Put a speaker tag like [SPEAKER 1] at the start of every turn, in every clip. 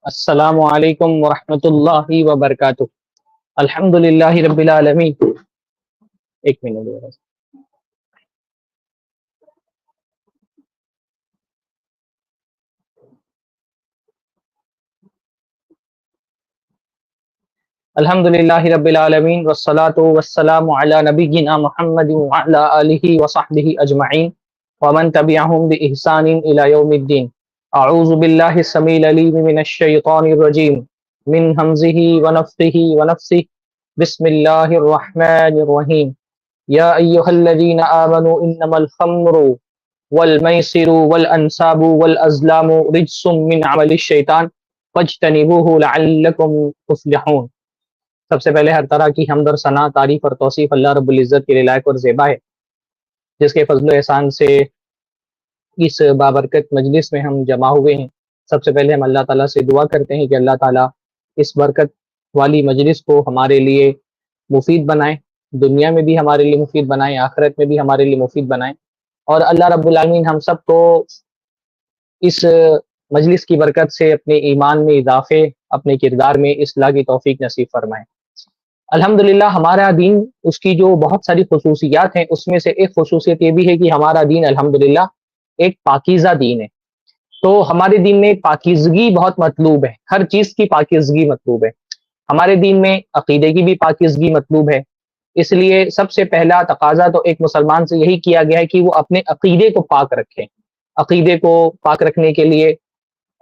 [SPEAKER 1] السلام علیکم ورحمۃ اللہ وبرکاتہ۔ الحمد للہ رب العالمین۔ ایک منٹ۔ الحمد للہ رب العالمین والصلاة والسلام علی نبینا محمد وعلی آلہ وصحبہ اجمعین ومن تبعہم بإحسان الی یوم الدین۔ اعوذ باللہ السمیع العلیم من الشیطان الرجیم من ہمزہ ونفثہ ونفثہ۔ بسم اللہ الرحمن الرحیم۔ یا ایہا الذین آمنوا انما الخمر والمیسر والانصاب والازلام رجس من عمل الشیطان فاجتنبوہ لعلکم تفلحون۔ سب سے پہلے ہر طرح کی حمد اور ثنا، تعریف اور توصیف اللہ رب العزت کے لیے لائق اور زیبا ہے، جس کے فضل و احسان سے اس بابرکت مجلس میں ہم جمع ہوئے ہیں۔ سب سے پہلے ہم اللہ تعالیٰ سے دعا کرتے ہیں کہ اللہ تعالیٰ اس برکت والی مجلس کو ہمارے لیے مفید بنائیں، دنیا میں بھی ہمارے لیے مفید بنائیں، آخرت میں بھی ہمارے لیے مفید بنائیں، اور اللہ رب العالمین ہم سب کو اس مجلس کی برکت سے اپنے ایمان میں اضافے، اپنے کردار میں اصلاح کی توفیق نصیب فرمائیں۔ الحمدللہ ہمارا دین، اس کی جو بہت ساری خصوصیات ہیں، اس میں سے ایک خصوصیت یہ بھی ہے کہ ہمارا دین الحمدللہ ایک پاکیزہ دین ہے۔ تو ہمارے دین میں پاکیزگی بہت مطلوب ہے، ہر چیز کی پاکیزگی مطلوب ہے۔ ہمارے دین میں عقیدے کی بھی پاکیزگی مطلوب ہے، اس لیے سب سے پہلا تقاضا تو ایک مسلمان سے یہی کیا گیا ہے کہ وہ اپنے عقیدے کو پاک رکھے۔ عقیدے کو پاک رکھنے کے لیے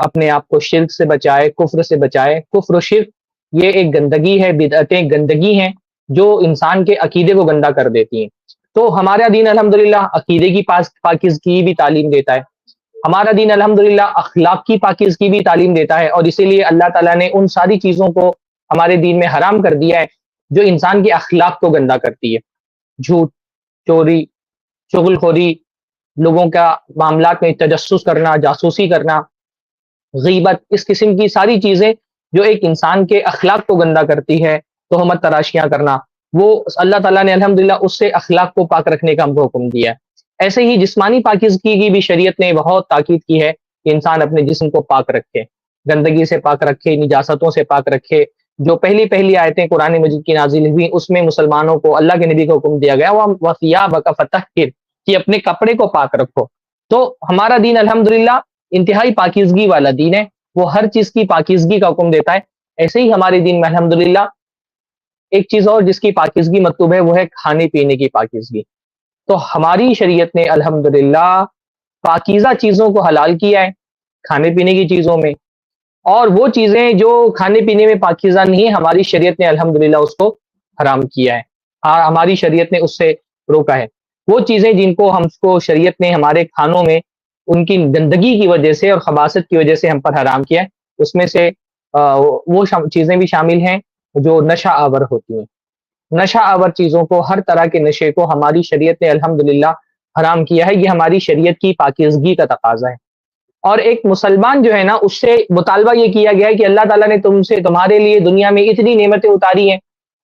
[SPEAKER 1] اپنے آپ کو شرک سے بچائے، کفر سے بچائے۔ کفر و شرک یہ ایک گندگی ہے، بدعتیں گندگی ہیں جو انسان کے عقیدے کو گندا کر دیتی ہیں۔ تو ہمارا دین الحمدللہ عقیدے کی پاکیزگی بھی تعلیم دیتا ہے، ہمارا دین الحمدللہ اخلاق کی پاکیزگی بھی تعلیم دیتا ہے، اور اسی لیے اللہ تعالیٰ نے ان ساری چیزوں کو ہمارے دین میں حرام کر دیا ہے جو انسان کے اخلاق کو گندا کرتی ہے۔ جھوٹ، چوری، چغل خوری، لوگوں کا معاملات میں تجسس کرنا، جاسوسی کرنا، غیبت، اس قسم کی ساری چیزیں جو ایک انسان کے اخلاق کو گندا کرتی ہے، تہمت تراشیاں کرنا، وہ اللہ تعالیٰ نے الحمدللہ اس سے اخلاق کو پاک رکھنے کا ہم کو حکم دیا ہے۔ ایسے ہی جسمانی پاکیزگی کی بھی شریعت نے بہت تاکید کی ہے کہ انسان اپنے جسم کو پاک رکھے، گندگی سے پاک رکھے، نجاستوں سے پاک رکھے۔ جو پہلی آیتیں قرآن مجید کی نازل ہوئی، اس میں مسلمانوں کو اللہ کے نبی کو حکم دیا گیا وَثِيَابَكَ فَطَهِّرْ، کہ اپنے کپڑے کو پاک رکھو۔ تو ہمارا دین الحمدللہ انتہائی پاکیزگی والا دین ہے، وہ ہر چیز کی پاکیزگی کا حکم دیتا ہے۔ ایسے ہی ہمارے دین میں الحمدللہ ایک چیز اور جس کی پاکیزگی مطلوب ہے، وہ ہے کھانے پینے کی پاکیزگی۔ تو ہماری شریعت نے الحمدللہ پاکیزہ چیزوں کو حلال کیا ہے کھانے پینے کی چیزوں میں، اور وہ چیزیں جو کھانے پینے میں پاکیزہ نہیں ہیں، ہماری شریعت نے الحمدللہ اس کو حرام کیا ہے، ہماری شریعت نے اس سے روکا ہے۔ وہ چیزیں جن کو ہم کو شریعت نے ہمارے کھانوں میں ان کی گندگی کی وجہ سے اور خباثت کی وجہ سے ہم پر حرام کیا ہے، اس میں سے وہ چیزیں بھی شامل ہیں جو نشہ آور ہوتی ہیں۔ نشہ آور چیزوں کو، ہر طرح کے نشے کو ہماری شریعت نے الحمدللہ حرام کیا ہے، یہ ہماری شریعت کی پاکیزگی کا تقاضا ہے۔ اور ایک مسلمان جو ہے نا، اس سے مطالبہ یہ کیا گیا ہے کہ اللہ تعالیٰ نے تمہارے لیے دنیا میں اتنی نعمتیں اتاری ہیں،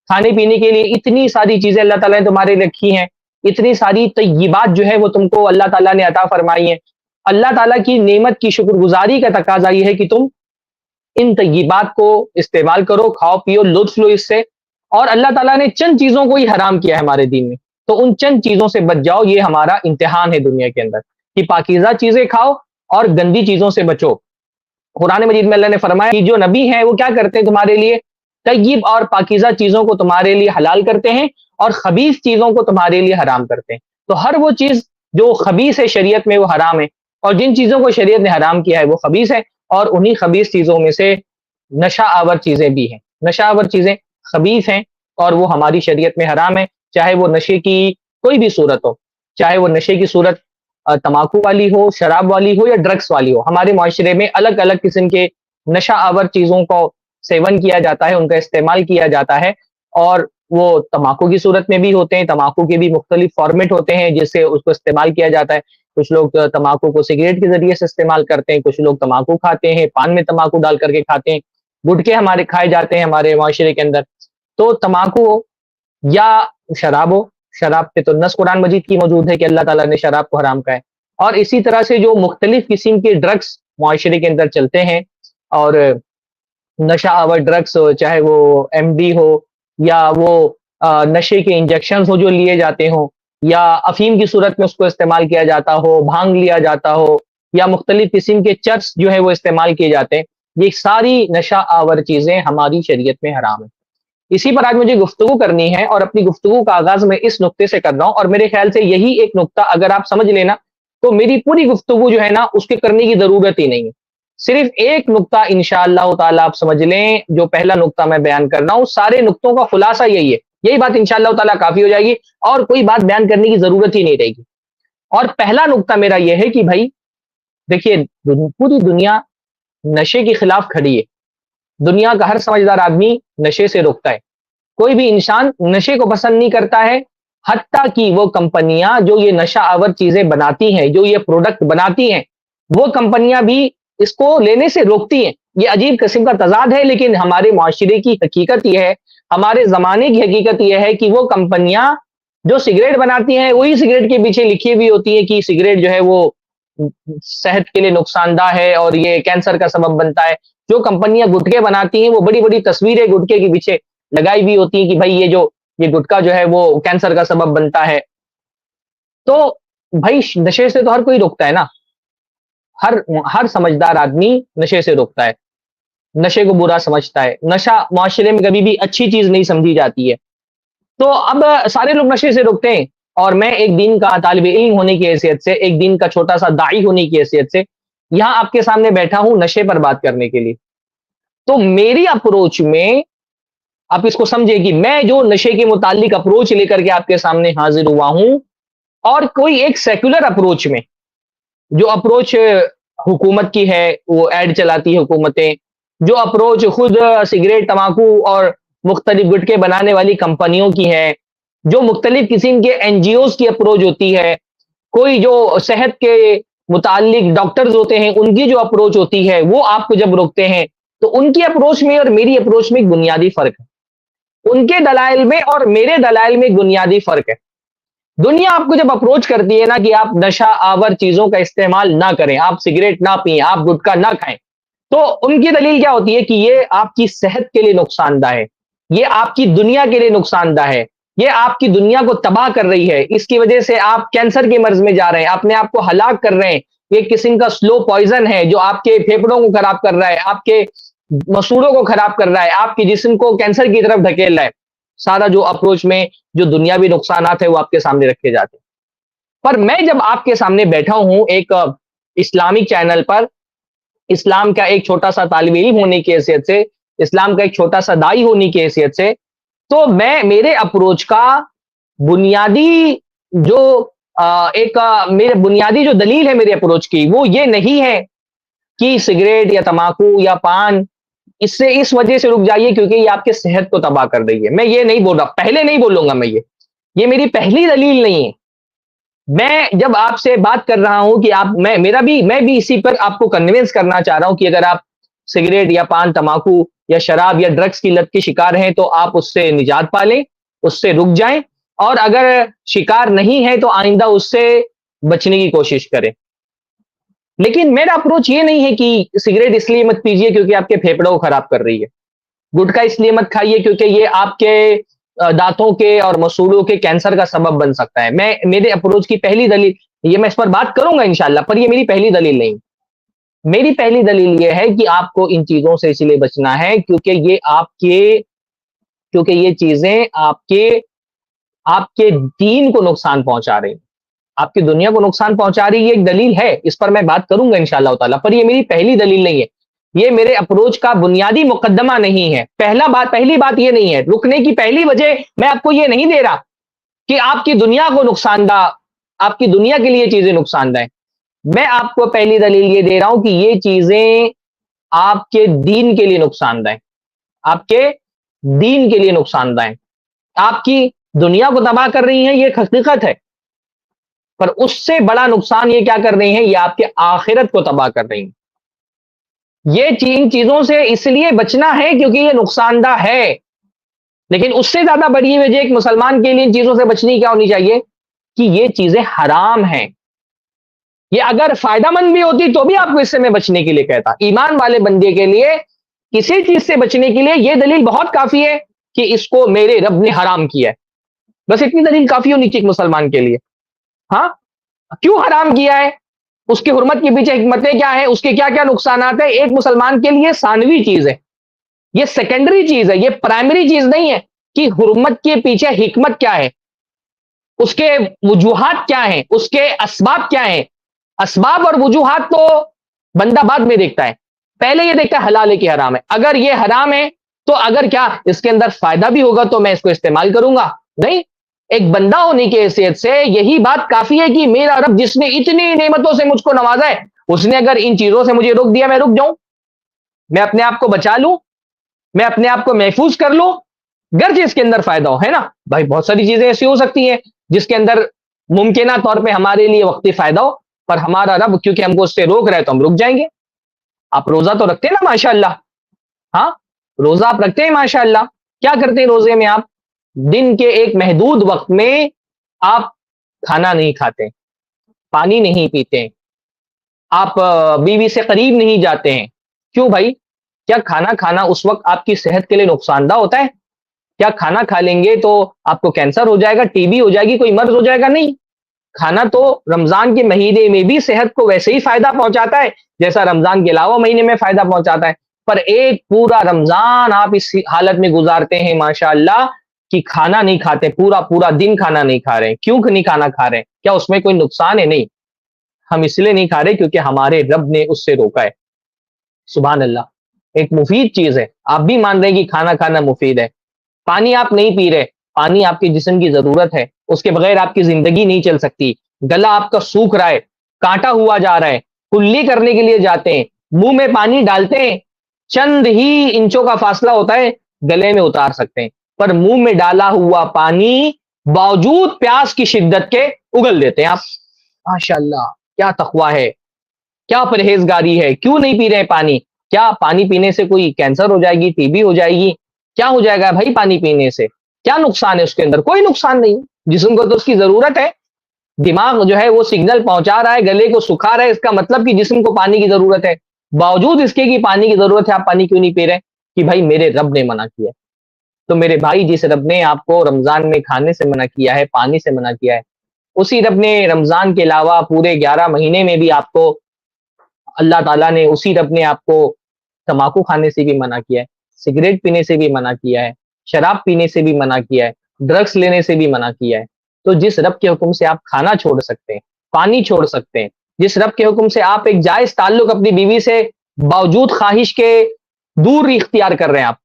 [SPEAKER 1] کھانے پینے کے لیے اتنی ساری چیزیں اللہ تعالیٰ نے تمہارے رکھی ہیں، اتنی ساری طیبات جو ہے وہ تم کو اللہ تعالیٰ نے عطا فرمائی ہیں۔ اللہ تعالیٰ کی نعمت کی شکر گزاری کا تقاضا یہ ہے کہ تم ان طیبات کو استعمال کرو، کھاؤ پیو، لطف لو اس سے۔ اور اللہ تعالیٰ نے چند چیزوں کو ہی حرام کیا ہے ہمارے دین میں، تو ان چند چیزوں سے بچ جاؤ۔ یہ ہمارا امتحان ہے دنیا کے اندر کہ پاکیزہ چیزیں کھاؤ اور گندی چیزوں سے بچو۔ قرآن مجید میں اللہ نے فرمایا کہ جو نبی ہیں وہ کیا کرتے ہیں تمہارے لیے، طیب اور پاکیزہ چیزوں کو تمہارے لیے حلال کرتے ہیں اور خبیث چیزوں کو تمہارے لیے حرام کرتے ہیں۔ تو ہر وہ چیز جو خبیث ہے شریعت میں وہ حرام ہے، اور جن چیزوں کو شریعت نے حرام کیا ہے وہ خبیث ہے، اور انہی خبیث چیزوں میں سے نشہ آور چیزیں بھی ہیں۔ نشہ آور چیزیں خبیث ہیں اور وہ ہماری شریعت میں حرام ہے، چاہے وہ نشے کی کوئی بھی صورت ہو، چاہے وہ نشے کی صورت تماکو والی ہو، شراب والی ہو یا ڈرگس والی ہو۔ ہمارے معاشرے میں الگ الگ قسم کے نشہ آور چیزوں کو سیون کیا جاتا ہے، ان کا استعمال کیا جاتا ہے، اور وہ تماکو کی صورت میں بھی ہوتے ہیں۔ تماکو کے بھی مختلف فارمیٹ ہوتے ہیں جس سے اس کو استعمال کیا جاتا ہے۔ کچھ لوگ تماکو کو سگریٹ کے ذریعے سے استعمال کرتے ہیں، کچھ لوگ تماکو کھاتے ہیں، پان میں تماکو ڈال کر کے کھاتے ہیں، گٹکے ہمارے کھائے جاتے ہیں ہمارے معاشرے کے اندر۔ تو تماکو ہو یا شراب ہو، شراب پہ تو نص قرآن مجید کی موجود ہے کہ اللہ تعالیٰ نے شراب کو حرام کہا ہے، اور اسی طرح سے جو مختلف قسم کے ڈرگس معاشرے کے اندر چلتے ہیں اور نشہ آور ڈرگس ہو، چاہے وہ ایم ڈی ہو، یا وہ نشے کے انجیکشن ہو جو لیے جاتے ہوں، یا افیم کی صورت میں اس کو استعمال کیا جاتا ہو، بھانگ لیا جاتا ہو، یا مختلف قسم کے چرس جو ہے وہ استعمال کیے جاتے ہیں، یہ ساری نشہ آور چیزیں ہماری شریعت میں حرام ہیں۔ اسی پر آج مجھے گفتگو کرنی ہے، اور اپنی گفتگو کا آغاز میں اس نقطے سے کر رہا ہوں، اور میرے خیال سے یہی ایک نقطہ اگر آپ سمجھ لینا تو میری پوری گفتگو جو ہے نا اس کے کرنے کی ضرورت ہی نہیں ہے۔ صرف ایک نقطہ انشاءاللہ تعالیٰ آپ سمجھ لیں، جو پہلا نقطہ میں بیان کر رہا ہوں، سارے نقطوں کا خلاصہ یہی ہے، یہی بات انشاءاللہ تعالیٰ کافی ہو جائے گی، اور کوئی بات بیان کرنے کی ضرورت ہی نہیں رہے گی۔ اور پہلا نقطہ میرا یہ ہے کہ بھائی دیکھیے، پوری دنیا نشے کے خلاف کھڑی ہے، دنیا کا ہر سمجھدار آدمی نشے سے روکتا ہے، کوئی بھی انسان نشے کو پسند نہیں کرتا ہے، حتیٰ کہ وہ کمپنیاں جو یہ نشہ آور چیزیں بناتی ہیں، جو یہ پروڈکٹ بناتی ہیں، وہ کمپنیاں بھی اس کو لینے سے روکتی ہیں۔ یہ عجیب قسم کا تضاد ہے، لیکن ہمارے معاشرے کی حقیقت یہ ہے، ہمارے زمانے کی حقیقت یہ ہے کہ وہ کمپنیاں جو سگریٹ بناتی ہیں، وہی سگریٹ کے پیچھے لکھی ہوئی ہوتی ہے کہ سگریٹ جو ہے وہ صحت کے لیے نقصان دہ ہے اور یہ کینسر کا سبب بنتا ہے۔ جو کمپنیاں گٹکے بناتی ہیں، وہ بڑی بڑی تصویریں گٹکے کے پیچھے لگائی بھی ہوتی ہیں کہ بھائی یہ گٹکا جو ہے وہ کینسر کا سبب بنتا ہے۔ تو بھائی نشے سے تو ہر کوئی روکتا ہے نا، ہر سمجھدار آدمی نشے سے روکتا ہے، نشے کو برا سمجھتا ہے، نشہ معاشرے میں کبھی بھی اچھی چیز نہیں سمجھی جاتی ہے۔ تو اب سارے لوگ نشے سے روکتے ہیں، اور میں ایک دین کا طالب علم ہونے کی حیثیت سے، ایک دین کا چھوٹا سا داعی ہونے کی حیثیت سے یہاں آپ کے سامنے بیٹھا ہوں نشے پر بات کرنے کے لیے۔ تو میری اپروچ میں آپ اس کو سمجھے کہ میں جو نشے کے متعلق اپروچ لے کر کے آپ کے سامنے حاضر ہوا ہوں، اور کوئی ایک سیکولر اپروچ میں، جو اپروچ حکومت کی ہے، وہ ایڈ چلاتی ہے حکومتیں، جو اپروچ خود سگریٹ، تماکو اور مختلف گٹکے بنانے والی کمپنیوں کی ہے، جو مختلف قسم کے این جی اوز کی اپروچ ہوتی ہے، کوئی جو صحت کے متعلق ڈاکٹرز ہوتے ہیں ان کی جو اپروچ ہوتی ہے، وہ آپ کو جب روکتے ہیں تو ان کی اپروچ میں اور میری اپروچ میں ایک بنیادی فرق ہے، ان کے دلائل میں اور میرے دلائل میں ایک بنیادی فرق ہے۔ دنیا آپ کو جب اپروچ کرتی ہے نا کہ آپ نشہ آور چیزوں کا استعمال نہ کریں، آپ سگریٹ نہ پئیں، آپ گٹکا نہ کھائیں، تو ان کی دلیل کیا ہوتی ہے کہ یہ آپ کی صحت کے لیے نقصان دہ ہے، یہ آپ کی دنیا کے لیے نقصان دہ ہے، یہ آپ کی دنیا کو تباہ کر رہی ہے، اس کی وجہ سے آپ کینسر کے مرض میں جا رہے ہیں، اپنے آپ کو ہلاک کر رہے ہیں، یہ قسم کا سلو پوائزن ہے جو آپ کے پھیپھڑوں کو خراب کر رہا ہے، آپ کے مسوڑوں کو خراب کر رہا ہے، آپ کے جسم کو کینسر کی طرف دھکیل رہا ہے۔ سارا جو اپروچ میں جو دنیاوی نقصانات ہیں وہ آپ کے سامنے رکھے جاتے ہیں۔ پر میں جب آپ کے سامنے بیٹھا ہوں ایک اسلامک چینل پر، اسلام کا ایک چھوٹا سا طالب علم ہونے کی حیثیت سے، اسلام کا ایک چھوٹا سا داعی ہونے کی حیثیت سے، تو میں میرے اپروچ کا بنیادی جو میرے بنیادی جو دلیل ہے میرے اپروچ کی، وہ یہ نہیں ہے کہ سگریٹ یا تماکو یا پان اس وجہ سے رک جائیے کیونکہ یہ آپ کے صحت کو تباہ کر رہی ہے، میں یہ نہیں بول رہا، پہلے نہیں بولوں گا میں، یہ میری پہلی دلیل نہیں ہے۔ میں جب آپ سے بات کر رہا ہوں کہ میں بھی اسی پر آپ کو کنونس کرنا چاہ رہا ہوں کہ اگر آپ سگریٹ یا پان، تماکو یا شراب یا ڈرگس کی لت کے شکار ہیں تو آپ اس سے نجات پالیں، اس سے رک جائیں، اور اگر شکار نہیں ہے تو آئندہ اس سے بچنے کی کوشش کریں۔ لیکن میرا اپروچ یہ نہیں ہے کہ سگریٹ اس لیے مت پیجیے کیونکہ آپ کے پھیپڑوں کو خراب کر رہی ہے، گٹکا اس لیے مت کھائیے کیونکہ یہ آپ کے دانتوں کے اور مسوڑوں کے کینسر کا سبب بن سکتا ہے۔ میرے اپروچ کی پہلی دلیل یہ، میں اس پر بات کروں گا انشاءاللہ، پر یہ میری پہلی دلیل نہیں۔ میری پہلی دلیل یہ ہے کہ آپ کو ان چیزوں سے اس لیے بچنا ہے کیونکہ یہ چیزیں آپ کے دین کو نقصان پہنچا رہی ہیں، آپ کی دنیا کو نقصان پہنچا رہی ہے، ایک دلیل ہے، اس پر میں بات کروں گا انشاءاللہ تعالیٰ، پر یہ میری پہلی دلیل نہیں ہے، یہ میرے اپروچ کا بنیادی مقدمہ نہیں ہے۔ پہلی بات یہ نہیں ہے، رکنے کی پہلی وجہ میں آپ کو یہ نہیں دے رہا کہ آپ کی دنیا کو نقصان دہ، آپ کی دنیا کے لیے چیزیں نقصان دہ ہیں، میں آپ کو پہلی دلیل یہ دے رہا ہوں کہ یہ چیزیں آپ کے دین کے لیے نقصان دہ ہیں، آپ کے دین کے لیے نقصان دہ ہیں، آپ کی دنیا کو تباہ کر رہی ہیں، یہ حقیقت ہے، پر اس سے بڑا نقصان یہ کیا کر رہی ہیں، یہ آپ کے آخرت کو تباہ کر رہی ہیں۔ ان چیزوں سے اس لیے بچنا ہے کیونکہ یہ نقصان دہ ہے، لیکن اس سے زیادہ بڑی وجہ ایک مسلمان کے لیے ان چیزوں سے بچنی کیا ہونی چاہیے کہ یہ چیزیں حرام ہیں۔ یہ اگر فائدہ مند بھی ہوتی تو بھی آپ کو اس سے میں بچنے کے لیے کہتا، ایمان والے بندے کے لیے کسی چیز سے بچنے کے لیے یہ دلیل بہت کافی ہے کہ اس کو میرے رب نے حرام کیا ہے، بس اتنی دلیل کافی ہونی چاہیے ایک مسلمان کے لیے. ہاں، کیوں حرام کیا ہے، اس کی حرمت کے پیچھے حکمتیں کیا ہیں، اس کے کیا کیا نقصانات ہیں، ایک مسلمان کے لیے ثانوی چیز ہے، یہ سیکنڈری چیز ہے، یہ پرائمری چیز نہیں ہے کہ حرمت کے پیچھے حکمت کیا ہے، اس کے وجوہات کیا ہیں، اس کے اسباب کیا ہیں. اسباب اور وجوہات تو بندہ بعد میں دیکھتا ہے، پہلے یہ دیکھتا ہے حلال ہے کہ حرام ہے. اگر یہ حرام ہے تو اگر کیا اس کے اندر فائدہ بھی ہوگا تو میں اس کو استعمال کروں گا؟ نہیں. ایک بندہ ہونے کی حیثیت سے یہی بات کافی ہے کہ میرا رب جس نے اتنی نعمتوں سے مجھ کو نوازا ہے، اس نے اگر ان چیزوں سے مجھے روک دیا، میں رک جاؤں، میں اپنے آپ کو بچا لوں، میں اپنے آپ کو محفوظ کر لوں، گرچہ اس کے اندر فائدہ ہو. ہے نا بھائی، بہت ساری چیزیں ایسی ہو سکتی ہیں جس کے اندر ممکنہ طور پہ ہمارے لیے وقتی فائدہ ہو، پر ہمارا رب کیونکہ ہم کو اس سے روک رہا ہے تو ہم رک جائیں گے. آپ روزہ تو رکھتے ہیں نا ماشاء اللہ؟ ہاں، روزہ آپ رکھتے ہیں ماشاء اللہ. کیا کرتے ہیں روزے میں آپ؟ دن کے ایک محدود وقت میں آپ کھانا نہیں کھاتے، پانی نہیں پیتے، آپ بیوی سے قریب نہیں جاتے ہیں. کیوں بھائی؟ کیا کھانا کھانا اس وقت آپ کی صحت کے لیے نقصان دہ ہوتا ہے؟ کیا کھانا کھا لیں گے تو آپ کو کینسر ہو جائے گا، ٹی بی ہو جائے گی، کوئی مرض ہو جائے گا؟ نہیں. کھانا تو رمضان کے مہینے میں بھی صحت کو ویسے ہی فائدہ پہنچاتا ہے جیسا رمضان کے علاوہ مہینے میں فائدہ پہنچاتا ہے. پر ایک پورا رمضان آپ اس حالت میں گزارتے ہیں ماشاء اللہ کہ کھانا نہیں کھاتے، پورا پورا دن کھانا نہیں کھا رہے. کیوں نہیں کھانا کھا رہے؟ کیا اس میں کوئی نقصان ہے؟ نہیں. ہم اس لیے نہیں کھا رہے کیونکہ ہمارے رب نے اس سے روکا ہے. سبحان اللہ. ایک مفید چیز ہے، آپ بھی مان رہے ہیں کہ کھانا کھانا مفید ہے. پانی آپ نہیں پی رہے، پانی آپ کے جسم کی ضرورت ہے، اس کے بغیر آپ کی زندگی نہیں چل سکتی. گلا آپ کا سوکھ رہا ہے، کانٹا ہوا جا رہا ہے، کلی کرنے کے لیے جاتے ہیں، منہ میں پانی ڈالتے ہیں، چند ہی انچوں کا فاصلہ ہوتا ہے، گلے میں اتار سکتے ہیں، پر منہ میں ڈالا ہوا پانی باوجود پیاس کی شدت کے اگل دیتے ہیں آپ. ماشاء اللہ، کیا تقویٰ ہے، کیا پرہیزگاری ہے. کیوں نہیں پی رہے پانی؟ کیا پانی پینے سے کوئی کینسر ہو جائے گی، ٹی بی ہو جائے گی؟ کیا ہو جائے گا بھائی پانی پینے سے؟ کیا نقصان ہے اس کے اندر؟ کوئی نقصان نہیں. جسم کو تو اس کی ضرورت ہے، دماغ جو ہے وہ سگنل پہنچا رہا ہے، گلے کو سکھا رہا ہے، اس کا مطلب کہ جسم کو پانی کی ضرورت ہے. باوجود اس کے کہ پانی کی ضرورت ہے آپ پانی کیوں نہیں پی رہے؟ کہ بھائی میرے رب نے منع کیا ہے. تو میرے بھائی، جس رب نے آپ کو رمضان میں کھانے سے منع کیا ہے، پانی سے منع کیا ہے، اسی رب نے رمضان کے علاوہ پورے 11 مہینے میں بھی آپ کو، اللہ تعالیٰ نے، اسی رب نے آپ کو تمباکو کھانے سے بھی منع کیا ہے، سگریٹ پینے سے بھی منع کیا ہے، شراب پینے سے بھی منع کیا ہے، ڈرگس لینے سے بھی منع کیا ہے. تو جس رب کے حکم سے آپ کھانا چھوڑ سکتے ہیں، پانی چھوڑ سکتے ہیں، جس رب کے حکم سے آپ ایک جائز تعلق اپنی بیوی سے باوجود خواہش کے دور اختیار کر رہے ہیں، آپ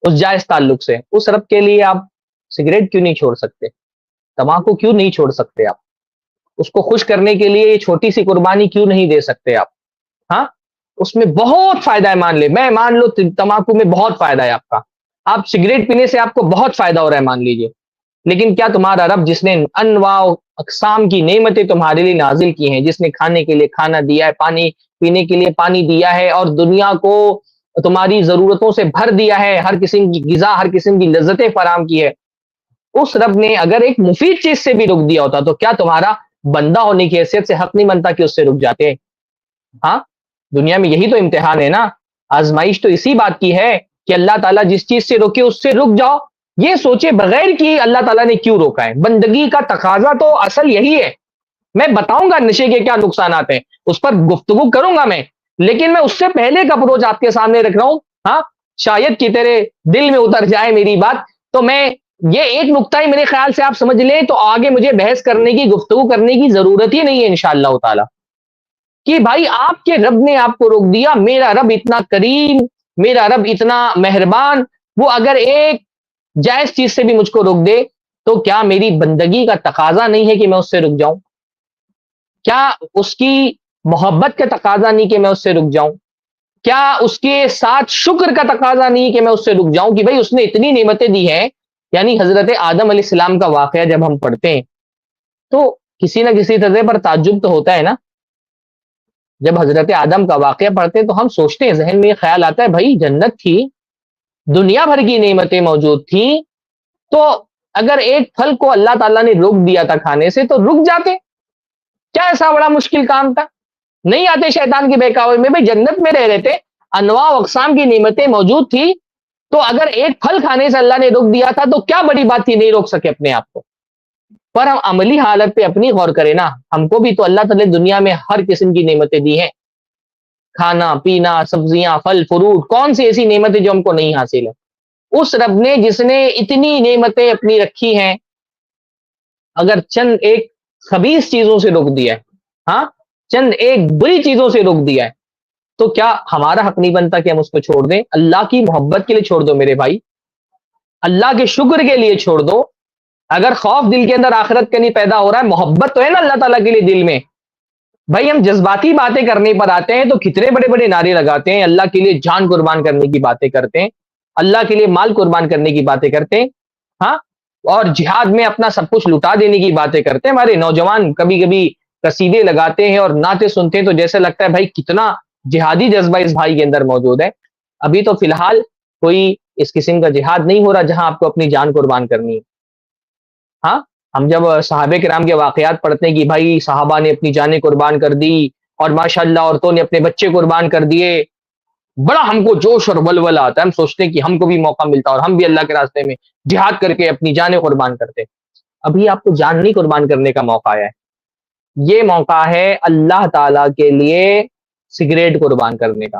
[SPEAKER 1] اس جائز تعلق سے، اس رب کے لیے آپ سگریٹ کیوں نہیں چھوڑ سکتے؟ تمباکو کیوں نہیں چھوڑ سکتے آپ؟ اس کو خوش کرنے کے لیے یہ چھوٹی سی قربانی کیوں نہیں دے سکتے آپ؟ ہاں، اس میں بہت فائدہ ہے. مان لے، میں مان لو تمباکو میں بہت فائدہ ہے آپ کا، آپ سگریٹ پینے سے آپ کو بہت فائدہ ہو رہا ہے مان لیجئے، لیکن کیا تمہارا رب جس نے انواع اقسام کی نعمتیں تمہارے لیے نازل کی ہیں، جس نے کھانے کے لیے کھانا دیا ہے، پانی پینے کے لیے پانی دیا ہے، اور دنیا کو تمہاری ضرورتوں سے بھر دیا ہے، ہر قسم کی غذا، ہر قسم کی لذتیں فراہم کی ہے، اس رب نے اگر ایک مفید چیز سے بھی رک دیا ہوتا تو کیا تمہارا بندہ ہونے کی حیثیت سے حق نہیں بنتا کہ اس سے رک جاتے؟ ہاں، دنیا میں یہی تو امتحان ہے نا، آزمائش تو اسی بات کی ہے کہ اللہ تعالیٰ جس چیز سے روکے اس سے رک جاؤ، یہ سوچے بغیر کہ اللہ تعالیٰ نے کیوں روکا ہے. بندگی کا تقاضا تو اصل یہی ہے. میں بتاؤں گا نشے کے کیا نقصانات ہیں، اس پر گفتگو کروں گا میں، لیکن میں اس سے پہلے کا اپروچ آپ کے سامنے رکھ رہا ہوں. ہاں، شاید کہ تیرے دل میں اتر جائے میری بات. تو میں یہ ایک نقطہ ہی میرے خیال سے آپ سمجھ لیں تو آگے مجھے بحث کرنے کی، گفتگو کرنے کی ضرورت ہی نہیں ہے انشاءاللہ تعالی، کہ بھائی آپ کے رب نے آپ کو روک دیا. میرا رب اتنا کریم، میرا رب اتنا مہربان، وہ اگر ایک جائز چیز سے بھی مجھ کو روک دے تو کیا میری بندگی کا تقاضا نہیں ہے کہ میں اس سے رک جاؤں؟ کیا اس کی محبت کا تقاضا نہیں کہ میں اس سے رک جاؤں؟ کیا اس کے ساتھ شکر کا تقاضا نہیں کہ میں اس سے رک جاؤں کہ بھائی اس نے اتنی نعمتیں دی ہیں؟ یعنی حضرت آدم علیہ السلام کا واقعہ جب ہم پڑھتے ہیں تو کسی نہ کسی طرح پر تعجب تو ہوتا ہے نا. جب حضرت آدم کا واقعہ پڑھتے ہیں تو ہم سوچتے ہیں، ذہن میں یہ خیال آتا ہے بھائی جنت تھی، دنیا بھر کی نعمتیں موجود تھیں، تو اگر ایک پھل کو اللہ تعالیٰ نے روک دیا تھا کھانے سے تو رک جاتے. کیا ایسا بڑا مشکل کام تھا؟ نہیں آتے شیطان کے بہکاوے میں، بھائی جنت میں رہ رہے تھے، انواع و اقسام کی نعمتیں موجود تھی، تو اگر ایک پھل کھانے سے اللہ نے روک دیا تھا تو کیا بڑی بات تھی، نہیں روک سکے اپنے آپ کو۔ پر ہم عملی حالت پہ اپنی غور کریں نا، ہم کو بھی تو اللہ تعالی دنیا میں ہر قسم کی نعمتیں دی ہیں، کھانا پینا، سبزیاں، پھل فروٹ، کون سی ایسی نعمتیں جو ہم کو نہیں حاصل ہے؟ اس رب نے جس نے اتنی نعمتیں اپنی رکھی ہیں، اگر چند ایک خبیث چیزوں سے روک دیا ہے، ہاں، چند ایک بری چیزوں سے روک دیا ہے، تو کیا ہمارا حق نہیں بنتا کہ ہم اس کو چھوڑ دیں؟ اللہ کی محبت کے لیے چھوڑ دو میرے بھائی، اللہ کے شکر کے لیے چھوڑ دو۔ اگر خوف دل کے اندر آخرت کا نہیں پیدا ہو رہا ہے، محبت تو ہے نا اللہ تعالیٰ کے لیے دل میں، بھائی ہم جذباتی باتیں کرنے پر آتے ہیں تو کتنے بڑے بڑے نعرے لگاتے ہیں، اللہ کے لیے جان قربان کرنے کی باتیں کرتے ہیں، اللہ کے لیے مال قربان کرنے کی باتیں کرتے ہیں، ہاں، اور جہاد میں اپنا سب کچھ لٹا دینے کی باتیں کرتے ہیں۔ ہمارے نوجوان کبھی کبھی قصیدے لگاتے ہیں اور نعتیں سنتے ہیں تو جیسے لگتا ہے بھائی کتنا جہادی جذبہ اس بھائی کے اندر موجود ہے۔ ابھی تو فی الحال کوئی اس قسم کا جہاد نہیں ہو رہا جہاں آپ کو اپنی جان قربان کرنی ہے، ہاں۔ ہم جب صحابہ کرام کے واقعات پڑھتے ہیں کہ بھائی صحابہ نے اپنی جانیں قربان کر دی اور ماشاءاللہ عورتوں نے اپنے بچے قربان کر دیے، بڑا ہم کو جوش اور ولولہ آتا ہے، ہم سوچتے ہیں کہ ہم کو بھی موقع ملتا اور ہم بھی اللہ کے راستے میں جہاد کر کے اپنی جانیں قربان کرتے۔ ابھی آپ کو جان نہیں قربان کرنے کا موقع آیا ہے، یہ موقع ہے اللہ تعالی کے لیے سگریٹ قربان کرنے کا۔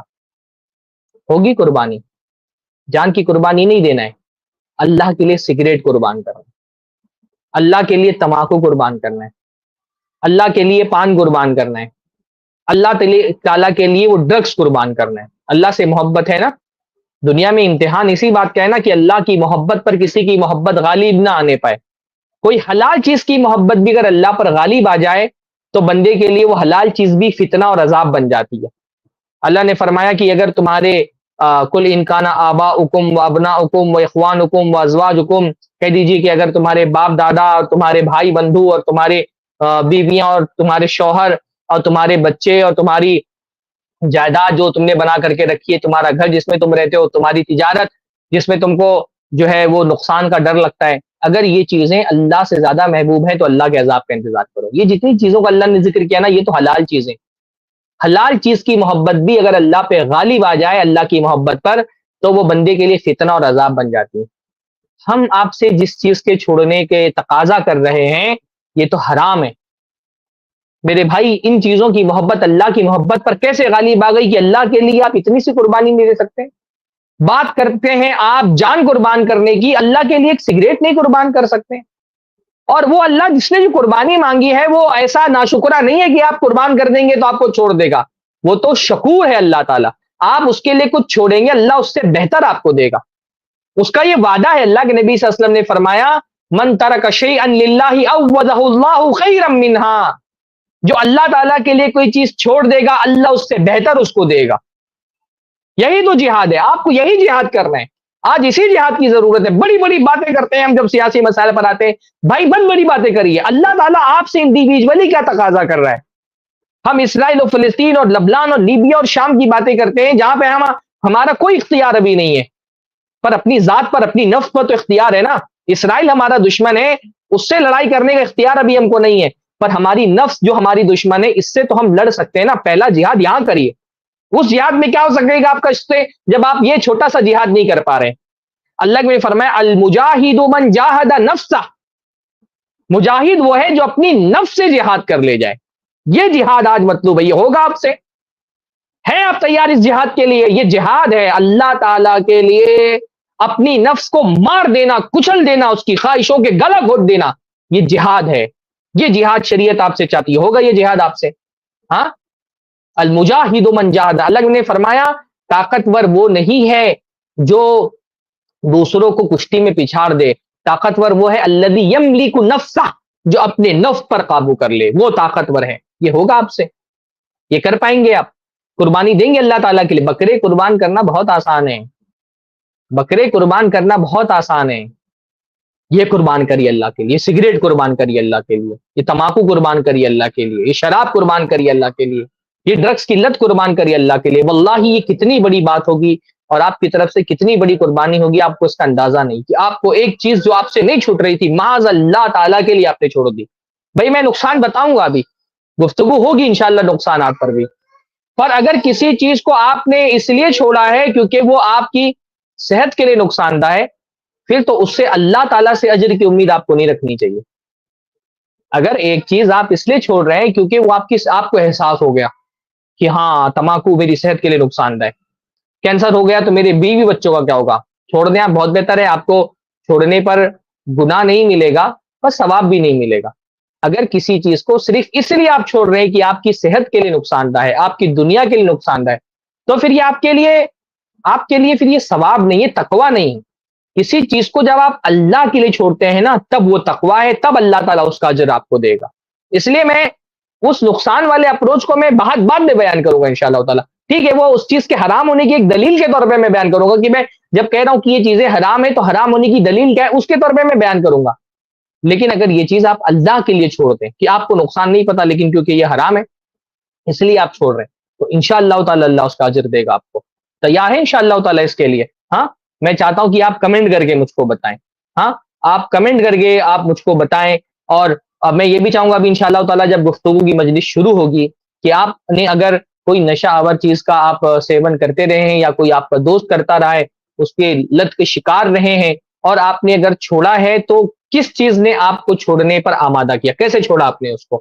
[SPEAKER 1] ہوگی قربانی، جان کی قربانی نہیں دینا ہے، اللہ کے لیے سگریٹ قربان کرنا ہے، اللہ کے لیے تمباکو قربان کرنا ہے، اللہ کے لیے پان قربان کرنا ہے، اللہ تعالیٰ کے لیے وہ ڈرگس قربان کرنا ہے۔ اللہ سے محبت ہے نا، دنیا میں امتحان اسی بات کا ہے نا کہ اللہ کی محبت پر کسی کی محبت غالب نہ آنے پائے۔ کوئی حلال چیز کی محبت بھی اگر اللہ پر غالب آ جائے تو بندے کے لیے وہ حلال چیز بھی فتنہ اور عذاب بن جاتی ہے۔ اللہ نے فرمایا کہ اگر تمہارے کل انکان آباؤکم و ابناؤکم و اخوانکم و ازواجکم، کہہ دیجیے کہ اگر تمہارے باپ دادا اور تمہارے بھائی بندھو اور تمہارے بیویاں اور تمہارے شوہر اور تمہارے بچے اور تمہاری جائیداد جو تم نے بنا کر کے رکھی ہے، تمہارا گھر جس میں تم رہتے ہو، تمہاری تجارت جس میں تم کو جو ہے وہ نقصان کا ڈر لگتا ہے، اگر یہ چیزیں اللہ سے زیادہ محبوب ہیں تو اللہ کے عذاب کا انتظار کرو۔ یہ جتنی چیزوں کا اللہ نے ذکر کیا نا، یہ تو حلال چیزیں، حلال چیز کی محبت بھی اگر اللہ پہ غالب آ جائے اللہ کی محبت پر تو وہ بندے کے لیے فتنہ اور عذاب بن جاتی ہے۔ ہم آپ سے جس چیز کے چھوڑنے کے تقاضا کر رہے ہیں یہ تو حرام ہے میرے بھائی۔ ان چیزوں کی محبت اللہ کی محبت پر کیسے غالب آ گئی کہ اللہ کے لیے آپ اتنی سی قربانی نہیں دے سکتے؟ بات کرتے ہیں آپ جان قربان کرنے کی، اللہ کے لیے ایک سگریٹ نہیں قربان کر سکتے؟ اور وہ اللہ جس نے جو قربانی مانگی ہے وہ ایسا ناشکرا نہیں ہے کہ آپ قربان کر دیں گے تو آپ کو چھوڑ دے گا، وہ تو شکور ہے اللہ تعالیٰ۔ آپ اس کے لیے کچھ چھوڑیں گے اللہ اس سے بہتر آپ کو دے گا، اس کا یہ وعدہ ہے۔ اللہ کے نبی صلی اللہ علیہ وسلم نے فرمایا من ترک شیئا للہ عوضہ اللہ خیرا منہا، جو اللہ تعالیٰ کے لیے کوئی چیز چھوڑ دے گا اللہ اس سے بہتر اس کو دے گا۔ یہی تو جہاد ہے، آپ کو یہی جہاد کرنا ہے۔ آج اسی جہاد کی ضرورت ہے۔ بڑی بڑی باتیں کرتے ہیں ہم جب سیاسی مسائل پر آتے ہیں، بھائی بڑی بڑی باتیں کریے، اللہ تعالیٰ آپ سے انڈیویجولی کیا تقاضا کر رہا ہے؟ ہم اسرائیل اور فلسطین اور لبنان اور لیبیا اور شام کی باتیں کرتے ہیں جہاں پہ ہمارا کوئی اختیار ابھی نہیں ہے، پر اپنی ذات پر اپنی نفس پر تو اختیار ہے نا۔ اسرائیل ہمارا دشمن ہے، اس سے لڑائی کرنے کا اختیار ابھی ہم کو نہیں ہے، پر ہماری نفس جو ہماری دشمن ہے اس سے تو ہم لڑ سکتے ہیں نا۔ پہلا جہاد یہاں کریے۔ اس جہاد میں کیا ہو سکے گا آپ کا اس سے جب آپ یہ چھوٹا سا جہاد نہیں کر پا رہے؟ اللہ نے فرمایا المجاہد من جاہد نفسہ، مجاہد وہ ہے جو اپنی نفس سے جہاد کر لے جائے۔ یہ جہاد آج مطلوب ہے، یہ ہوگا آپ سے؟ ہیں آپ تیار اس جہاد کے لیے؟ یہ جہاد ہے اللہ تعالیٰ کے لیے اپنی نفس کو مار دینا، کچل دینا، اس کی خواہشوں کے گلا گھونٹ دینا، یہ جہاد ہے۔ یہ جہاد شریعت آپ سے چاہتی ہے، ہوگا یہ جہاد آپ سے؟ ہاں، المجاہد من جاہد، اللہ نے فرمایا طاقتور وہ نہیں ہے جو دوسروں کو کشتی میں پچھاڑ دے، طاقتور وہ ہے الذی یملک نفسہ، جو اپنے نفس پر قابو کر لے، وہ طاقتور ہے۔ یہ ہوگا آپ سے؟ یہ کر پائیں گے آپ؟ قربانی دیں گے اللہ تعالیٰ کے لیے؟ بکرے قربان کرنا بہت آسان ہے، بکرے قربان کرنا بہت آسان ہے۔ یہ قربان کریے اللہ کے لیے، سگریٹ قربان کریے اللہ کے لیے، یہ تمباکو قربان کریے اللہ کے لیے، یہ شراب قربان کریے اللہ کے لیے، یہ ڈرگس کی لت قربان کریے اللہ کے لیے۔ واللہ یہ کتنی بڑی بات ہوگی اور آپ کی طرف سے کتنی بڑی قربانی ہوگی، آپ کو اس کا اندازہ نہیں کہ آپ کو ایک چیز جو آپ سے نہیں چھوٹ رہی تھی معاذ اللہ تعالیٰ کے لیے آپ نے چھوڑ دی۔ بھائی میں نقصان بتاؤں گا، ابھی گفتگو ہوگی انشاءاللہ نقصانات پر بھی۔ پر اگر کسی چیز کو آپ نے اس لیے چھوڑا ہے کیونکہ وہ آپ کی صحت کے لیے نقصان دہ ہے، پھر تو اس سے اللہ تعالیٰ سے اجر کی امید آپ کو نہیں رکھنی چاہیے۔ اگر ایک چیز آپ اس لیے چھوڑ رہے ہیں کیونکہ وہ آپ کو احساس ہو گیا کہ ہاں تماکو میری صحت کے لیے نقصان دہ ہے، کینسر ہو گیا تو میرے بیوی بچوں کا کیا ہوگا، چھوڑ دیں آپ، بہت بہتر ہے، آپ کو چھوڑنے پر گناہ نہیں ملے گا، بس ثواب بھی نہیں ملے گا۔ اگر کسی چیز کو صرف اس لیے آپ چھوڑ رہے ہیں کہ آپ کی صحت کے لیے نقصان دہ ہے، آپ کی دنیا کے لیے نقصان دہ ہے، تو پھر یہ آپ کے لیے پھر یہ ثواب نہیں ہے، تقوی نہیں ہے۔ کسی چیز کو جب آپ اللہ کے لیے چھوڑتے ہیں نا، تب وہ تقوی ہے، تب اللہ تعالیٰ اس کا اجر آپ کو دے گا۔ اس لیے میں اس نقصان والے اپروچ کو میں بعد میں بیان کروں گا انشاءاللہ تعالیٰ، ٹھیک ہے، وہ اس چیز کے حرام ہونے کی ایک دلیل کے طور پہ میں بیان کروں گا کہ میں جب کہہ رہا ہوں کہ یہ چیزیں حرام ہیں تو حرام ہونے کی دلیل کیا ہے اس کے طور پہ میں بیان کروں گا۔ لیکن اگر یہ چیز آپ اللہ کے لیے چھوڑ دیں کہ آپ کو نقصان نہیں پتا لیکن کیونکہ یہ حرام ہے اس لیے آپ چھوڑ رہے ہیں، تو انشاءاللہ تعالی اللہ اس کا اجر دے گا آپ کو۔ تیار ہے انشاءاللہ تعالی اس کے لیے؟ ہاں، میں چاہتا ہوں کہ آپ کمنٹ کر کے مجھ کو بتائیں، ہاں، آپ کمنٹ کر کے آپ مجھ کو بتائیں۔ اور اب میں یہ بھی چاہوں گا ابھی انشاءاللہ تعالی جب گفتگو کی مجلس شروع ہوگی کہ آپ نے اگر کوئی نشہ آور چیز کا آپ سیون کرتے رہے ہیں یا کوئی آپ کا دوست کرتا رہا ہے، اس کے لت کے شکار رہے ہیں اور آپ نے اگر چھوڑا ہے تو کس چیز نے آپ کو چھوڑنے پر آمادہ کیا، کیسے چھوڑا آپ نے اس کو،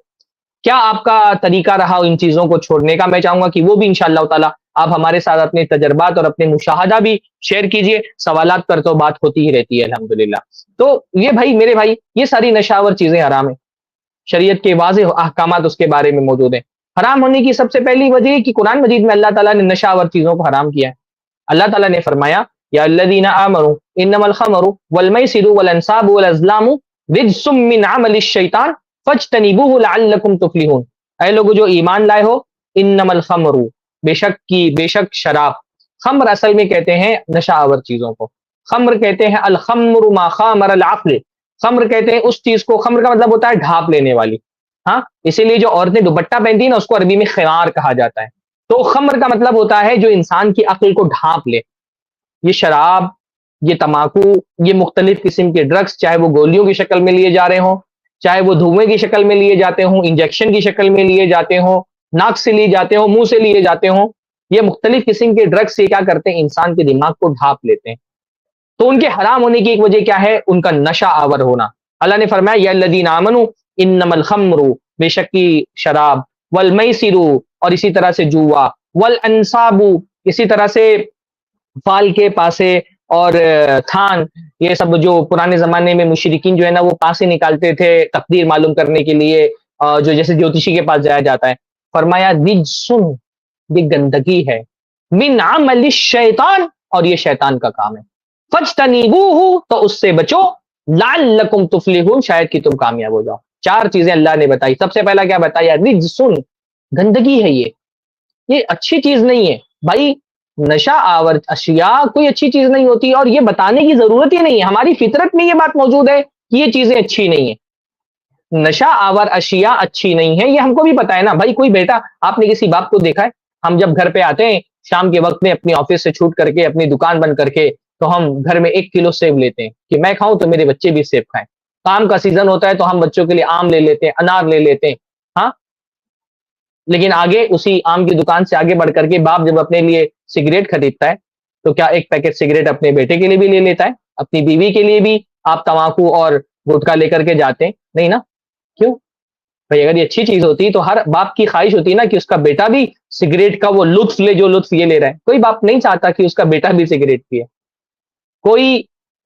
[SPEAKER 1] کیا آپ کا طریقہ رہا ان چیزوں کو چھوڑنے کا؟ میں چاہوں گا کہ وہ بھی انشاءاللہ تعالی آپ ہمارے ساتھ اپنے تجربات اور اپنے مشاہدہ بھی شیئر کیجئے، سوالات پر تو بات ہوتی ہی رہتی ہے الحمدللہ۔ تو یہ بھائی میرے بھائی یہ ساری نشاور چیزیں حرام ہیں، شریعت کے واضح احکامات اس کے بارے میں موجود ہیں۔ حرام ہونے کی سب سے پہلی وجہ یہ کہ قرآن مجید میں اللہ تعالیٰ نے نشاور چیزوں کو حرام کیا ہے۔ اللہ تعالیٰ نے فرمایا یا الذین آمنوا انما الخمر والمیسر والانصاب والازلام رجس من عمل الشیطان فاجتنبوه لعلکم تفلحون۔ اے لوگو جو ایمان لائے ہو، انما الخمر بے شک شراب، خمر اصل میں کہتے ہیں نشہ آور چیزوں کو، خمر کہتے ہیں الخمر ما خامر العقل، خمر کہتے ہیں اس چیز کو، خمر کا مطلب ہوتا ہے ڈھانپ لینے والی، ہاں، اسی لیے جو عورتیں دوپٹہ پہنتی ہیں نا اس کو عربی میں خمار کہا جاتا ہے۔ تو خمر کا مطلب ہوتا ہے جو انسان کی عقل کو ڈھانپ لے۔ یہ شراب، یہ تماکو، یہ مختلف قسم کے ڈرگس، چاہے وہ گولیوں کی شکل میں لیے جا رہے ہوں، چاہے وہ دھوئیں کی شکل میں لیے جاتے ہوں، انجیکشن کی شکل میں لیے جاتے ہوں، ناک سے لیے جاتے ہوں، منہ سے لیے جاتے ہوں، یہ مختلف قسم کے ڈرگس سے کیا کرتے ہیں، انسان کے دماغ کو ڈھانپ لیتے ہیں۔ تو ان کے حرام ہونے کی ایک وجہ کیا ہے؟ ان کا نشہ آور ہونا۔ اللہ نے فرمایا یا الذین آمنوا انما الخمر، بے شک کی شراب، والمیسر، اور اسی طرح سے جوا، والانصاب، اسی طرح سے فال کے پاسے اور تھان، یہ سب جو پرانے زمانے میں مشرکین جو ہے نا وہ پاسے نکالتے تھے تقدیر معلوم کرنے کے لیے، جو جیسے جوتشی کے پاس جایا جاتا ہے، فرمایا رجسن، یہ گندگی ہے، من عمل الشیطان، اور یہ شیطان کا کام ہے، فاجتنبوہ، تو اس سے بچو، لعلکم تفلحون، شاید کہ تم کامیاب ہو جاؤ۔ چار چیزیں اللہ نے بتائی، سب سے پہلا کیا بتایا؟ رجسن، گندگی ہے، یہ اچھی چیز نہیں ہے بھائی۔ نشہ آور اشیاء کوئی اچھی چیز نہیں ہوتی، اور یہ بتانے کی ضرورت ہی نہیں ہے، ہماری فطرت میں یہ بات موجود ہے کہ یہ چیزیں اچھی نہیں ہیں، نشہ آور اشیاء اچھی نہیں ہے، یہ ہم کو بھی پتا ہے نا بھائی۔ کوئی بیٹا، آپ نے کسی باپ کو دیکھا ہے، ہم جب گھر پہ آتے ہیں شام کے وقت میں اپنی آفس سے چھوٹ کر کے اپنی دکان بند کر کے، تو ہم گھر میں 1 کلو سیب لیتے ہیں کہ میں کھاؤں تو میرے بچے بھی سیب کھائیں، آم کا سیزن ہوتا ہے تو ہم بچوں کے لیے آم لے لیتے ہیں، انار لے لیتے ہیں، ہاں، لیکن آگے اسی آم کی دکان سے آگے بڑھ کر کے باپ جب اپنے لیے سگریٹ خریدتا ہے تو کیا ایک پیکٹ سگریٹ اپنے بیٹے کے لیے بھی لے لیتا ہے؟ اپنی بیوی کے لیے بھی آپ تماکو اور گٹکا لے کر کے جاتے ہیں؟ نہیں نا، کیوں بھائی؟ اگر یہ اچھی چیز ہوتی تو ہر باپ کی خواہش ہوتی نا کہ اس کا بیٹا بھی سگریٹ کا وہ لطف لے جو لطف یہ لے رہا ہے۔ کوئی باپ نہیں چاہتا کہ اس کا بیٹا بھی سگریٹ پیے، کوئی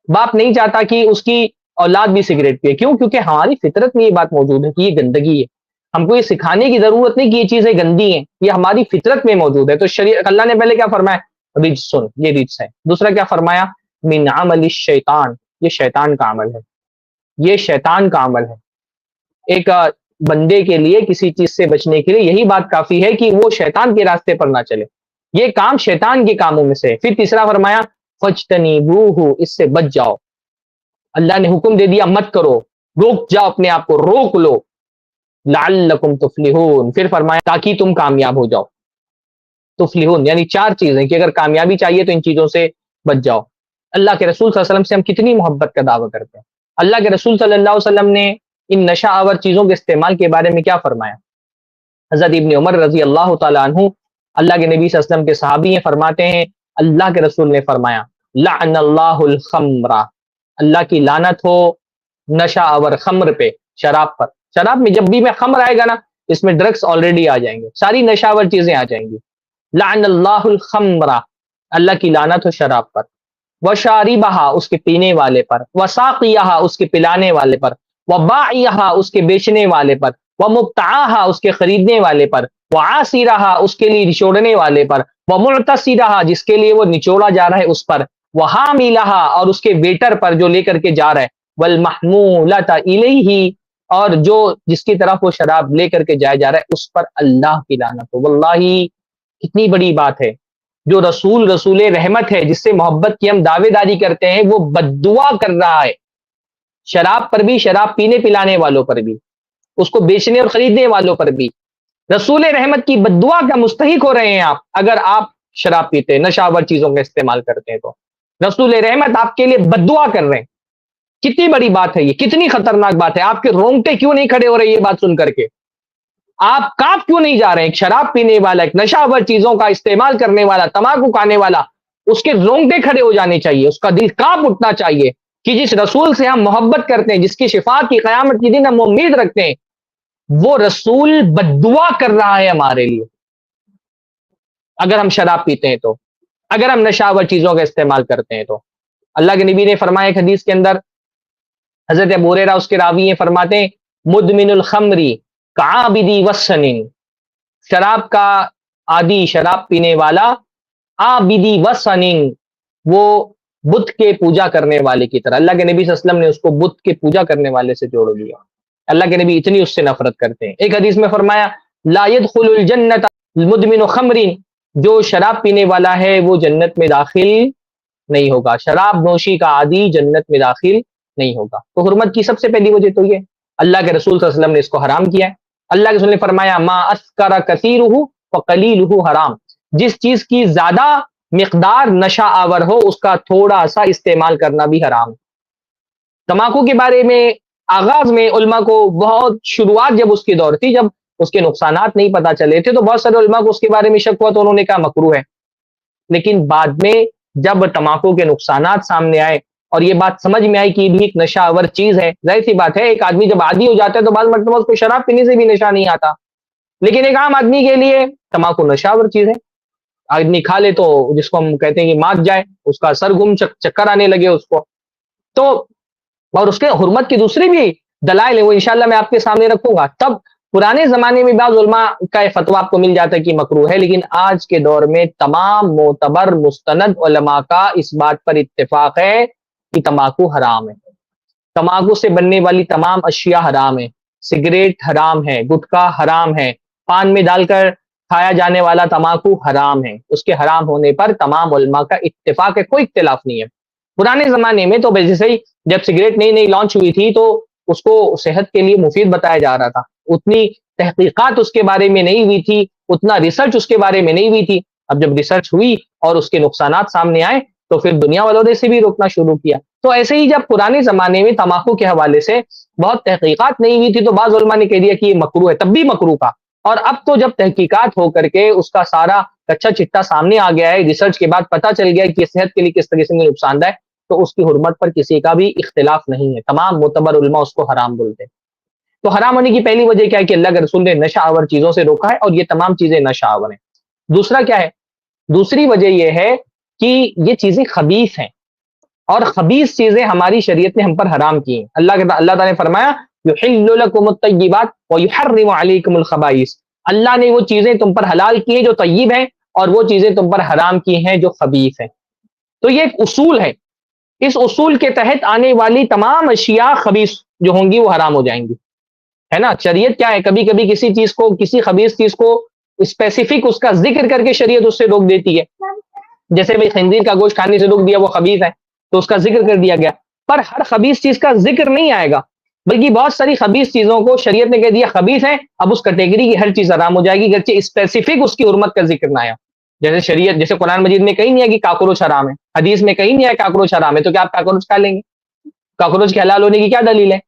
[SPEAKER 1] باپ نہیں چاہتا کہ اس کی اولاد بھی سگریٹ پیے، کیوں؟ کیونکہ ہماری فطرت میں یہ بات موجود ہے کہ یہ گندگی ہے، ہم کو یہ سکھانے کی ضرورت نہیں کہ یہ چیزیں گندی ہیں، یہ ہماری فطرت میں موجود ہے۔ تو شریعت، اللہ نے پہلے کیا فرمایا؟ رجسن، یہ رجس ہے۔ دوسرا کیا فرمایا؟ من عمل الشیطان، یہ شیطان کا عمل ہے، یہ شیطان کا عمل ہے۔ ایک بندے کے لیے کسی چیز سے بچنے کے لیے یہی بات کافی ہے کہ وہ شیطان کے راستے پر نہ چلے، یہ کام شیطان کے کاموں میں سے ہے۔ پھر تیسرا فرمایا فاجتنبوہ، اس سے بچ جاؤ، اللہ نے حکم دے دیا مت کرو، روک جاؤ، اپنے آپ کو روک لو، لعلکم تفلحون، پھر فرمایا تاکہ تم کامیاب ہو جاؤ۔ تفلحون یعنی 4 چیزیں کہ اگر کامیابی چاہیے تو ان چیزوں سے بچ جاؤ۔ اللہ کے رسول صلی اللہ علیہ وسلم سے ہم کتنی محبت کا دعویٰ کرتے ہیں، اللہ کے رسول صلی اللہ علیہ وسلم نے ان نشہ آور چیزوں کے استعمال کے بارے میں کیا فرمایا؟ حضرت ابن عمر رضی اللہ تعالیٰ عنہ اللہ کے نبی صلی اللہ علیہ وسلم کے صحابی ہیں، فرماتے ہیں اللہ کے رسول نے فرمایا لعن اللہ الخمر، اللہ کی لعنت ہو نشہ آور خمر پہ، شراب پر۔ شراب میں جب بھی میں خمر آئے گا نا، اس میں ڈرگس آلریڈی آ جائیں گے، ساری نشہ آور چیزیں آ جائیں گی۔ لعن اللہ الخمر، اللہ کی لعنت ہو شراب پر، وشاربہا اس کے پینے والے پر، وساقیہا اس کے پلانے والے پر، وبائعہا اس کے بیچنے والے پر، ومبتعاہا اس کے خریدنے والے پر، وعاصرہا اس کے لیے نچوڑنے والے پر، ومعتصرہا جس کے لیے وہ نچوڑا جا رہا ہے اس پر، وحاملہا اور اس کے ویٹر پر جو لے کر کے جا رہا ہے، والمحمولۃ الیہ اور جو جس کی طرف وہ شراب لے کر کے جایا جا رہا ہے اس پر اللہ کی لعنت ہو۔ واللہ کتنی بڑی بات ہے، جو رسول رحمت ہے جس سے محبت کی ہم دعوے داری کرتے ہیں، وہ بد دعا کر رہا ہے شراب پر بھی، شراب پینے پلانے والوں پر بھی، اس کو بیچنے اور خریدنے والوں پر بھی۔ رسول رحمت کی بد دعا کا مستحق ہو رہے ہیں آپ اگر آپ شراب پیتے ہیں، نشہ آور چیزوں کا استعمال کرتے ہیں، تو رسول رحمت آپ کے لیے بد دعا کر رہے ہیں۔ کتنی بڑی بات ہے یہ، کتنی خطرناک بات ہے۔ آپ کے رونگٹے کیوں نہیں کھڑے ہو رہے یہ بات سن کر کے؟ آپ کانپ کیوں نہیں جا رہے ہیں؟ ایک شراب پینے والا، ایک نشہ آور چیزوں کا استعمال کرنے والا، تمباکو کھانے والا، اس کے رونگٹے کھڑے ہو جانے چاہیے، اس کا دل کانپ اٹھنا چاہیے کہ جس رسول سے ہم محبت کرتے ہیں، جس کی شفاعت کی قیامت کے دن ہم امید رکھتے ہیں، وہ رسول بد دعا کر رہا ہے ہمارے لیے اگر ہم شراب پیتے ہیں تو، اگر ہم نشہ آور چیزوں کا استعمال کرتے ہیں تو۔ اللہ کے نبی نے فرمایا ایک حدیث کے اندر، حضرت ابو ہریرہ اس کے راوی ہیں، فرماتے ہیں مدمن الخمری کعابدی وسنن، شراب کا عادی، شراب پینے والا، عابدی وسنن وہ بت کے پوجا کرنے والے کی طرح۔ اللہ کے نبی صلی اللہ علیہ وسلم نے اس کو بت کے پوجا کرنے والے سے جوڑ لیا۔ اللہ کے نبی اتنی اس سے نفرت کرتے ہیں۔ ایک حدیث میں فرمایا لا يدخل الجنت المدمن خمر، جو شراب پینے والا ہے وہ جنت میں داخل نہیں ہوگا، شراب نوشی کا عادی جنت میں داخل نہیں ہوگا۔ تو حرمت کی سب سے پہلی وجہ تو یہ اللہ کے رسول صلی اللہ علیہ وسلم نے اس کو حرام کیا ہے۔ اللہ کے رسول نے فرمایا ما اسکر کثیرہ فقلیلہ حرام، جس چیز کی زیادہ مقدار نشہ آور ہو اس کا تھوڑا سا استعمال کرنا بھی حرام۔ تمباکو کے بارے میں آغاز میں علماء کو بہت، شروعات جب اس کی دور تھی، جب اس کے نقصانات نہیں پتہ چلے تھے، تو بہت سارے علماء کو اس کے بارے میں شک ہوا تو انہوں نے کہا مکروہ ہے۔ لیکن بعد میں جب تمباکو کے نقصانات سامنے آئے اور یہ بات سمجھ میں آئی کہ یہ بھی ایک نشہ آور چیز ہے، ظاہر سی بات ہے ایک آدمی جب عادی ہو جاتا ہے تو بعض مرتبہ اس کو شراب پینے سے بھی نشہ نہیں آتا، لیکن ایک عام آدمی کے لیے تمباکو نشہ آور چیز ہے۔ آدمی کھا لے تو جس کو ہم کہتے ہیں کہ مات جائے، اس کا سر گم، چکر آنے لگے اس کو، تو اور اس کے حرمت کی دوسری بھی دلائل ہے، وہ انشاءاللہ میں آپ کے سامنے رکھوں گا۔ تب پرانے زمانے میں بعض علماء کا یہ فتویٰ آپ کو مل جاتا ہے کہ مکروہ ہے، لیکن آج کے دور میں تمام معتبر مستند علماء کا اس بات پر اتفاق ہے کہ تمباکو حرام ہے، تمباکو سے بننے والی تمام اشیاء حرام ہے، سگریٹ حرام ہے، گٹکا حرام ہے، پان میں ڈال کر کھایا جانے والا تمباکو حرام ہے۔ اس کے حرام ہونے پر تمام علماء کا اتفاق ہے، کوئی اختلاف نہیں ہے۔ پرانے زمانے میں تو جیسے ہی جب سگریٹ نئی نئی لانچ ہوئی تھی تو اس کو صحت کے لیے مفید بتایا جا رہا تھا، اتنی تحقیقات اس کے بارے میں نہیں ہوئی تھی، اتنا ریسرچ اس کے بارے میں نہیں ہوئی تھی۔ اب جب ریسرچ ہوئی اور اس کے نقصانات سامنے آئے تو پھر دنیا والوں نے سے بھی روکنا شروع کیا۔ تو ایسے ہی جب پرانے زمانے میں تمباکو کے حوالے سے بہت تحقیقات نہیں ہوئی تھی تو بعض علماء نے کہہ دیا کہ یہ مکروہ ہے، تب بھی مکروہ کا، اور اب تو جب تحقیقات ہو کر کے اس کا سارا کچا چٹا سامنے آ گیا ہے، ریسرچ کے بعد پتہ چل گیا ہے کہ یہ صحت کے لیے کس طرح سے نقصان دہ ہے، تو اس کی حرمت پر کسی کا بھی اختلاف نہیں ہے، تمام معتبر علماء اس کو حرام بولتے ہیں۔ تو حرام ہونے کی پہلی وجہ کیا ہے کہ اللہ کے رسول نے نشہ آور چیزوں سے روکا ہے، اور یہ تمام چیزیں نشہ آور ہیں۔ دوسرا کیا ہے؟ دوسری وجہ یہ ہے کہ یہ چیزیں خبیث ہیں، اور خبیث چیزیں ہماری شریعت نے ہم پر حرام کی ہیں۔ اللہ تعالیٰ نے فرمایا یحل لکم الطیبات ویحرم علیکم الخبائث، اللہ نے وہ چیزیں تم پر حلال کی ہیں جو طیب ہیں، اور وہ چیزیں تم پر حرام کی ہیں جو خبیث ہیں۔ تو یہ ایک اصول ہے، اس اصول کے تحت آنے والی تمام اشیاء خبیث جو ہوں گی وہ حرام ہو جائیں گی، ہے نا۔ شریعت کیا ہے، کبھی کبھی کسی چیز کو، کسی خبیث چیز کو اسپیسیفک اس کا ذکر کر کے شریعت اس سے روک دیتی ہے، جیسے بھئی خنزیر کا گوشت کھانے سے روک دیا، وہ خبیث ہے تو اس کا ذکر کر دیا گیا، پر ہر خبیث چیز کا ذکر نہیں آئے گا، بلکہ بہت ساری خبیث چیزوں کو شریعت نے کہہ دیا خبیث ہے، اب اس کیٹیگری کی ہر چیز حرام ہو جائے گی، گرچہ اسپیسیفک اس کی حرمت کا ذکر نہ آیا۔ جیسے شریعت، جیسے قرآن مجید میں کہیں نہیں ہے کہ کاکروچ حرام ہے، حدیث میں کہیں نہیں ہے کاکروچ حرام ہے، تو کیا آپ کاکروچ کھا لیں گے؟ کاکروچ کے حلال ہونے کی کیا دلیل ہے؟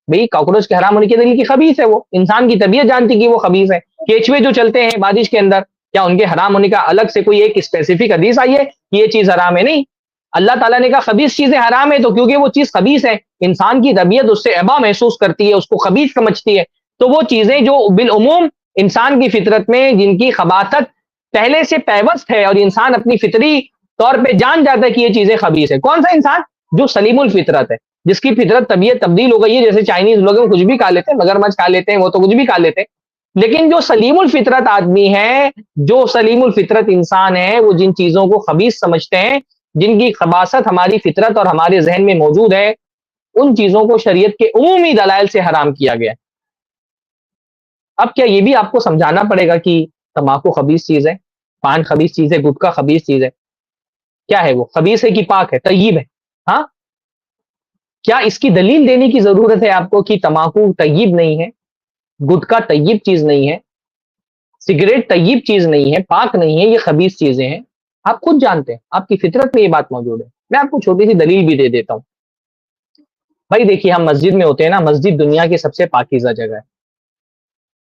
[SPEAKER 1] بھئی کاکروچ کے حرام ہونے کی دلیل کی خبیث ہے، وہ انسان کی طبیعت جانتی کہ وہ خبیث ہے۔ کیچوے جو چلتے ہیں بارش کے اندر، کیا ان کے حرام ہونے کا الگ سے کوئی ایک اسپیسیفک حدیث آئی ہے کہ یہ چیز حرام ہے؟ نہیں، اللہ تعالیٰ نے کہا خبیث چیزیں حرام ہے، تو کیونکہ وہ چیز خبیث ہے، انسان کی طبیعت اس سے عبا محسوس کرتی ہے، اس کو خبیث سمجھتی ہے، تو وہ چیزیں جو بالعموم انسان کی فطرت میں جن کی خباثت پہلے سے پیوست ہے اور انسان اپنی فطری طور پہ جان جاتا ہے کہ یہ چیزیں خبیث ہے، کون سا انسان؟ جو سلیم الفطرت ہے، جس کی فطرت طبیعت تبدیل ہو گئی ہے، جیسے چائنیز لوگ ہیں وہ کچھ بھی کھا لیتے ہیں، مگرمچھ کھا لیتے ہیں، وہ تو کچھ بھی کھا لیتے ہیں، لیکن جو سلیم الفطرت آدمی ہے، جو سلیم الفطرت انسان ہے، وہ جن چیزوں کو خبیث سمجھتے ہیں، جن کی خباثت ہماری فطرت اور ہمارے ذہن میں موجود ہے، ان چیزوں کو شریعت کے عمومی دلائل سے حرام کیا گیا ہے۔ اب کیا یہ بھی آپ کو سمجھانا پڑے گا کہ تمباکو خبیث چیز ہے، پان خبیث چیز ہے، گٹکا خبیث چیز ہے؟ کیا ہے وہ؟ خبیث ہے کہ پاک ہے، طیب ہے؟ ہاں، کیا اس کی دلیل دینے کی ضرورت ہے آپ کو کہ تمباکو طیب نہیں ہے، گٹکا طیب چیز نہیں ہے، سگریٹ طیب چیز نہیں ہے، پاک نہیں ہے، یہ خبیث چیزیں ہیں؟ آپ خود جانتے ہیں، آپ کی فطرت میں یہ بات موجود ہے۔ میں آپ کو چھوٹی سی دلیل بھی دے دیتا ہوں۔ بھائی دیکھیے، ہم مسجد میں ہوتے ہیں نا، مسجد دنیا کی سب سے پاکیزہ جگہ ہے۔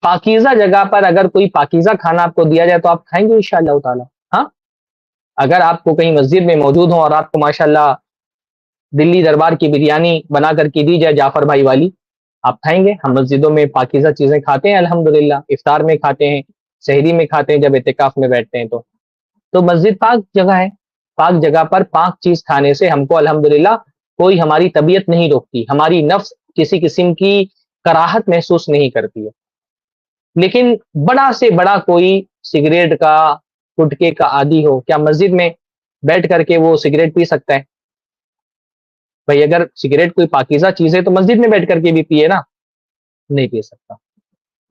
[SPEAKER 1] پاکیزہ جگہ پر اگر کوئی پاکیزہ کھانا آپ کو دیا جائے تو آپ کھائیں گے انشاءاللہ تعالی؟ ہاں، اگر آپ کو کہیں مسجد میں موجود ہوں اور آپ کو ماشاءاللہ دلی دربار کی بریانی بنا کر کے دی جائے جعفر بھائی والی، آپ کھائیں گے؟ ہم مسجدوں میں پاکیزہ چیزیں کھاتے ہیں الحمدللہ، افطار میں کھاتے ہیں، سحری میں کھاتے ہیں، جب اعتکاف میں بیٹھتے ہیں تو مسجد پاک جگہ ہے۔ پاک جگہ پر پاک چیز کھانے سے ہم کو الحمدللہ کوئی ہماری طبیعت نہیں روکتی، ہماری نفس کسی قسم کی کراہت محسوس نہیں کرتی ہے۔ لیکن بڑا سے بڑا کوئی سگریٹ کا گٹکے کا عادی ہو، کیا مسجد میں بیٹھ کر کے وہ سگریٹ پی سکتا ہے؟ بھائی اگر سگریٹ کوئی پاکیزہ چیز ہے تو مسجد میں بیٹھ کر کے بھی پیے نا، نہیں پی سکتا،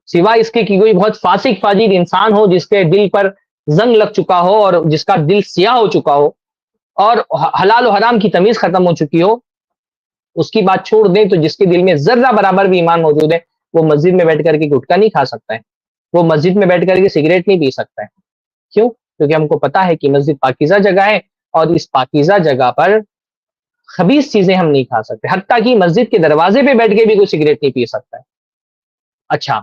[SPEAKER 1] سوائے اس کے کہ کوئی بہت فاسق فاجر انسان ہو جس کے دل پر زنگ لگ چکا ہو اور جس کا دل سیاہ ہو چکا ہو اور حلال و حرام کی تمیز ختم ہو چکی ہو، اس کی بات چھوڑ دیں، تو جس کے دل میں ذرہ برابر بھی ایمان موجود ہے وہ مسجد میں بیٹھ کر کے گٹکا نہیں کھا سکتا ہے، وہ مسجد میں بیٹھ کر کے سگریٹ نہیں پی سکتا ہے۔ کیوں؟ کیونکہ ہم کو پتا ہے کہ مسجد پاکیزہ جگہ ہے اور اس پاکیزہ جگہ پر خبیث چیزیں ہم نہیں کھا سکتے، حتیٰ کہ مسجد کے دروازے پہ بیٹھ کے بھی کوئی سگریٹ نہیں پی سکتا ہے۔ اچھا،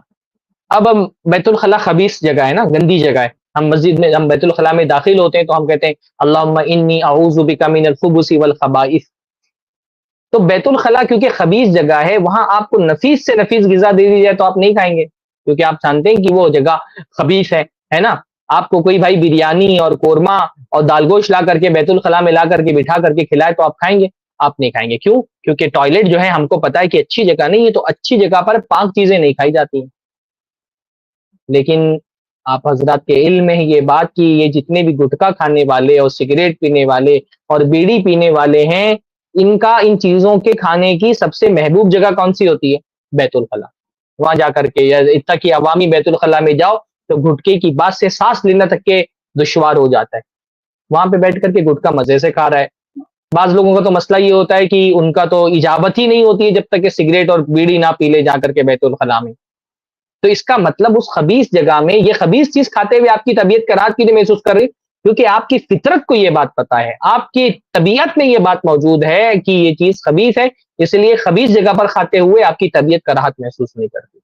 [SPEAKER 1] اب ہم بیت الخلاء خبیث جگہ ہے نا، گندی جگہ ہے، ہم مسجد میں ہم بیت الخلاء میں داخل ہوتے ہیں تو ہم کہتے ہیں اللہم انی اعوذ بک من الخبث والخبائث، تو بیت الخلاء کیونکہ خبیث جگہ ہے، وہاں آپ کو نفیس سے نفیس غذا دے دی جائے تو آپ نہیں کھائیں گے، کیونکہ آپ جانتے ہیں کہ وہ جگہ خبیث ہے نا۔ آپ کو کوئی بھائی بریانی اور قورمہ اور دال گوشت لا کر کے بیت الخلاء میں لا کر کے بٹھا کر کے کھلائے تو آپ کھائیں گے؟ آپ نہیں کھائیں گے۔ کیوں؟ کیونکہ ٹوائلٹ جو ہے ہم کو پتا ہے کہ اچھی جگہ نہیں ہے، تو اچھی جگہ پر پاک چیزیں نہیں کھائی جاتی ہیں۔ لیکن آپ حضرات کے علم میں ہے یہ بات کہ یہ جتنے بھی گٹکا کھانے والے اور سگریٹ پینے والے اور بیڑی پینے والے ہیں، ان کا ان چیزوں کے کھانے کی سب سے محبوب جگہ کون سی ہوتی ہے؟ بیت الخلاء۔ وہاں جا کر کے، یا اتنا کہ عوامی بیت الخلاء میں جاؤ تو گٹکے کی بات سے سانس لینا تک کے دشوار ہو جاتا ہے، وہاں پہ بیٹھ کر کے گٹکا مزے سے کھا رہا ہے۔ بعض لوگوں کا تو مسئلہ یہ ہوتا ہے کہ ان کا تو اجابت ہی نہیں ہوتی ہے جب تک کہ سگریٹ اور بیڑی نہ پی لے جا کر کے بیت الخلاء میں، تو اس کا مطلب اس خبیث جگہ میں یہ خبیث چیز کھاتے ہوئے آپ کی طبیعت کراہت کی محسوس کر رہی، کیونکہ آپ کی فطرت کو یہ بات پتا ہے، آپ کی طبیعت میں یہ بات موجود ہے کہ یہ چیز خبیث ہے، اس لیے خبیث جگہ پر کھاتے ہوئے آپ کی طبیعت کراہت محسوس نہیں کرتی۔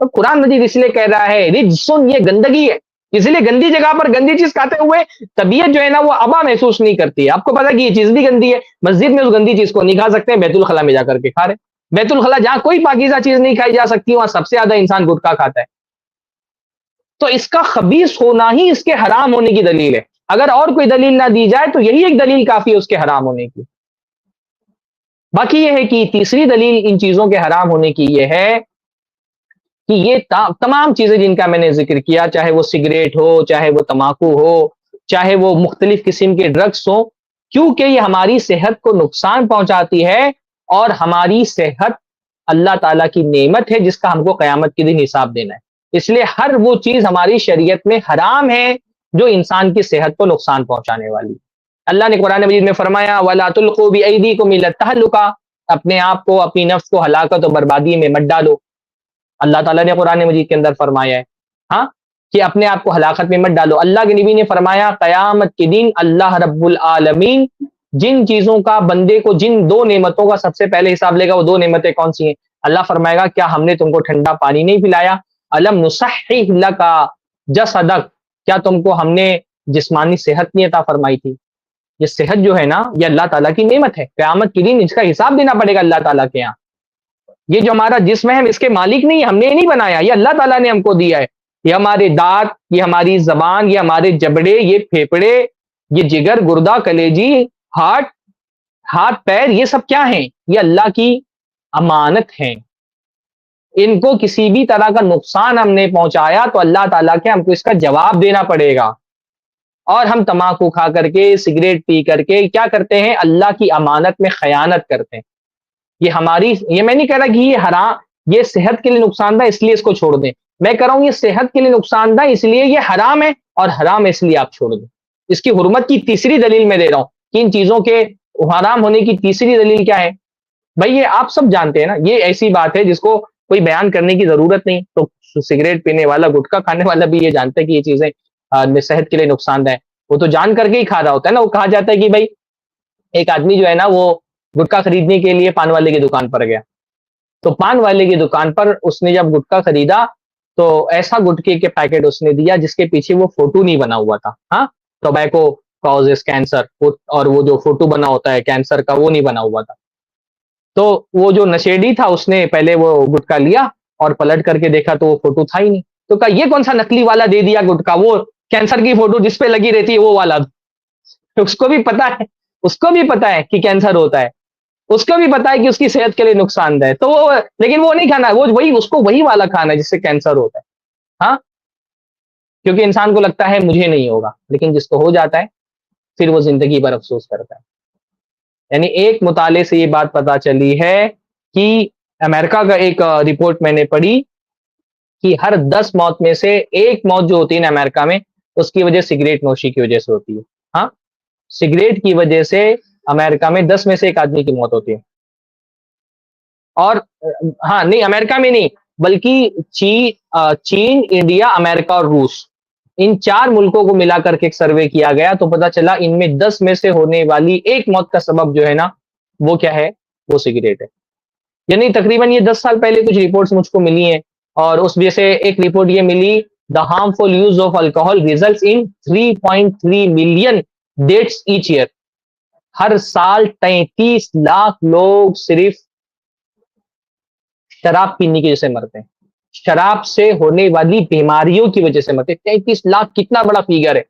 [SPEAKER 1] تو قرآن مجید اس لیے کہہ رہا ہے رجسن، یہ گندگی ہے، اس لیے گندی جگہ پر گندی چیز کھاتے ہوئے طبیعت جو ہے نا وہ ابا محسوس نہیں کرتی ہے۔ آپ کو پتا کہ یہ چیز بھی گندی ہے، مسجد میں اس گندی چیز کو نہیں کھا سکتے، بیت الخلاء میں جا کر کے کھا رہے۔ بیت الخلاء جہاں کوئی پاکیزہ چیز نہیں کھائی جا سکتی وہاں سب سے زیادہ انسان گٹکا کھاتا ہے، تو اس کا خبیث ہونا ہی اس کے حرام ہونے کی دلیل ہے۔ اگر اور کوئی دلیل نہ دی جائے تو یہی ایک دلیل کافی ہے اس کے حرام ہونے کی۔ باقی یہ ہے کہ تیسری دلیل ان چیزوں کے حرام ہونے کی یہ ہے کہ یہ تمام چیزیں جن کا میں نے ذکر کیا، چاہے وہ سگریٹ ہو، چاہے وہ تمباکو ہو، چاہے وہ مختلف قسم کے ڈرگس ہوں، کیونکہ یہ ہماری صحت کو نقصان پہنچاتی ہے، اور ہماری صحت اللہ تعالیٰ کی نعمت ہے جس کا ہم کو قیامت کے دن حساب دینا ہے، اس لیے ہر وہ چیز ہماری شریعت میں حرام ہے جو انسان کی صحت کو نقصان پہنچانے والی۔ اللہ نے قرآن مجید میں فرمایا وَلَا تُلْقُوا بِأَيْدِيكُمْ إِلَى التَّهْلُكَةِ، اپنے آپ کو، اپنی نفس کو ہلاکت اور بربادی میں مت ڈالو۔ اللہ تعالیٰ نے قرآن مجید کے اندر فرمایا ہے ہاں کہ اپنے آپ کو ہلاکت میں مت ڈالو۔ اللہ کے نبی نے فرمایا قیامت کے دن اللہ رب العالمین جن چیزوں کا بندے کو، جن دو نعمتوں کا سب سے پہلے حساب لے گا، وہ دو نعمتیں کون سی ہیں؟ اللہ فرمائے گا کیا ہم نے تم کو ٹھنڈا پانی نہیں پلایا؟ الم نصحح لک جسدک، کیا تم کو ہم نے جسمانی صحت نہیں عطا فرمائی تھی؟ یہ صحت جو ہے نا، یہ اللہ تعالیٰ کی نعمت ہے، قیامت کے دن اس کا حساب دینا پڑے گا اللہ تعالیٰ کے یہاں۔ یہ جو ہمارا جسم ہے ہم اس کے مالک نہیں، ہم نے نہیں بنایا، یہ اللہ تعالیٰ نے ہم کو دیا ہے۔ یہ ہمارے دانت، یہ ہماری زبان، یہ ہمارے جبڑے، یہ پھیپڑے، یہ جگر، گردہ، کلیجی، ہارٹ، ہاتھ پیر، یہ سب کیا ہیں؟ یہ اللہ کی امانت ہیں۔ ان کو کسی بھی طرح کا نقصان ہم نے پہنچایا تو اللہ تعالیٰ کے ہم کو اس کا جواب دینا پڑے گا۔ اور ہم تمباکو کھا کر کے، سگریٹ پی کر کے کیا کرتے ہیں؟ اللہ کی امانت میں خیانت کرتے ہیں۔ یہ میں نہیں کہہ رہا کہ یہ حرام، یہ صحت کے لیے نقصان دہ اس لیے اس کو چھوڑ دیں، میں کہہ رہا ہوں یہ صحت کے لیے نقصان دہ اس لیے یہ حرام ہے، اور حرام اس لیے آپ چھوڑ دیں۔ اس کی حرمت کی تیسری دلیل میں دے رہا ہوں کہ ان چیزوں کے حرام ہونے کی تیسری دلیل کیا ہے؟ بھائی یہ آپ سب جانتے ہیں نا، یہ ایسی بات ہے جس کو کوئی بیان کرنے کی ضرورت نہیں۔ تو سگریٹ پینے والا، گٹکا کھانے والا بھی یہ جانتا ہے کہ یہ چیزیں صحت کے لیے نقصان دہ ہے، وہ تو جان کر کے ہی کھا رہا ہوتا ہے نا۔ وہ کہا جاتا ہے کہ بھائی ایک آدمی جو ہے نا وہ گٹکا خریدنے کے لیے پان والے کی دکان پر گیا، تو پان والے کی دکان پر اس نے جب گٹکا خریدا تو ایسا گٹکے کے پیکٹ اس نے دیا جس کے پیچھے وہ فوٹو نہیں بنا ہوا تھا، ہاں، ٹوبیکو کازز کینسر، اور وہ جو فوٹو بنا ہوتا ہے کینسر کا وہ نہیں بنا ہوا تھا۔ تو وہ جو نشیڑی تھا اس نے پہلے وہ گٹکا لیا اور پلٹ کر کے دیکھا تو وہ فوٹو تھا ہی نہیں، تو کہا یہ کون سا نکلی والا دے دیا گٹکا، وہ کینسر کی فوٹو جس پہ لگی رہتی ہے وہ والا۔ اس کو بھی پتا ہے، اس کو بھی پتا ہے کہ کینسر ہوتا ہے، اس کو بھی پتا ہے کہ اس کی صحت کے لیے نقصان دہ ہے، تو وہ لیکن وہ نہیں کھانا، وہ وہی اس کو وہی والا کھانا ہے جس سے کینسر ہوتا ہے، ہاں، کیونکہ انسان کو لگتا ہے مجھے نہیں ہوگا، لیکن جس کو ہو جاتا ہے پھر وہ زندگی بھر افسوس کرتا ہے۔ یعنی ایک مطالعے سے یہ بات پتا چلی ہے کہ امریکہ کا ایک رپورٹ میں نے پڑھی کہ ہر 10 موت میں سے ایک موت جو ہوتی ہے نا امریکہ میں، اس کی وجہ سگریٹ نوشی کی وجہ سے ہوتی ہے۔ ہاں، سگریٹ کی وجہ سے امریکہ میں 10 میں سے ایک آدمی کی موت ہوتی ہے۔ اور ہاں نہیں، امریکہ میں نہیں بلکہ چین، انڈیا، امریکہ اور روس، ان 4 ملکوں کو ملا کر کے ایک سروے کیا گیا تو پتا چلا ان میں 10 میں سے ہونے والی ایک موت کا سبب جو ہے نا وہ کیا ہے؟ وہ سگریٹ ہے۔ یعنی تقریباً یہ 10 سال پہلے کچھ رپورٹس مجھ کو ملی ہیں، اور اس میں سے ایک رپورٹ یہ ملی، the harmful use of alcohol results in 3.3 million deaths each year. ہر سال 33 لاکھ لوگ صرف شراب پینے کی وجہ سے مرتے ہیں، شراب سے ہونے والی بیماریوں کی وجہ سے مرتے ہیں۔ 33 لاکھ کتنا بڑا فیگر ہے!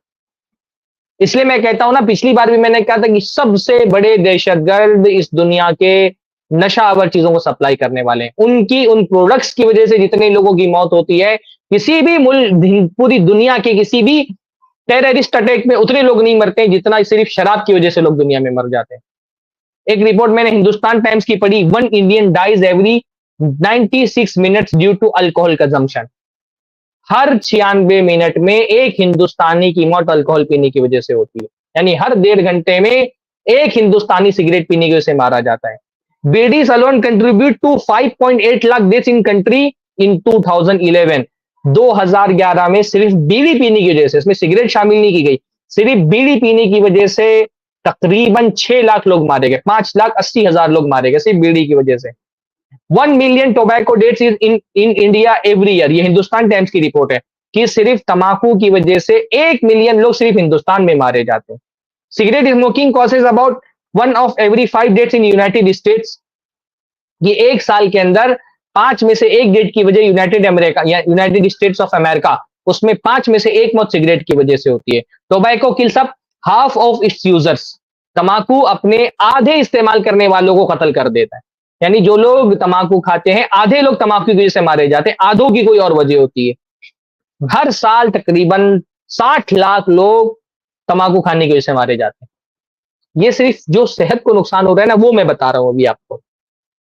[SPEAKER 1] اس لیے میں کہتا ہوں نا، پچھلی بار بھی میں نے کہا تھا کہ سب سے بڑے دہشت گرد اس دنیا کے نشہ آور چیزوں کو سپلائی کرنے والے ہیں، ان پروڈکٹس کی وجہ سے جتنے لوگوں کی موت ہوتی ہے، کسی بھی ملک، پوری دنیا کے کسی بھی ٹیررسٹ اٹیک میں اتنے لوگ نہیں مرتے ہیں جتنا صرف شراب کی وجہ سے لوگ دنیا میں مر جاتے ہیں۔ ایک رپورٹ میں نے ہندوستان ٹائمز کی پڑھی، 1 Indian dies every 96 minutes due to alcohol consumption. ہر 96 منٹ میں ایک ہندوستانی کی موت الکوہول پینے کی وجہ سے ہوتی ہے، یعنی ہر 1.5 گھنٹے میں ایک ہندوستانی سگریٹ پینے کی وجہ سے مارا جاتا ہے۔ بیڈیز alone contribute to 5.8 lakh deaths in country in 2011۔ 2011 میں صرف بیڑی پینے کی وجہ سے، اس میں سگریٹ شامل نہیں کی گئی، صرف بیڑی پینے کی وجہ سے تقریباً 6 لاکھ لوگ مارے گئے، 5,80,000 لوگ مارے گئے صرف بیڑی کی وجہ سے۔ 1 million tobacco deaths in India every year, یہ ہندوستان ٹائمز کی رپورٹ ہے کہ صرف تمباکو کی وجہ سے 1 ملین لوگ صرف ہندوستان میں مارے جاتے ہیں۔ Cigarette smoking causes about 1 of every 5 deaths in United States. یہ ایک سال کے اندر 5 میں سے ایک ڈیتھ کی وجہ یونائٹیڈ اسٹیٹس آف امریکہ، اس میں 5 میں سے ایک موت سگریٹ کی وجہ سے ہوتی ہے۔ Tobacco kills up half of its users, تمباکو اپنے آدھے استعمال کرنے والوں کو قتل کر دیتا ہے۔ یعنی جو لوگ تمباکو کھاتے ہیں، آدھے لوگ تمباکو کی وجہ سے مارے جاتے ہیں، آدھوں کی کوئی اور وجہ ہوتی ہے۔ ہر سال تقریباً 60 لاکھ لوگ تمباکو کھانے کی وجہ سے مارے جاتے ہیں۔ یہ صرف جو صحت کو نقصان ہو رہا ہے نا وہ میں بتا رہا ہوں ابھی آپ کو،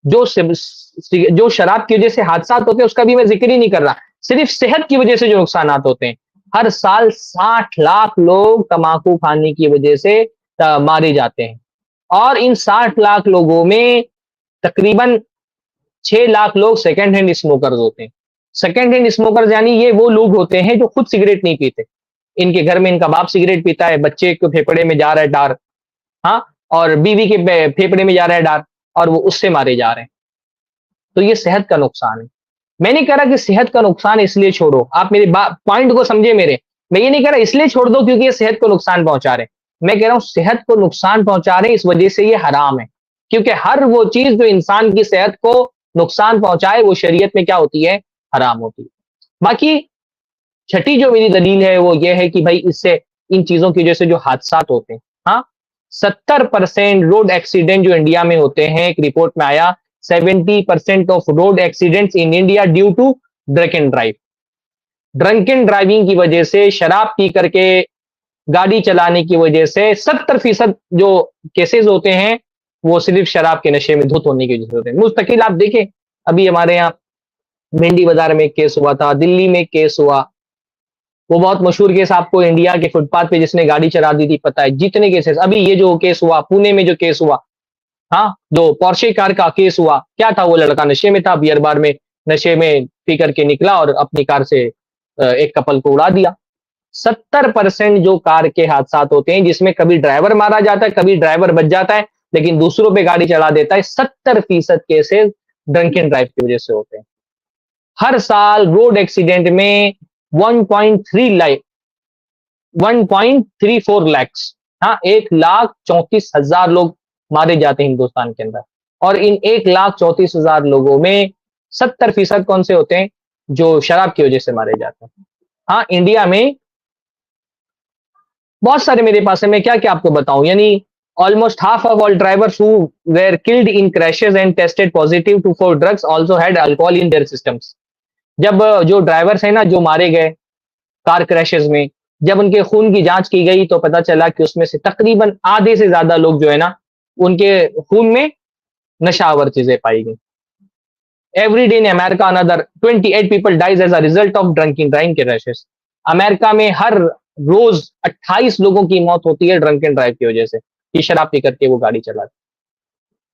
[SPEAKER 1] جو شراب کی وجہ سے حادثات ہوتے ہیں اس کا بھی میں ذکر ہی نہیں کر رہا، صرف صحت کی وجہ سے جو نقصانات ہوتے ہیں۔ ہر سال 60 لاکھ لوگ تمباکو کھانے کی وجہ سے مارے جاتے ہیں، اور ان 60 لاکھ لوگوں میں تقریباً 6 لاکھ لوگ سیکنڈ ہینڈ اسموکرز ہوتے ہیں۔ سیکنڈ ہینڈ اسموکرز یعنی یہ وہ لوگ ہوتے ہیں جو خود سگریٹ نہیں پیتے، ان کے گھر میں ان کا باپ سگریٹ پیتا ہے، بچے کے پھیپڑے میں جا رہا ہے ڈار، ہاں، اور بیوی کے پھیپڑے میں جا رہا ہے ڈار، اور وہ اس سے مارے جا رہے ہیں۔ تو یہ صحت کا نقصان ہے۔ میں نہیں کہہ رہا کہ صحت کا نقصان اس لیے چھوڑو، آپ میرے پوائنٹ کو سمجھے میرے، میں یہ نہیں کہہ رہا اس لیے چھوڑ دو کیونکہ یہ صحت کو نقصان پہنچا رہے ہیں، میں کہہ رہا ہوں صحت کو نقصان پہنچا رہے ہیں اس وجہ سے یہ حرام ہے، کیونکہ ہر وہ چیز جو انسان کی صحت کو نقصان پہنچائے وہ شریعت میں کیا ہوتی ہے؟ حرام ہوتی ہے۔ باقی چھٹی جو میری دلیل ہے وہ یہ ہے کہ بھائی اس سے ان چیزوں کی وجہ سے جو حادثات ہوتے ہیں، ہاں 70% روڈ ایکسیڈنٹ جو انڈیا میں ہوتے ہیں، ایک رپورٹ میں آیا 70% of road accidents in India due to drink and drive. Drunken driving کی وجہ سے، شراب پی کر کے گاڑی چلانے کی وجہ سے 70% جو کیسز ہوتے ہیں وہ صرف شراب کے نشے میں دھت ہونے کی وجہ سے ہوتے ہیں۔ مستقل آپ دیکھیں، ابھی ہمارے یہاں بھنڈی بازار میں ایک کیس ہوا تھا، دلی میں ایک کیس ہوا، وہ بہت مشہور کیس آپ کو انڈیا کے فٹ پاتھ پہ جس نے گاڑی چلا دی تھی پتہ ہے، جتنے کیسز ابھی یہ جو کیس ہوا پونے میں جو کیس ہوا، ہاں جو پورشے کار کا کیس ہوا، کیا تھا وہ لڑکا نشے میں تھا، بیئر بار میں نشے میں پی کر کے نکلا اور اپنی کار سے ایک کپل کو اڑا دیا۔ 70% جو کار کے حادثات ہوتے ہیں جس میں کبھی ڈرائیور مارا جاتا ہے، کبھی ڈرائیور بچ جاتا ہے لیکن دوسروں پہ گاڑی چلا دیتا ہے، 70% کیسز ڈرنک اینڈ ڈرائیو کی وجہ سے ہوتے ہیں۔ ہر سال روڈ ایکسیڈنٹ میں 1.34 لاکھ، ہاں 1,34,000 لوگ مارے جاتے ہیں ہندوستان کے اندر، اور ان 1,34,000 لوگوں میں 70% کون سے ہوتے ہیں؟ جو شراب کی وجہ سے مارے جاتے ہیں۔ ہاں انڈیا میں بہت سارے میرے پاس ہے، میں کیا کیا آپ کو بتاؤں، یعنی almost half of all drivers who were killed in crashes and tested positive for drugs also had alcohol in their systems۔ جب جو ڈرائیورز ہیں نا جو مارے گئے کار کریشز میں، جب ان کے خون کی جانچ کی گئی تو پتا چلا کہ اس میں سے تقریباً آدھے سے زیادہ لوگ جو ہے نا ان کے خون میں نشہ آور چیزیں پائی گئی۔ Every day in America another 28 people dies as a result of drinking driving crashes۔ امریکہ میں ہر روز 28 لوگوں کی موت ہوتی ہے ڈرنک اینڈ ڈرائیو کی وجہ سے، کہ شراب پی کر کے وہ گاڑی چلاتے۔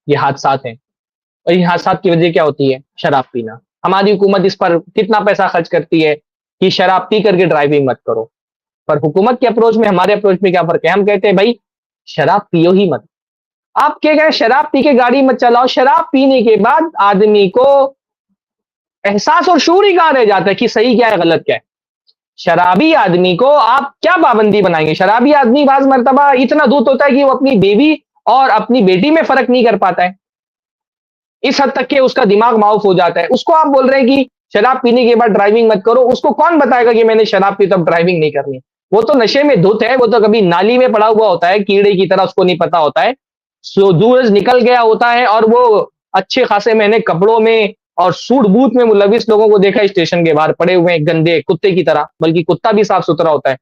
[SPEAKER 1] یہ حادثات ہیں، اور ان حادثات کی وجہ کیا ہوتی ہے؟ شراب پینا۔ ہماری حکومت اس پر کتنا پیسہ خرچ کرتی ہے کہ شراب پی کر کے ڈرائیونگ مت کرو، پر حکومت کے اپروچ میں ہمارے اپروچ میں کیا فرق ہے؟ ہم کہتے ہیں بھائی شراب پیو ہی مت۔ آپ کیا کہیں شراب پی کے گاڑی مت چلاؤ، شراب پینے کے بعد آدمی کو احساس اور شعور ہی کہاں رہ جاتا ہے کہ صحیح کیا ہے غلط کیا ہے؟ شرابی آدمی کو آپ کیا پابندی بنائیں گے؟ شرابی آدمی بعض مرتبہ اتنا دودھ ہوتا ہے کہ وہ اپنی بیوی اور اپنی بیٹی میں فرق نہیں کر پاتا ہے، اس حد تک کہ اس کا دماغ معاف ہو جاتا ہے۔ اس کو آپ بول رہے ہیں کہ شراب پینے کے بعد ڈرائیونگ مت کرو، اس کو کون بتائے گا کہ میں نے شراب پی تب ڈرائیونگ نہیں کرنی؟ وہ تو نشے میں دھت ہے، وہ تو کبھی نالی میں پڑا ہوا ہوتا ہے کیڑے کی طرح، اس کو نہیں پتا ہوتا ہے، سورج نکل گیا ہوتا ہے اور وہ اچھے خاصے میں نے کپڑوں میں اور سوٹ بوت میں ملوث لوگوں کو دیکھا اسٹیشن کے باہر پڑے ہوئے ہیں گندے کتے کی طرح، بلکہ کتا بھی صاف ستھرا ہوتا ہے،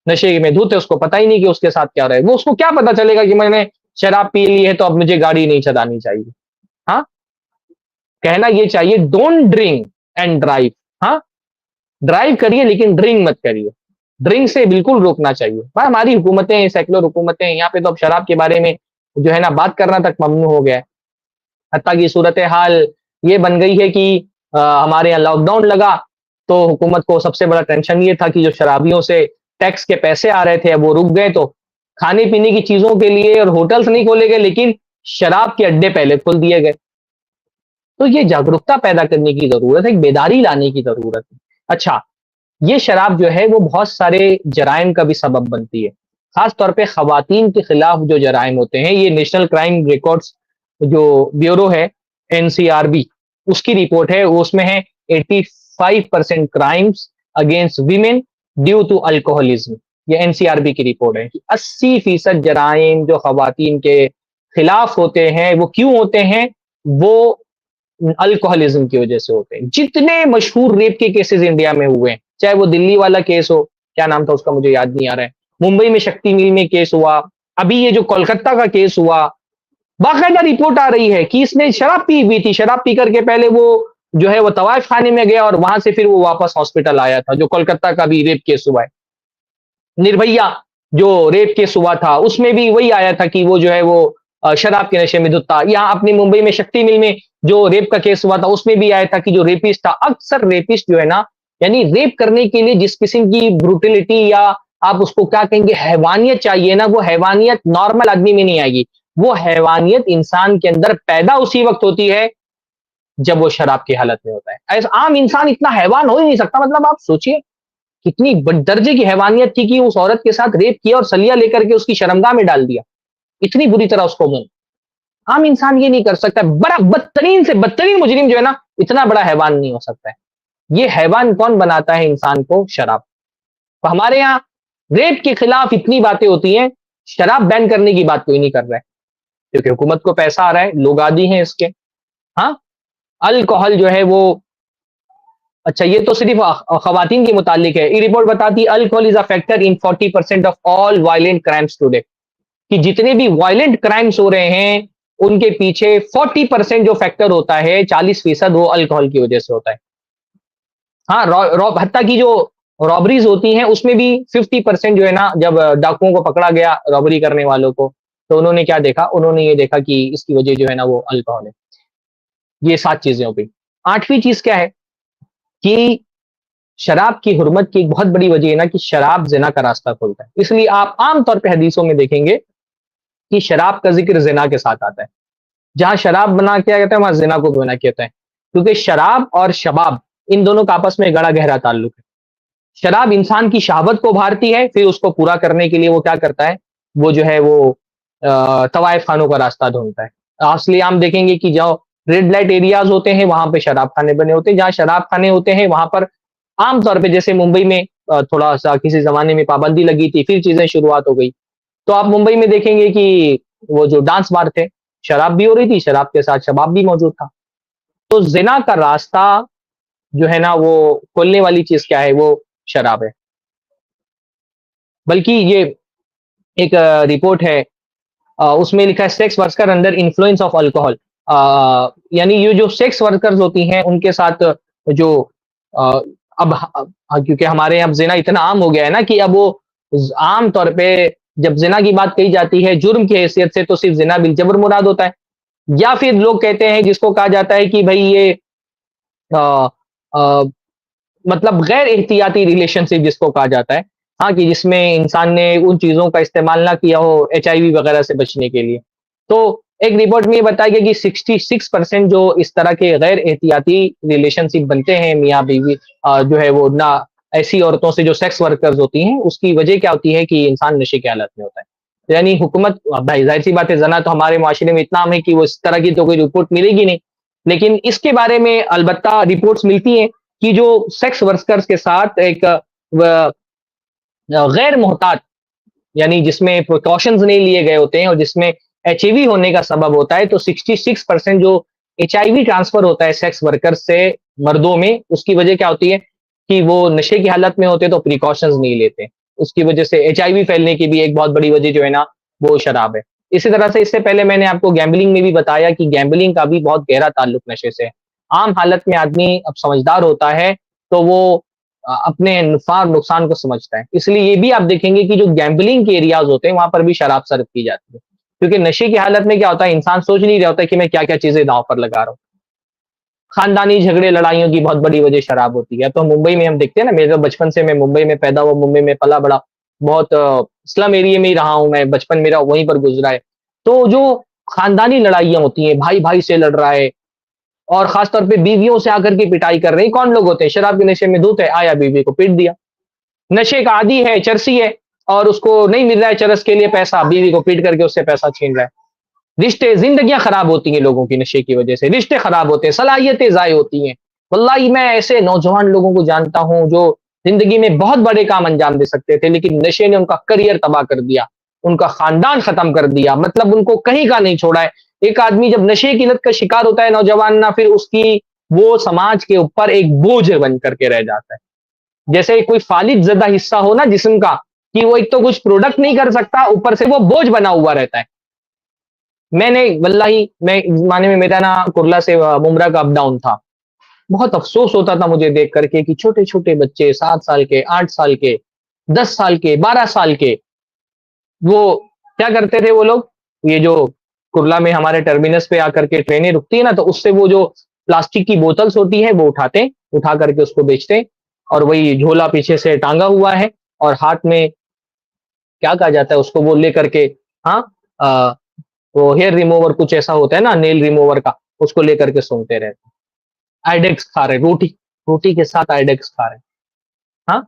[SPEAKER 1] نشے میں دھت ہے، اس کو پتہ ہی نہیں کہ اس کے ساتھ کیا رہے، وہ اس کو کیا پتا چلے گا کہ میں نے شراب پی لی ہے تو اب مجھے گاڑی نہیں چلانی چاہیے۔ ہاں کہنا یہ چاہیے ڈونٹ ڈرنک اینڈ ڈرائیو، ہاں ڈرائیو کریے لیکن ڈرنک مت کریے، ڈرنک سے بالکل روکنا چاہیے۔ ہماری حکومتیں سیکولر حکومتیں یہاں پہ تو اب شراب کے بارے میں جو ہے نا بات کرنا تک ممنوع ہو گیا ہے، حتیٰ کہ صورتحال یہ بن گئی ہے کہ ہمارے یہاں لاک ڈاؤن لگا تو حکومت کو سب سے بڑا ٹینشن یہ تھا کہ جو شرابیوں سے ٹیکس کے پیسے آ رہے تھے اب وہ رک گئے، تو کھانے پینے کی چیزوں کے لیے اور ہوٹلز نہیں کھولے گئے لیکن شراب کے اڈے پہلے کھول دیے گئے۔ تو یہ جاگرکتا پیدا کرنے کی ضرورت ہے، ایک بیداری لانے کی ضرورت ہے۔ اچھا یہ شراب جو ہے وہ بہت سارے جرائم کا بھی سبب بنتی ہے، خاص طور پہ خواتین کے خلاف جو جرائم ہوتے ہیں، یہ نیشنل کرائم ریکارڈز جو بیورو ہے NCRB اس کی رپورٹ ہے، اس میں ہے 85% crimes against women due to alcoholism. یہ NCRB کی رپورٹ ہے کہ 80% جرائم جو خواتین کے خلاف ہوتے ہیں وہ کیوں ہوتے ہیں؟ وہ الکوہلزم کی وجہ سے ہوتے ہیں۔ جتنے مشہور ریپ کے کیسز انڈیا میں ہوئے ہیں، چاہے وہ دلی والا کیس ہو، کیا نام تھا اس کا مجھے یاد نہیں آ رہا ہے، ممبئی میں شکتی میل میں کیس ہوا، ابھی یہ جو کولکتہ کا کیس ہوا، باقاعدہ رپورٹ آ رہی ہے کہ اس نے شراب پی ہوئی تھی، شراب پی کر کے پہلے وہ جو ہے وہ طوائف خانے میں گیا اور وہاں سے پھر وہ واپس ہاسپٹل آیا تھا۔ جو کولکتہ کا بھی ریپ کیس ہوا ہے، نربھیا جو ریپ کیس ہوا تھا اس میں بھی وہی آیا تھا کہ وہ جو ہے وہ شراب کے نشے میں دھت تھا۔ یہاں اپنی ممبئی میں شکتی مل میں جو ریپ کا کیس ہوا تھا اس میں بھی آیا تھا کہ جو ریپسٹ تھا، اکثر ریپسٹ جو ہے نا یعنی ریپ کرنے کے لیے جس قسم کی بروٹیلٹی یا آپ اس کو کیا کہیں گے حیوانیت چاہیے نا، وہ حیوانیت نارمل آدمی میں نہیں آئے گی، وہ حیوانیت انسان کے اندر پیدا اسی وقت ہوتی ہے جب وہ شراب کی حالت میں ہوتا ہے۔ ایسا عام انسان اتنا حیوان ہو ہی نہیں سکتا، مطلب آپ سوچئے کتنی درجے کی حیوانیت تھی کہ اس عورت کے ساتھ ریپ کیا اور سلیا لے کر کے اس کی شرمگاہ میں ڈال دیا، اتنی بری طرح اس کو عام انسان یہ نہیں کر سکتا، بڑا بدترین سے بدترین مجرم جو ہے نا، اتنا بڑا حیوان نہیں ہو سکتا ہے۔ یہ حیوان کون بناتا ہے انسان کو؟ شراب۔ تو ہمارے یہاں ریپ کے خلاف اتنی باتیں ہوتی ہیں، شراب بین کرنے کی بات کوئی نہیں کر رہا ہے، کیونکہ حکومت کو پیسہ آ رہا ہے، لوگ عادی ہیں اس کے۔ ہاں، الکوہل جو ہے وہ، اچھا یہ تو صرف خواتین کے متعلق ہے۔ یہ رپورٹ بتاتی ہے alcohol is a factor in 40% of all violent crimes today, کہ جتنے بھی وائلنٹ کرائمز ہو رہے ہیں ان کے پیچھے 40% جو فیکٹر ہوتا ہے، 40% وہ الکوہل کی وجہ سے ہوتا ہے۔ ہاں، حتیٰ کی جو رابریز ہوتی ہیں اس میں بھی 50% جو ہے نا، جب ڈاکوؤں کو پکڑا گیا رابری کرنے والوں کو، تو انہوں نے کیا دیکھا؟ انہوں نے یہ دیکھا کہ اس کی وجہ جو ہے نا وہ الکوہل ہے۔ یہ 7 چیزیں ہو گئی۔ 8ویں چیز کیا ہے کہ شراب کی حرمت کی ایک بہت بڑی وجہ ہے نا کہ شراب زنا کا راستہ کھولتا ہے، اس لیے آپ عام طور پہ حدیثوں میں دیکھیں گے کہ شراب کا ذکر زنا کے ساتھ آتا ہے۔ جہاں شراب بنا کیا کہتا ہے وہاں زنا کو بنا کہتا ہے، کیونکہ شراب اور شباب ان دونوں کا آپس میں گڑا گہرا تعلق ہے۔ شراب انسان کی شہوت کو ابھارتی ہے، پھر اس کو پورا کرنے کے لیے وہ کیا کرتا ہے؟ وہ جو ہے وہ طوائف خانوں کا راستہ ڈھونڈتا ہے۔ اصلی عام دیکھیں گے کہ جو ریڈ لائٹ ایریاز ہوتے ہیں وہاں پہ شراب خانے بنے ہوتے ہیں، جہاں شراب خانے ہوتے ہیں وہاں پر عام طور پہ جیسے ممبئی میں تھوڑا سا کسی زمانے میں پابندی لگی تھی، پھر چیزیں شروعات ہو گئی، تو آپ ممبئی میں دیکھیں گے کہ وہ جو ڈانس بار تھے، شراب بھی ہو رہی تھی، شراب کے ساتھ شباب بھی موجود تھا۔ تو زنا کا راستہ جو ہے نا وہ کھولنے والی چیز کیا ہے؟ وہ شراب ہے۔ بلکہ یہ ایک رپورٹ ہے، اس میں لکھا ہے sex worker under influence of alcohol, یعنی یہ جو سیکس ورکرز ہوتی ہیں ان کے ساتھ جو اب کیونکہ ہمارے یہاں زنا اتنا عام ہو گیا ہے نا کہ اب وہ عام طور پہ جب زنا کی بات کہی جاتی ہے جرم کی حیثیت سے تو صرف زنا بالجبر مراد ہوتا ہے، یا پھر لوگ کہتے ہیں جس کو کہا جاتا ہے کہ بھائی یہ مطلب غیر احتیاطی ریلیشن شپ جس کو کہا جاتا ہے، ہاں، کہ جس میں انسان نے ان چیزوں کا استعمال نہ کیا ہو HIV وغیرہ سے بچنے کے لیے۔ تو ایک رپورٹ میں یہ بتایا گیا کہ 66% جو اس طرح کے غیر احتیاطی ریلیشن شپ بنتے ہیں میاں بیوی، جو ہے وہ نہ ایسی عورتوں سے جو سیکس ورکرز ہوتی ہیں، اس کی وجہ کیا ہوتی ہے کہ انسان نشے کی حالت میں ہوتا ہے۔ یعنی حکومت، بھائی ظاہر سی بات ہے، زنا تو ہمارے معاشرے میں اتنا عام ہے کہ وہ اس طرح کی تو کوئی رپورٹ ملے گی نہیں، لیکن اس کے بارے میں البتہ رپورٹس ملتی ہیں کہ جو سیکس ورکرز کے ساتھ ایک غیر محتاط، یعنی جس میں پریکاشنز نہیں لیے گئے ہوتے ہیں اور جس میں HIV ہونے کا سبب ہوتا ہے، تو 66% جو HIV ٹرانسفر ہوتا ہے سیکس ورکر سے مردوں میں، اس کی وجہ کیا ہوتی ہے کہ وہ نشے کی حالت میں ہوتے تو پریکاشنز نہیں لیتے، اس کی وجہ سے HIV پھیلنے کی بھی ایک بہت بڑی وجہ جو ہے نا وہ شراب ہے۔ اسی طرح سے اس سے پہلے میں نے آپ کو گیمبلنگ میں بھی بتایا کہ گیمبلنگ کا بھی بہت گہرا تعلق نشے سے ہے۔ عام حالت میں آدمی اب سمجھدار ہوتا ہے تو وہ اپنے نفع نقصان کو سمجھتا ہے، اس لیے یہ بھی آپ دیکھیں گے کہ جو گیمبلنگ کے ایریاز ہوتے ہیں وہاں پر بھی شراب سرو کی جاتی ہے، کیونکہ نشے کی حالت میں کیا ہوتا ہے انسان سوچ نہیں رہا ہوتا کہ میں کیا کیا چیزیں داؤ پر لگا رہا ہوں۔ خاندانی جھگڑے لڑائیوں کی بہت بڑی وجہ شراب ہوتی ہے۔ تو ممبئی میں ہم دیکھتے ہیں نا، میرے بچپن سے میں ممبئی میں پیدا ہوا، ممبئی میں پلا بڑا، بہت اسلم ایریے میں ہی رہا ہوں میں، بچپن میرا وہیں پر گزرا ہے۔ تو جو خاندانی لڑائیاں ہوتی ہیں، بھائی بھائی سے لڑ رہا ہے، اور خاص طور پہ بیویوں سے آ کر کے پٹائی کر رہے ہیں، کون لوگ ہوتے ہیں؟ شراب کے نشے میں دھوت ہے، آیا بیوی کو پیٹ دیا، نشے کا عادی ہے، چرسی ہے، اور اس کو نہیں مل رہا ہے چرس کے لیے پیسہ، بیوی کو پیٹ کر کے اس سے پیسہ چھین رہا ہے۔ رشتے، زندگیاں خراب ہوتی ہیں لوگوں کی نشے کی وجہ سے، رشتے خراب ہوتے ہیں، صلاحیتیں ضائع ہوتی ہیں۔ واللہ میں ایسے نوجوان لوگوں کو جانتا ہوں جو زندگی میں بہت بڑے کام انجام دے سکتے تھے، لیکن نشے نے ان کا کریئر تباہ کر دیا، ان کا خاندان ختم کر دیا، مطلب ان کو کہیں کا نہیں چھوڑا ہے۔ ایک آدمی جب نشے کی لت کا شکار ہوتا ہے نوجوان، نہ پھر اس کی وہ سماج کے اوپر ایک بوجھ بن کر کے رہ جاتا ہے، جیسے کوئی فالج زدہ حصہ ہو نا جسم کا، کہ وہ ایک تو کچھ پروڈکٹ نہیں کر سکتا، اوپر سے وہ بوجھ بنا ہوا رہتا ہے۔ میں نے واللہ میں زمانے میں میرا نا کرلا سے ممرہ کا اپ ڈاؤن تھا، بہت افسوس ہوتا تھا مجھے دیکھ کر کے کہ چھوٹے چھوٹے بچے 7 سال کے، 8 سال کے، 10 سال کے، 12 سال کے، وہ کیا کرتے تھے وہ لوگ، یہ جو کرلا میں ہمارے ٹرمینس پہ آ کر کے ٹرینیں رکتی ہے نا، تو اس سے وہ جو پلاسٹک کی بوتلس ہوتی ہیں وہ اٹھا کر کے اس کو بیچتے، اور وہی جھولا پیچھے سے ٹانگا ہوا ہے، اور ہاتھ میں کیا کہا جاتا ہے اس کو، وہ لے کر کے، ہاں، وہ ہیئر ریموور کچھ ایسا ہوتا ہے نا، نیل ریموور کا، اس کو لے کر کے سونگتے رہتے، آئیڈیکس کھا رہے، روٹی کے ساتھ آئیڈیکس کھا رہے، ہاں۔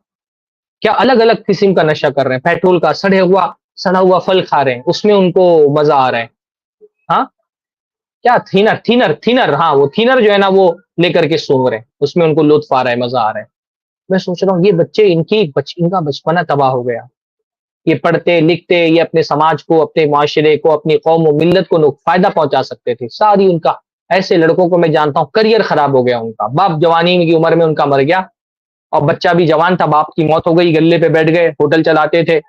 [SPEAKER 1] کیا الگ الگ قسم کا نشہ کر رہے ہیں، پیٹرول کا، سڑا ہوا پھل کھا رہے ہیں، اس میں ان کو مزہ آ رہا ہے. ہاں کیا تھینر، ہاں وہ تھینر جو ہے نا وہ لے کر کے سونگ رہے ہیں، اس میں ان کو لطف آ رہا ہے، مزہ آ رہا ہے. میں سوچ رہا ہوں یہ بچے ان کا بچپنا تباہ ہو گیا. یہ پڑھتے لکھتے، یہ اپنے سماج کو، اپنے معاشرے کو، اپنی قوم و ملت کو فائدہ پہنچا سکتے تھے، ساری ان کا. ایسے لڑکوں کو میں جانتا ہوں کریئر خراب ہو گیا ان کا، باپ جوانی کی عمر میں ان کا مر گیا، اور بچہ بھی جوان تھا، باپ کی موت ہو گئی، گلے پہ بیٹھ گئے، ہوٹل چلاتے تھے،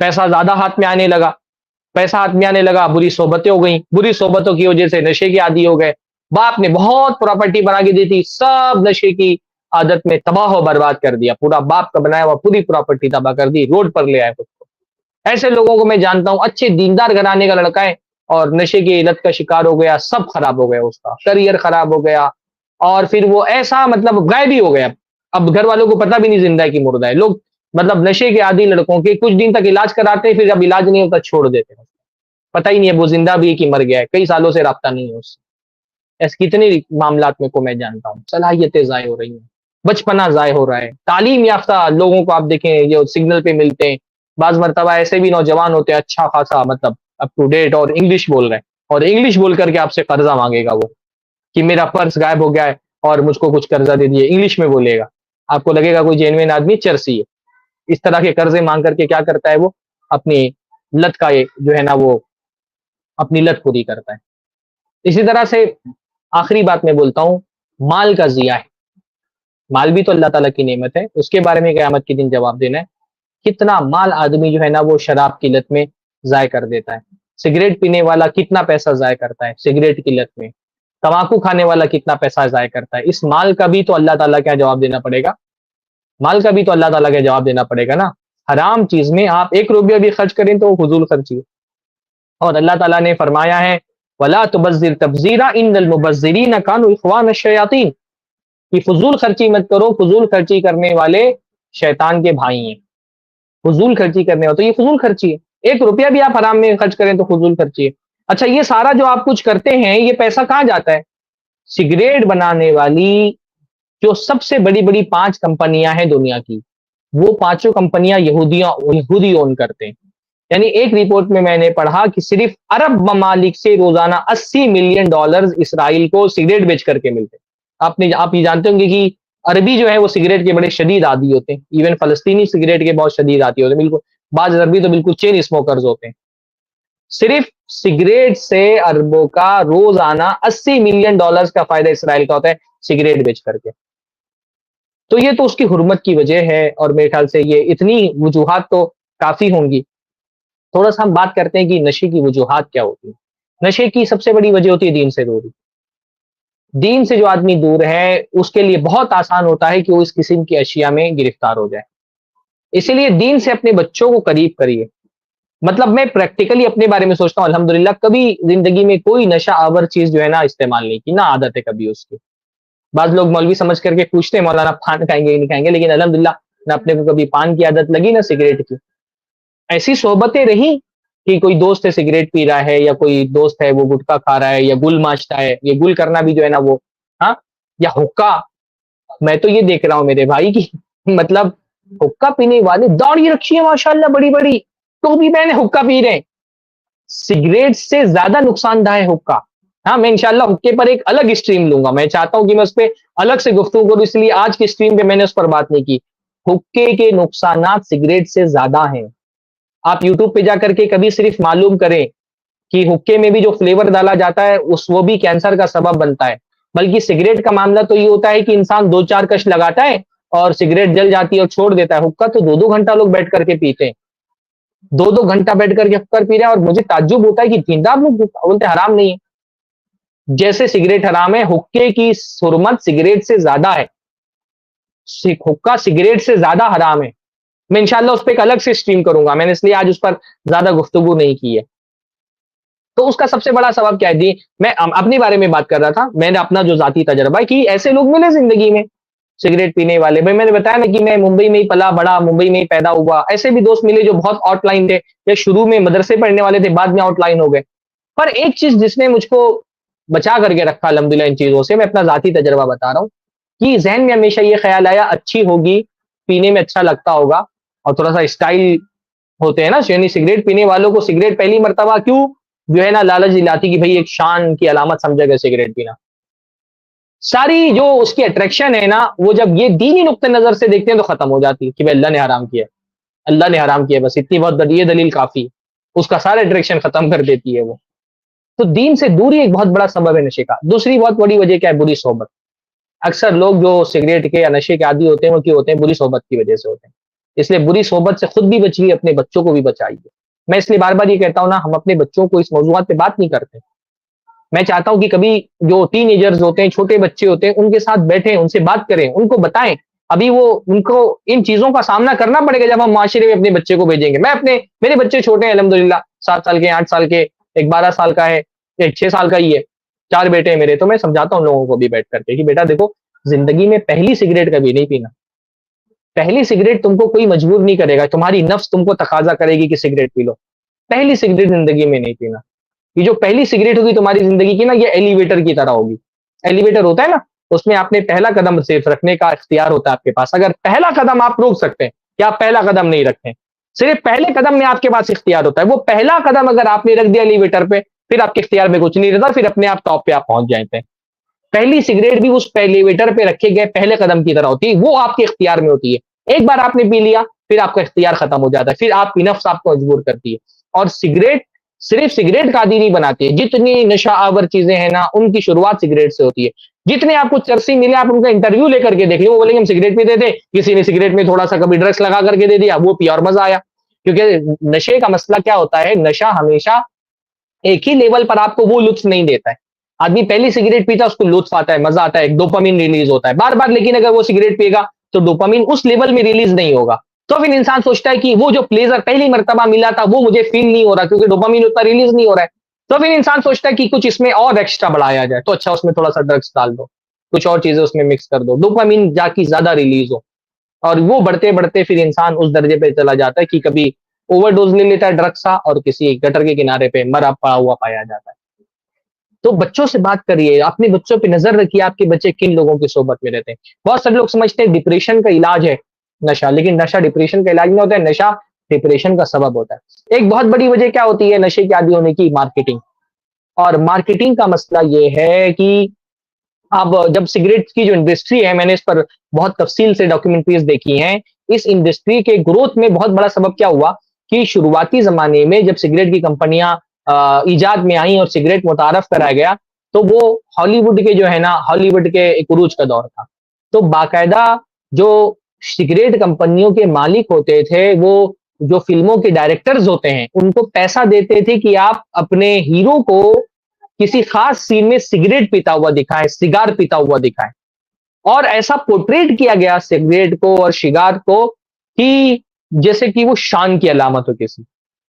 [SPEAKER 1] پیسہ زیادہ ہاتھ میں آنے لگا، بری صحبتیں ہو گئیں، بری صحبتوں کی وجہ سے نشے کے عادی ہو گئے. باپ نے بہت پراپرٹی بنا کے دی تھی، سب نشے کی عادت میں تباہ و برباد کر دیا، پورا باپ کا بنایا ہوا پوری پراپرٹی تباہ کر دی، روڈ پر لے آئے خود کو. ایسے لوگوں کو میں جانتا ہوں، اچھے دیندار گھرانے کا لڑکا ہے اور نشے کی لت کا شکار ہو گیا، سب خراب ہو گیا، اس کا کریئر خراب ہو گیا، اور پھر وہ ایسا مطلب غائب ہی ہو گیا. اب گھر والوں کو پتہ بھی نہیں زندہ ہے کہ مردہ ہے. لوگ مطلب نشے کے عادی لڑکوں کے کچھ دن تک علاج کراتے ہیں، پھر جب علاج نہیں ہوتا چھوڑ دیتے ہیں، پتہ ہی نہیں ہے وہ زندہ بھی ہے کہ مر گیا ہے، کئی سالوں سے رابطہ نہیں ہے اس سے. ایسے کتنے معاملات میں کو میں جانتا ہوں، صلاحیتیں ضائع ہو رہی ہیں، بچپنا ضائع ہو رہا ہے. تعلیم یافتہ لوگوں کو آپ دیکھیں جو سگنل پہ ملتے ہیں، بعض مرتبہ ایسے بھی نوجوان ہوتے ہیں اچھا خاصا مطلب اپ ٹو ڈیٹ اور انگلش بول رہے ہیں، اور انگلش بول کر کے آپ سے قرضہ مانگے گا وہ کہ میرا پرس غائب ہو گیا ہے اور مجھ کو کچھ قرضہ دے دیے، انگلش میں بولے گا. آپ کو لگے گا کوئی جینوین آدمی چرسی ہے. اس طرح کے قرضے مانگ کر کے کیا کرتا ہے وہ اپنی لت کا جو ہے نا وہ اپنی لت پوری کرتا ہے. اسی طرح سے آخری بات میں بولتا ہوں، مال کا ضیاع ہے. مال بھی تو اللہ تعالیٰ کی نعمت ہے، اس کے بارے میں قیامت کے دن جواب دینا ہے. کتنا مال آدمی جو ہے نا وہ شراب کی لت میں ضائع کر دیتا ہے. سگریٹ پینے والا کتنا پیسہ ضائع کرتا ہے سگریٹ کی لت میں. تمباکو کھانے والا کتنا پیسہ ضائع کرتا ہے. اس مال کا بھی تو اللہ تعالیٰ کیا جواب دینا پڑے گا. مال کا بھی تو اللہ تعالیٰ کا جواب دینا پڑے گا نا. حرام چیز میں آپ 1 روپیہ بھی خرچ کریں تو وہ فضول خرچی ہے. اور اللہ تعالیٰ نے فرمایا ہے وَلَا تُبَذِّرْ تَبْذِيرًا إِنَّ الْمُبَذِّرِينَ كَانُوا إِخْوَانَ الشَّيَاطِينِ. کہ فضول خرچی مت کرو، فضول خرچی کرنے والے شیطان کے بھائی ہیں. فضول خرچی کرنے ہو تو یہ فضول خرچی ہے. 1 روپیہ بھی آپ حرام میں خرچ کریں تو فضول خرچی ہے. اچھا یہ سارا جو آپ کچھ کرتے ہیں یہ پیسہ کہاں جاتا ہے؟ سگریٹ بنانے والی جو سب سے بڑی بڑی 5 کمپنیاں ہیں دنیا کی، وہ 5 کمپنیاں یہودی اون کرتے ہیں. یعنی ایک رپورٹ میں نے پڑھا کہ صرف عرب ممالک سے روزانہ $80 ملین اسرائیل کو سگریٹ بیچ کر کے ملتے. آپ یہ جانتے ہوں گے کہ عربی جو ہے وہ سگریٹ کے بڑے شدید عادی ہوتے ہیں، ایون فلسطینی سگریٹ کے بہت شدید عادی ہوتے ہیں، بالکل بعض عربی تو بالکل چین اسموکرز ہوتے ہیں. صرف سگریٹ سے عربوں کا روزانہ $80 ملین کا فائدہ اسرائیل کا ہوتا ہے سگریٹ بیچ کر کے. تو یہ تو اس کی حرمت کی وجہ ہے، اور میرے خیال سے یہ اتنی وجوہات تو کافی ہوں گی. تھوڑا سا ہم بات کرتے ہیں کہ نشے کی وجوہات کیا ہوتی ہیں. نشے کی سب سے بڑی وجہ ہوتی ہے دین سے دوری. دین سے جو آدمی دور ہے اس کے لیے بہت آسان ہوتا ہے کہ وہ اس قسم کی اشیاء میں گرفتار ہو جائے. اسی لیے دین سے اپنے بچوں کو قریب کریے. مطلب میں پریکٹیکلی اپنے بارے میں سوچتا ہوں الحمدللہ کبھی زندگی میں کوئی نشہ آور چیز جو ہے نا استعمال نہیں کی، نہ عادت ہے کبھی اس کی. بعض لوگ مولوی سمجھ کر کے پوچھتے ہیں مولانا پان کھائیں گے نہیں کھائیں گے، لیکن الحمدللہ نہ اپنے کو کبھی پان کی عادت لگی نہ سگریٹ کی. ایسی صحبتیں رہی کہ کوئی دوست ہے سگریٹ پی رہا ہے، یا کوئی دوست ہے وہ گٹکا کھا رہا ہے، یا گل ماچتا ہے. یہ گل کرنا بھی جو ہے نا وہ ہاں، یا حکا. میں تو یہ دیکھ رہا ہوں میرے بھائی کی مطلب حکا پینے والے داڑھی رکھی ہے ماشاءاللہ بڑی بڑی، تو بھی میں نے حکا پی رہے ہیں. سگریٹ سے زیادہ نقصان دہ ہے حکا. ہاں میں انشاءاللہ حکے پر ایک الگ اسٹریم لوں گا، میں چاہتا ہوں کہ میں اس پہ الگ سے گفتگو کروں، اس لیے آج کی اسٹریم پہ میں نے اس پر بات نہیں کی. حکے کے نقصانات سگریٹ سے زیادہ ہیں. آپ یوٹیوب پہ جا کر کے کبھی صرف معلوم کریں کہ حکے میں بھی جو فلیور ڈالا جاتا ہے وہ بھی کینسر کا سبب بنتا ہے. بلکہ سگریٹ کا معاملہ تو یہ ہوتا ہے کہ انسان 2-4 کش لگاتا ہے اور سگریٹ جل جاتی ہے اور چھوڑ دیتا ہے. حکا تو 2-2 گھنٹہ لوگ بیٹھ کر کے پیتے ہیں، 2-2 گھنٹہ بیٹھ کر کے حکا پی رہے ہیں. اور مجھے تعجب ہوتا ہے کہ زندہ لوگ بولتے حرام نہیں ہے. جیسے سگریٹ حرام ہے، حکے کی حرمت سگریٹ سے زیادہ ہے. حکا سگریٹ سے زیادہ حرام ہے. میں انشاءاللہ اس پہ ایک الگ سے اسٹریم کروں گا، میں نے اس لیے آج اس پر زیادہ گفتگو نہیں کی ہے. تو اس کا سب سے بڑا سبب کیا ہے؟ میں اپنی بارے میں بات کر رہا تھا، میں نے اپنا جو ذاتی تجربہ ہے کہ ایسے لوگ ملے زندگی میں سگریٹ پینے والے. بھائی میں نے بتایا نا کہ میں ممبئی میں ہی پلا بڑا، ممبئی میں ہی پیدا ہوا. ایسے بھی دوست ملے جو بہت آؤٹ لائن تھے، یا شروع میں مدرسے پڑھنے والے تھے بعد میں آؤٹ لائن ہو گئے. پر ایک چیز جس نے مجھ کو بچا کر کے رکھا الحمدللہ ان چیزوں سے، میں اپنا ذاتی تجربہ بتا رہا ہوں، کہ ذہن میں ہمیشہ یہ خیال آیا اچھی ہوگی، پینے میں اچھا لگتا ہوگا، اور تھوڑا سا اسٹائل ہوتے ہیں نا، یعنی سگریٹ پینے والوں کو سگریٹ پہلی مرتبہ کیوں جو ہے نا لالچ دلاتی کہ بھائی ایک شان کی علامت سمجھا گیا سگریٹ پینا. ساری جو اس کی اٹریکشن ہے نا وہ جب یہ دینی نقطۂ نظر سے دیکھتے ہیں تو ختم ہو جاتی ہے کہ بھائی اللہ نے حرام کیا ہے، اللہ نے حرام کیا ہے، بس اتنی بہت بڑی یہ دلیل کافی ہے، اس کا سارا اٹریکشن ختم کر دیتی ہے وہ. تو دین سے دوری ایک بہت بڑا سبب ہے نشے کا. دوسری بہت بڑی وجہ کیا ہے؟ بری صحبت. اکثر لوگ جو سگریٹ کے یا نشے کے عادی ہوتے ہیں وہ کیوں ہوتے ہیں؟ بری صحبت کی وجہ سے ہوتے ہیں. اس لیے بری صحبت سے خود بھی بچیے، اپنے بچوں کو بھی بچائیے. میں اس لیے بار بار یہ کہتا ہوں نا، ہم اپنے بچوں کو اس موضوعات پہ بات نہیں کرتے. میں چاہتا ہوں کہ کبھی جو ٹین ایجرز ہوتے ہیں، چھوٹے بچے ہوتے ہیں، ان کے ساتھ بیٹھیں، ان سے بات کریں، ان کو بتائیں. ابھی وہ ان کو ان چیزوں کا سامنا کرنا پڑے گا جب ہم معاشرے میں اپنے بچے کو بھیجیں گے. میرے بچے چھوٹے ہیں الحمدللہ، 7 سال کے، 8 سال کے، ایک 12 سال کا ہے، ایک 6 سال کا ہی ہے. 4 بیٹے ہیں میرے. تو میں سمجھاتا ہوں لوگوں کو بھی بیٹھ کر کے کہ بیٹا دیکھو، زندگی میں پہلی سگریٹ کبھی نہیں پینا. پہلی سگریٹ تم کو کوئی مجبور نہیں کرے گا، تمہاری نفس تم کو تقاضا کرے گی کہ سگریٹ پی لو. پہلی سگریٹ زندگی میں نہیں پینا. یہ جو پہلی سگریٹ ہوگی تمہاری زندگی کی نا، یہ ایلیویٹر کی طرح ہوگی. ایلیویٹر ہوتا ہے نا، اس میں آپ نے پہلا قدم صرف رکھنے کا اختیار ہوتا ہے آپ کے پاس. اگر پہلا قدم آپ روک سکتے ہیں کہ آپ پہلا قدم نہیں رکھتے، صرف پہلے قدم میں آپ کے پاس اختیار ہوتا ہے. وہ پہلا قدم اگر آپ نے رکھ دیا ایلیویٹر پہ، پھر آپ کے اختیار میں کچھ نہیں رہتا، پھر اپنے آپ ٹاپ پہ آپ پہنچ جاتے ہیں. پہلی سگریٹ بھی اس ایلیویٹر پہ رکھے گئے پہلے قدم کی طرح ہوتی ہے، وہ آپ کے اختیار میں ہوتی ہے. ایک بار آپ نے پی لیا، پھر آپ کا اختیار ختم ہو جاتا ہے، پھر آپ کی نفس آپ کو مجبور کرتی ہے. اور سگریٹ صرف سگریٹ کا عادی نہیں بناتی ہے. جتنی نشہ آور چیزیں ہیں نا، ان کی شروعات سگریٹ سے ہوتی ہے. جتنے آپ کو چرسی ملے، آپ ان کا انٹرویو لے کر کے دیکھ لیں، وہ بولیں گے ہم سگریٹ پیتے تھے، کسی نے سگریٹ میں تھوڑا سا کبھی ڈرگس لگا کر کے دے دیا، وہ پیا اور مزہ آیا. کیونکہ نشے کا مسئلہ کیا ہوتا ہے؟ نشہ ہمیشہ ایک ہی لیول پر آپ کو وہ لطف نہیں دیتا ہے. آدمی پہلی سگریٹ پیتا ہے، اس کو لطف آتا ہے، مزہ آتا ہے، ایک ڈوپامین ریلیز ہوتا ہے بار بار. لیکن اگر وہ سگریٹ پیے گا تو ڈوپامین اس لیول میں ریلیز نہیں ہوگا. تو پھر انسان سوچتا ہے کہ وہ جو پلیزر پہلی مرتبہ ملا تھا وہ مجھے فیل نہیں ہو رہا، کیونکہ ڈوپامین اتنا ریلیز نہیں ہو رہا ہے. تو پھر انسان سوچتا ہے کہ کچھ اس میں اور ایکسٹرا بڑھایا جائے، تو اچھا اس میں تھوڑا سا ڈرگس ڈال دو، کچھ اور چیزیں اس میں مکس کر دو، ڈوپامین جا کی زیادہ ریلیز ہو. اور وہ بڑھتے بڑھتے پھر انسان اس درجے پہ چلا جاتا ہے کہ کبھی اوور ڈوز لے لیتا ہے ڈرگس کا، اور کسی گٹر کے کنارے پہ مرا پڑا ہوا پایا جاتا ہے. تو بچوں سے بات کریے، اپنے بچوں پہ نظر رکھیے، آپ کے بچے کن لوگوں کی صحبت میں رہتے ہیں. بہت سارے لوگ سمجھتے ہیں ڈپریشن کا علاج ہے نشہ، لیکن نشہ ڈپریشن کا علاج نہیں ہوتا ہے، نشہ ڈپریشن کا سبب ہوتا ہے. ایک بہت بڑی وجہ کیا ہوتی ہے نشے کے عادی ہونے کی؟ مارکیٹنگ. اور مارکیٹنگ کا مسئلہ یہ ہے کہ اب جب سگریٹ کی جو انڈسٹری ہے، میں نے اس پر بہت تفصیل سے ڈاکیومنٹریز دیکھی ہیں. اس انڈسٹری کے گروتھ میں بہت بڑا سبب کیا ہوا کہ شروعاتی زمانے میں جب سگریٹ کی کمپنیاں ایجاد میں آئیں اور سگریٹ متعارف کرایا گیا، تو وہ ہالی ووڈ کے جو ہے نا، ہالی ووڈ کے ایک عروج کا دور تھا. تو باقاعدہ جو سگریٹ کمپنیوں کے مالک ہوتے تھے، وہ جو فلموں کے ڈائریکٹرز ہوتے ہیں، ان کو پیسہ دیتے تھے کہ آپ اپنے ہیرو کو کسی خاص سین میں سگریٹ پیتا ہوا دکھائیں، سگار پیتا ہوا دکھائیں. اور ایسا پورٹریٹ کیا گیا سگریٹ کو اور شگار کو کہ جیسے کہ وہ شان کی علامت ہو کسی.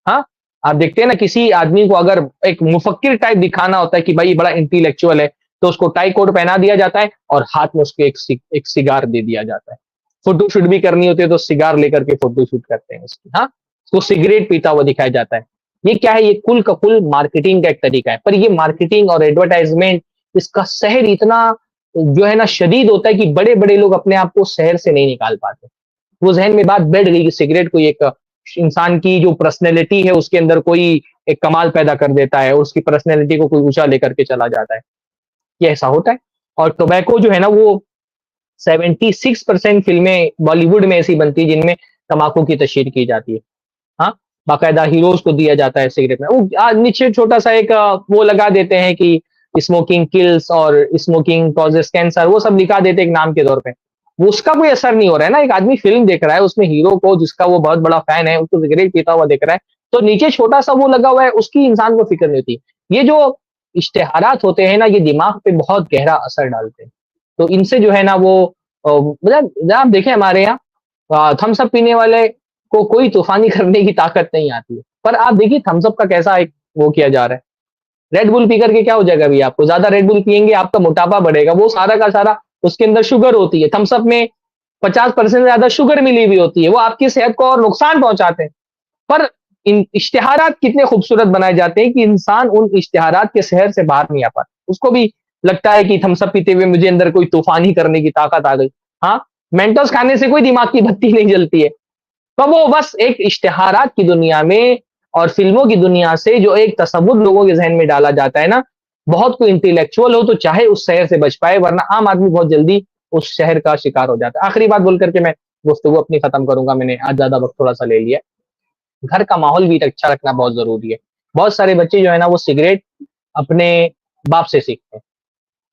[SPEAKER 1] ہاں، آپ دیکھتے ہیں نا، کسی آدمی کو اگر ایک مفکر ٹائپ دکھانا ہوتا ہے کہ بھائی بڑا انٹیلیکچوئل ہے، تو اس کو ٹائی کوٹ پہنا دیا جاتا ہے اور ہاتھ میں اس کے ایک سگار دے دیا جاتا ہے. فوٹو شوٹ بھی کرنی ہوتی ہے تو سگار لے کر کے فوٹو شوٹ کرتے ہیں اس کی. ہاں، اس کو سگریٹ پیتا ہوا دکھایا جاتا ہے. یہ کیا ہے؟ یہ کل کا کل مارکیٹنگ کا ایک طریقہ ہے. پر یہ مارکیٹنگ اور ایڈورٹائزمنٹ، اس کا سحر اتنا جو ہے نا شدید ہوتا ہے کہ بڑے بڑے لوگ اپنے آپ کو شہر سے نہیں نکال پاتے. وہ ذہن میں بات بیٹھ گئی کہ سگریٹ کوئی ایک انسان کی جو پرسنالٹی ہے اس کے اندر کوئی ایک کمال پیدا کر دیتا ہے، اس کی پرسنالٹی کو کوئی اونچا لے کر کے چلا جاتا ہے. یہ ایسا ہوتا ہے. اور ٹوبیکو جو ہے نا، وہ 76% فلمیں بالی ووڈ میں ایسی بنتی جن میں تمباکو کی تشہیر کی جاتی ہے. ہاں، باقاعدہ ہیروز کو دیا جاتا ہے سگریٹ میں. نیچے چھوٹا سا ایک وہ لگا دیتے ہیں کہ اسموکنگ کلز اور اسموکنگ کازز کینسر، وہ سب لکھا دیتے ایک نام کے طور پہ. وہ اس کا کوئی اثر نہیں ہو رہا ہے نا. ایک آدمی فلم دیکھ رہا ہے، اس میں ہیرو کو جس کا وہ بہت بڑا فین ہے، اس کو سگریٹ پیتا ہوا دیکھ رہا ہے، تو نیچے چھوٹا سا وہ لگا ہوا ہے، اس کی انسان کو فکر نہیں ہوتی. یہ جو اشتہارات ہوتے ہیں نا، یہ دماغ پہ بہت گہرا اثر ڈالتے ہیں. تو ان سے جو ہے نا وہ مطلب آپ دیکھیں ہمارے یہاں تھمس اپ پینے والے کو کوئی طوفانی کرنے کی طاقت نہیں آتی ہے. پر آپ دیکھیے تھمس اپ کا کیسا ایک وہ کیا جا رہا ہے. ریڈ بل پی کر کے کیا ہو جائے گا؟ بھی آپ کو زیادہ ریڈ بل پیئیں گے، آپ کا موٹاپا بڑھے گا. وہ سارا کا سارا اس کے اندر شوگر ہوتی ہے. تھمس اپ میں 50% زیادہ شوگر ملی ہوئی ہوتی ہے، وہ آپ کی صحت کو اور نقصان پہنچاتے ہیں. پر ان اشتہارات کتنے خوبصورت بنائے جاتے ہیں کہ انسان ان اشتہارات کے شہر سے باہر نہیں آ پاتا. اس کو بھی لگتا ہے کہ تھمس اپ پیتے ہوئے مجھے اندر کوئی طوفانی کرنے کی طاقت آ گئی. ہاں، مینٹوس کھانے سے کوئی دماغ کی بتی نہیں جلتی ہے. تو وہ بس ایک اشتہارات کی دنیا میں اور فلموں کی دنیا سے جو ایک تصور لوگوں کے ذہن میں ڈالا جاتا ہے نا، بہت کوئی انٹیلیکچوئل ہو تو چاہے اس شہر سے بچ پائے، ورنہ عام آدمی بہت جلدی اس شہر کا شکار ہو جاتا ہے۔ آخری بات بول کر کے میں گفتگو اپنی ختم کروں گا، میں نے آج زیادہ وقت تھوڑا سا لے لیا۔ گھر کا ماحول بھی اچھا رکھنا بہت ضروری ہے۔ بہت سارے بچے جو ہے نا وہ سگریٹ اپنے باپ سے سیکھتے ہیں۔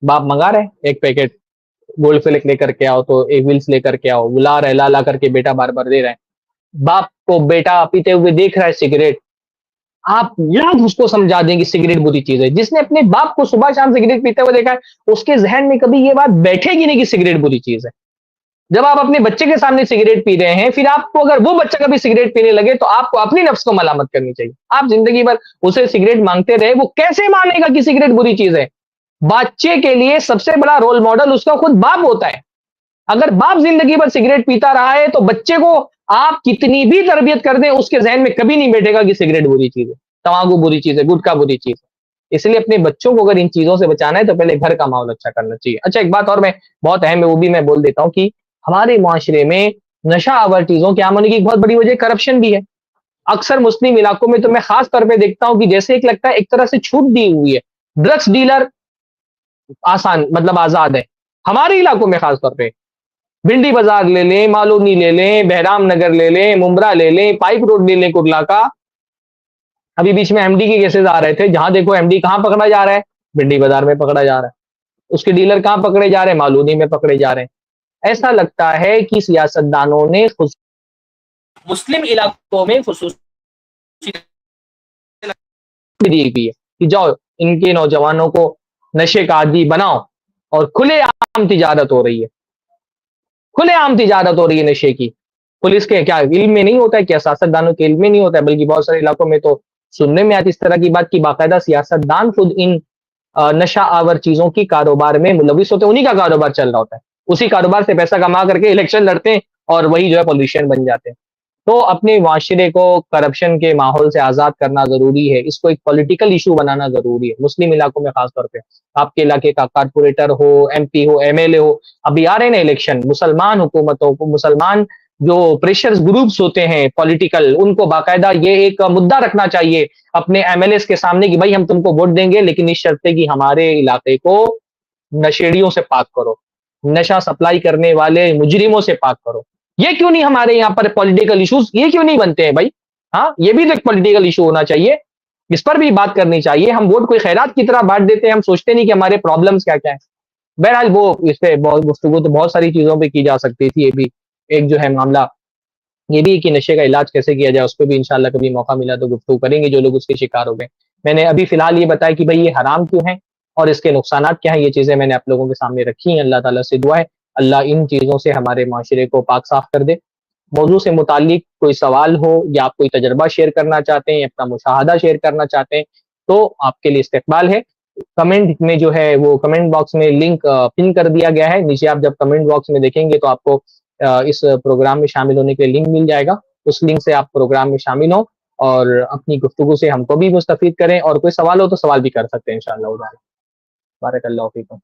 [SPEAKER 1] باپ منگا رہے ہیں ایک پیکٹ گولڈ فلک لے کر کے آؤ، تو ایک ویلز لے کر کے آؤ، بلا رہے، لا لا کر کے بیٹا بار بار دے رہا ہے۔ باپ کو بیٹا پیتے ہوئے دیکھ رہا ہے سگریٹ، آپ یاد اس کو سمجھا دیں کہ سگریٹ بری چیز ہے۔ جس نے اپنے باپ کو صبح شام سگریٹ پیتے ہوئے دیکھا ہے، اس کے ذہن میں کبھی یہ بات بیٹھے گی نہیں کہ سگریٹ بری چیز ہے۔ جب آپ اپنے بچے کے سامنے سگریٹ پی رہے ہیں، پھر آپ کو اگر وہ بچہ کبھی سگریٹ پینے لگے تو آپ کو اپنی نفس کو ملامت کرنی چاہیے۔ آپ زندگی بھر اسے سگریٹ مانگتے رہے، وہ کیسے مانے گا کہ سگریٹ بری چیز ہے؟ بچے کے لیے سب سے بڑا رول ماڈل اس کا خود باپ ہوتا ہے۔ اگر باپ زندگی بھر سگریٹ پیتا رہا ہے تو بچے کو آپ کتنی بھی تربیت کر دیں، اس کے ذہن میں کبھی نہیں بیٹھے گا کہ سگریٹ بری چیز ہے، تمباکو بری چیز ہے، گٹکا بری چیز ہے۔ اس لیے اپنے بچوں کو اگر ان چیزوں سے بچانا ہے تو پہلے گھر کا ماحول اچھا کرنا چاہیے۔ اچھا ایک بات اور میں بہت اہم ہے، وہ بھی میں بول دیتا ہوں کہ ہمارے معاشرے میں نشہ آور چیزوں کے عام ہونے کی ایک بہت بڑی وجہ کرپشن بھی ہے۔ اکثر مسلم علاقوں میں تو میں خاص طور پہ دیکھتا ہوں کہ جیسے ایک لگتا ہے ایک طرح سے چھوٹ دی ہوئی ہے، ڈرگس ڈیلر آسان مطلب آزاد ہے ہمارے علاقوں میں، خاص طور پہ بھنڈی بازار لے لیں، مالونی لے لیں، بہرام نگر لے لیں، ممبرا لے لیں، پائپ روڈ لے لیں کرلا کا۔ ابھی بیچ میں ایم ڈی کے کیسز آ رہے تھے، جہاں دیکھو ایم ڈی کہاں پکڑا جا رہا ہے؟ بھنڈی بازار میں پکڑا جا رہا ہے۔ اس کے ڈیلر کہاں پکڑے جا رہے ہیں؟ مالونی میں پکڑے جا رہے ہیں۔ ایسا لگتا ہے کہ سیاست دانوں نے مسلم علاقوں میں خصوصی دی ہوئی ہے کہ جاؤ ان کے نوجوانوں کو نشے کا عادی بناؤ، اور کھلے عام تجارت ہو رہی ہے، کھلے عام تجارت ہو رہی ہے نشے کی۔ پولیس کے کیا علم میں نہیں ہوتا ہے؟ کیا سیاست دانوں کے علم میں نہیں ہوتا ہے؟ بلکہ بہت سارے علاقوں میں تو سننے میں آتی اس طرح کی بات کی باقاعدہ سیاست دان خود ان نشہ آور چیزوں کی کاروبار میں ملوث ہوتے ہیں، انہی کا کاروبار چل رہا ہوتا ہے، اسی کاروبار سے پیسہ کما کر کے الیکشن لڑتے ہیں اور وہی جو ہے پولیٹیشین بن جاتے ہیں۔ تو اپنے معاشرے کو کرپشن کے ماحول سے آزاد کرنا ضروری ہے، اس کو ایک پولیٹیکل ایشو بنانا ضروری ہے، مسلم علاقوں میں خاص طور پہ۔ آپ کے علاقے کا کارپوریٹر ہو، ایم پی ہو، ایم ایل اے ہو، ابھی آ رہے ہیں نا الیکشن، مسلمان حکومتوں کو، مسلمان جو پریشر گروپس ہوتے ہیں پولیٹیکل، ان کو باقاعدہ یہ ایک مدعا رکھنا چاہیے اپنے ایم ایل اے کے سامنے کہ بھائی ہم تم کو ووٹ دیں گے، لیکن اس شرط ہے کہ ہمارے علاقے کو نشیڑیوں سے پاک کرو، نشہ سپلائی کرنے والے مجرموں سے پاک کرو۔ یہ کیوں نہیں ہمارے یہاں پر پولیٹیکل ایشوز یہ کیوں نہیں بنتے ہیں بھائی؟ ہاں یہ بھی تو ایک پولیٹیکل ایشو ہونا چاہیے، اس پر بھی بات کرنی چاہیے۔ ہم ووٹ کوئی خیرات کی طرح بانٹ دیتے ہیں، ہم سوچتے نہیں کہ ہمارے پرابلمس کیا کیا ہے۔ بہرحال وہ اس پہ بہت گفتگو تو بہت ساری چیزوں پہ کی جا سکتی تھی، یہ بھی ایک جو ہے معاملہ یہ بھی کہ نشے کا علاج کیسے کیا جائے، اس پہ بھی انشاءاللہ کبھی موقع ملا تو گفتگو کریں گے، جو لوگ اس کے شکار ہو گئے۔ میں نے ابھی فی الحال یہ بتایا کہ بھائی یہ حرام کیوں ہے اور اس کے نقصانات کیا ہیں، یہ چیزیں میں نے آپ لوگوں کے سامنے رکھی ہیں۔ اللہ تعالیٰ سے دعا ہے اللہ ان چیزوں سے ہمارے معاشرے کو پاک صاف کر دے۔ موضوع سے متعلق کوئی سوال ہو یا آپ کوئی تجربہ شیئر کرنا چاہتے ہیں، اپنا مشاہدہ شیئر کرنا چاہتے ہیں تو آپ کے لیے استقبال ہے۔ کمنٹ میں جو ہے وہ کمنٹ باکس میں لنک پن کر دیا گیا ہے، نیچے آپ جب کمنٹ باکس میں دیکھیں گے تو آپ کو اس پروگرام میں شامل ہونے کے لیے لنک مل جائے گا، اس لنک سے آپ پروگرام میں شامل ہوں اور اپنی گفتگو سے ہم کو بھی مستفید کریں، اور کوئی سوال ہو تو سوال بھی کر سکتے ہیں انشاءاللہ۔ بارک اللہ فیکم۔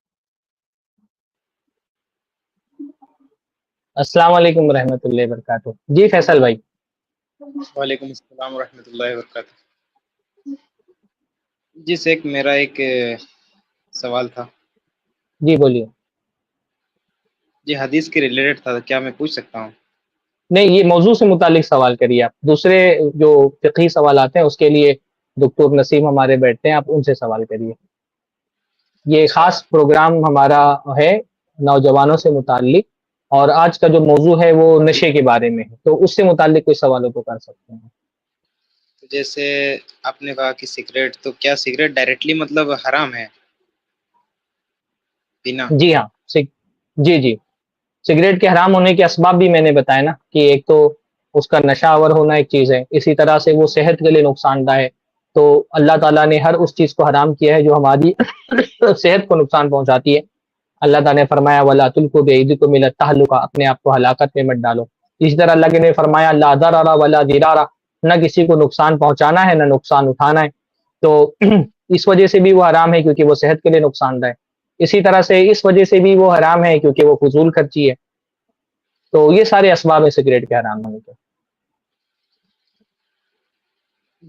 [SPEAKER 1] السلام علیکم ورحمۃ اللہ وبرکاتہ۔ جی فیصل بھائی۔
[SPEAKER 2] وعلیکم السلام ورحمۃ اللہ وبرکاتہ۔ جس میرا ایک سوال تھا
[SPEAKER 1] جی بولیے۔
[SPEAKER 2] جی حدیث کے ریلیٹڈ تھا، کیا میں پوچھ سکتا ہوں؟
[SPEAKER 1] نہیں یہ موضوع سے متعلق سوال کریے، آپ دوسرے جو فقہی سوالات ہیں اس کے لیے دکتور نسیم ہمارے بیٹھتے ہیں، آپ ان سے سوال کریے۔ یہ
[SPEAKER 2] اچھا
[SPEAKER 1] خاص پروگرام ہمارا ہے نوجوانوں سے متعلق، اور آج کا جو موضوع ہے وہ نشے کے بارے میں ہے، تو اس سے متعلق کوئی سوال ہو تو کر سکتے ہیں۔
[SPEAKER 2] تو جیسے آپ نے کہا کہ سگریٹ، تو کیا سگریٹ ڈائریکٹلی مطلب حرام ہے پینا؟
[SPEAKER 1] جی ہاں، جی جی، سگریٹ کے حرام ہونے کے اسباب بھی میں نے بتایا نا، کہ ایک تو اس کا نشہ آور ہونا ایک چیز ہے، اسی طرح سے وہ صحت کے لیے نقصان دہ ہے۔ تو اللہ تعالیٰ نے ہر اس چیز کو حرام کیا ہے جو ہماری صحت کو نقصان پہنچاتی ہے۔ اللہ تعالیٰ نے فرمایا وَلَا تُلْقُوا بِأَيْدِيكُمْ إِلَى التَّهْلُكَةِ، اپنے آپ کو ہلاکت میں مت ڈالو۔ اسی طرح اللہ نے فرمایا لَا ضَرَرَ وَلَا ضِرَارَ، نہ کسی کو نقصان پہنچانا ہے نہ نقصان اٹھانا ہے۔ تو اس وجہ سے بھی وہ حرام ہے کیونکہ وہ صحت کے لیے نقصان دہ ہے۔ اسی طرح سے اس وجہ سے بھی وہ حرام ہے کیونکہ وہ فضول خرچی ہے۔ تو یہ سارے اسباب ہیں سگریٹ کے حرام ہونے کے۔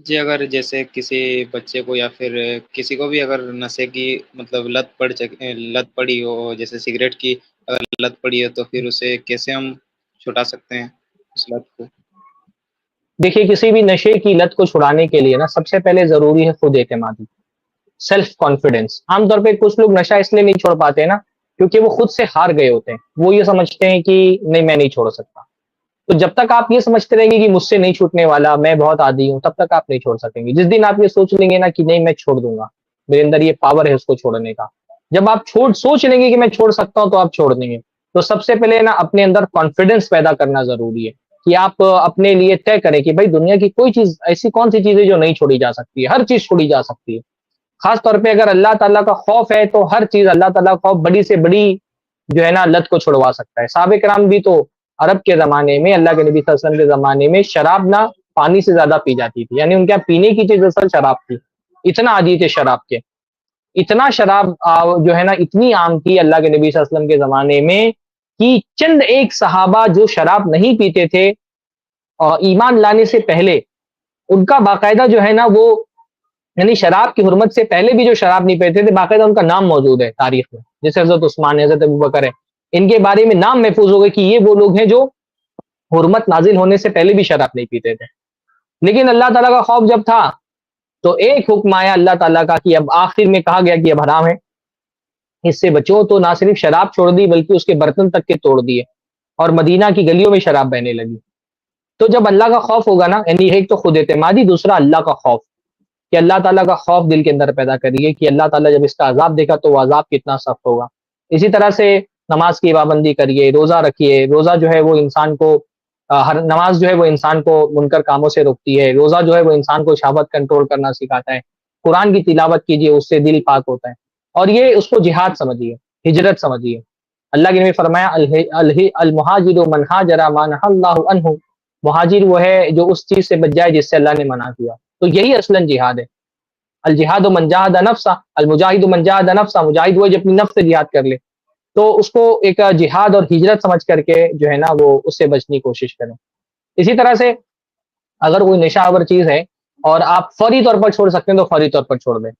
[SPEAKER 2] جی اگر جیسے کسی بچے کو یا پھر کسی کو بھی اگر نشے کی مطلب لت پڑی ہو، جیسے سگریٹ کی اگر لت پڑی ہو، تو پھر اسے کیسے ہم چھٹا سکتے ہیں اس لت کو؟
[SPEAKER 1] دیکھیے کسی بھی نشے کی لت کو چھڑانے کے لیے نا سب سے پہلے ضروری ہے خود اعتمادی، سیلف کانفیڈنس۔ عام طور پہ کچھ لوگ نشہ اس لیے نہیں چھوڑ پاتے ہیں نا کیونکہ وہ خود سے ہار گئے ہوتے ہیں، وہ یہ سمجھتے ہیں کہ نہیں میں نہیں چھوڑ سکتا۔ تو جب تک آپ یہ سمجھتے رہیں گے کہ مجھ سے نہیں چھوٹنے والا، میں بہت عادی ہوں، تب تک آپ نہیں چھوڑ سکیں گے۔ جس دن آپ یہ سوچ لیں گے نا کہ نہیں میں چھوڑ دوں گا، میرے اندر یہ پاور ہے اس کو چھوڑنے کا، جب آپ سوچ لیں گے کہ میں چھوڑ سکتا ہوں تو آپ چھوڑ دیں گے۔ تو سب سے پہلے نا اپنے اندر کانفیڈنس پیدا کرنا ضروری ہے کہ آپ اپنے لیے طے کریں کہ بھائی دنیا کی کوئی چیز ایسی کون سی چیز ہے جو نہیں چھوڑی جا سکتی ہے، ہر چیز چھوڑی جا سکتی ہے۔ خاص طور پہ اگر اللہ تعالیٰ کا خوف ہے تو ہر چیز اللہ تعالیٰ کا خوف بڑی سے بڑی جو ہے نا لت کو چھڑوا سکتا ہے۔ صحابہ کرام بھی تو عرب کے زمانے میں، اللہ کے نبی صلی اللہ علیہ وسلم کے زمانے میں شراب نہ پانی سے زیادہ پی جاتی تھی، یعنی ان کے یہاں پینے کی چیز اصل شراب تھی، اتنا عادی تھے شراب کے، اتنا شراب جو ہے نا اتنی عام تھی اللہ کے نبی صلی اللہ علیہ وسلم کے زمانے میں کہ چند ایک صحابہ جو شراب نہیں پیتے تھے اور ایمان لانے سے پہلے ان کا باقاعدہ جو ہے نا وہ، یعنی شراب کی حرمت سے پہلے بھی جو شراب نہیں پیتے تھے باقاعدہ ان کا نام موجود ہے تاریخ میں، جیسے حضرت عثمان ہے، حضرت ابوبکر ہے، ان کے بارے میں نام محفوظ ہو گئے کہ یہ وہ لوگ ہیں جو حرمت نازل ہونے سے پہلے بھی شراب نہیں پیتے تھے۔ لیکن اللہ تعالیٰ کا خوف جب تھا تو ایک حکم آیا اللہ تعالیٰ کا کہ اب آخر میں کہا گیا کہ اب حرام ہے، اس سے بچو، تو نہ صرف شراب چھوڑ دی بلکہ اس کے برتن تک کے توڑ دیے اور مدینہ کی گلیوں میں شراب بہنے لگی۔ تو جب اللہ کا خوف ہوگا نا، یعنی ایک تو خود اعتمادی، دوسرا اللہ کا خوف، کہ اللہ تعالیٰ کا خوف دل کے اندر پیدا کریے کہ اللہ تعالیٰ جب اس کا عذاب دیکھا تو وہ عذاب کتنا سخت ہوگا۔ اسی طرح سے نماز کی پابندی کریے، روزہ رکھیے، روزہ جو ہے وہ انسان کو ہر نماز جو ہے وہ انسان کو منکر کاموں سے روکتی ہے، روزہ جو ہے وہ انسان کو شہوت کنٹرول کرنا سکھاتا ہے، قرآن کی تلاوت کیجیے اس سے دل پاک ہوتا ہے، اور یہ اس کو جہاد سمجھیے، ہجرت سمجھیے۔ اللہ کے نبی فرمایا المہاجر من ہاجر ما نہی اللہ عنہ، مہاجر وہ ہے جو اس چیز سے بچ جائے جس سے اللہ نے منع کیا۔ تو یہی اصلاً جہاد ہے۔ الجہاد من جاہد نفسا، المجاہد من جاہد نفسا، مجاہد وہ جو اپنی نفس سے جہاد کر لے، تو اس کو ایک جہاد اور ہجرت سمجھ کر کے جو ہے نا وہ اس سے بچنے کی کوشش کریں۔ اسی طرح سے اگر کوئی نشہ آور چیز ہے اور آپ فوری طور پر چھوڑ سکتے ہیں تو فوری طور پر چھوڑ دیں،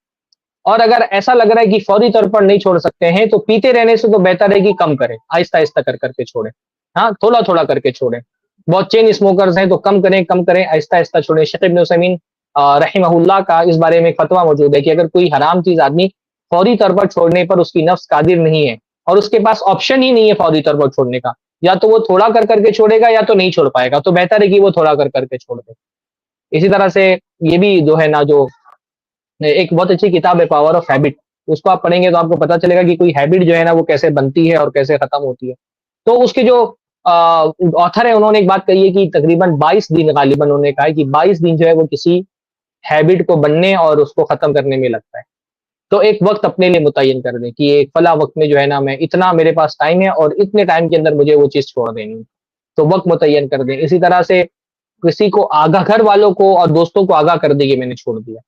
[SPEAKER 1] اور اگر ایسا لگ رہا ہے کہ فوری طور پر نہیں چھوڑ سکتے ہیں تو پیتے رہنے سے تو بہتر ہے کہ کم کریں، آہستہ آہستہ کر کے چھوڑیں، ہاں تھوڑا تھوڑا کر کے چھوڑیں۔ بہت چین اسموکرز ہیں تو کم کریں، آہستہ آہستہ چھوڑیں۔ شیخ ابن عثیمین رحمہ اللہ کا اس بارے میں ایک فتویٰ موجود ہے کہ اگر کوئی حرام چیز آدمی فوری طور پر چھوڑنے پر اس کی نفس قادر نہیں ہے اور اس کے پاس آپشن ہی نہیں ہے فوری طور پر چھوڑنے کا، یا تو وہ تھوڑا کر کے چھوڑے گا یا تو نہیں چھوڑ پائے گا، تو بہتر ہے کہ وہ تھوڑا کر کے چھوڑ دے۔ اسی طرح سے یہ بھی جو ہے نا جو ایک بہت اچھی کتاب ہے پاور آف ہیبٹ، اس کو آپ پڑھیں گے تو آپ کو پتا چلے گا کہ کوئی ہیبٹ جو ہے نا وہ کیسے بنتی ہے اور کیسے ختم ہوتی ہے۔ تو اس کے جو آتھر ہے انہوں نے ایک بات کہی ہے کہ تقریباً 22 دن، غالباً انہوں نے کہا ہے کہ 22 دن جو ہے وہ کسی ہیبٹ کو بننے اور اس کو ختم کرنے میں لگتا ہے۔ تو ایک وقت اپنے لیے متعین کر دیں کہ ایک فلاں وقت میں جو ہے نا میں اتنا میرے پاس ٹائم ہے اور اتنے ٹائم کے اندر مجھے وہ چیز چھوڑ دینی ہے، تو وقت متعین کر دیں۔ اسی طرح سے کسی کو آگاہ، گھر والوں کو اور دوستوں کو آگاہ کر دیں کہ میں نے چھوڑ دیا،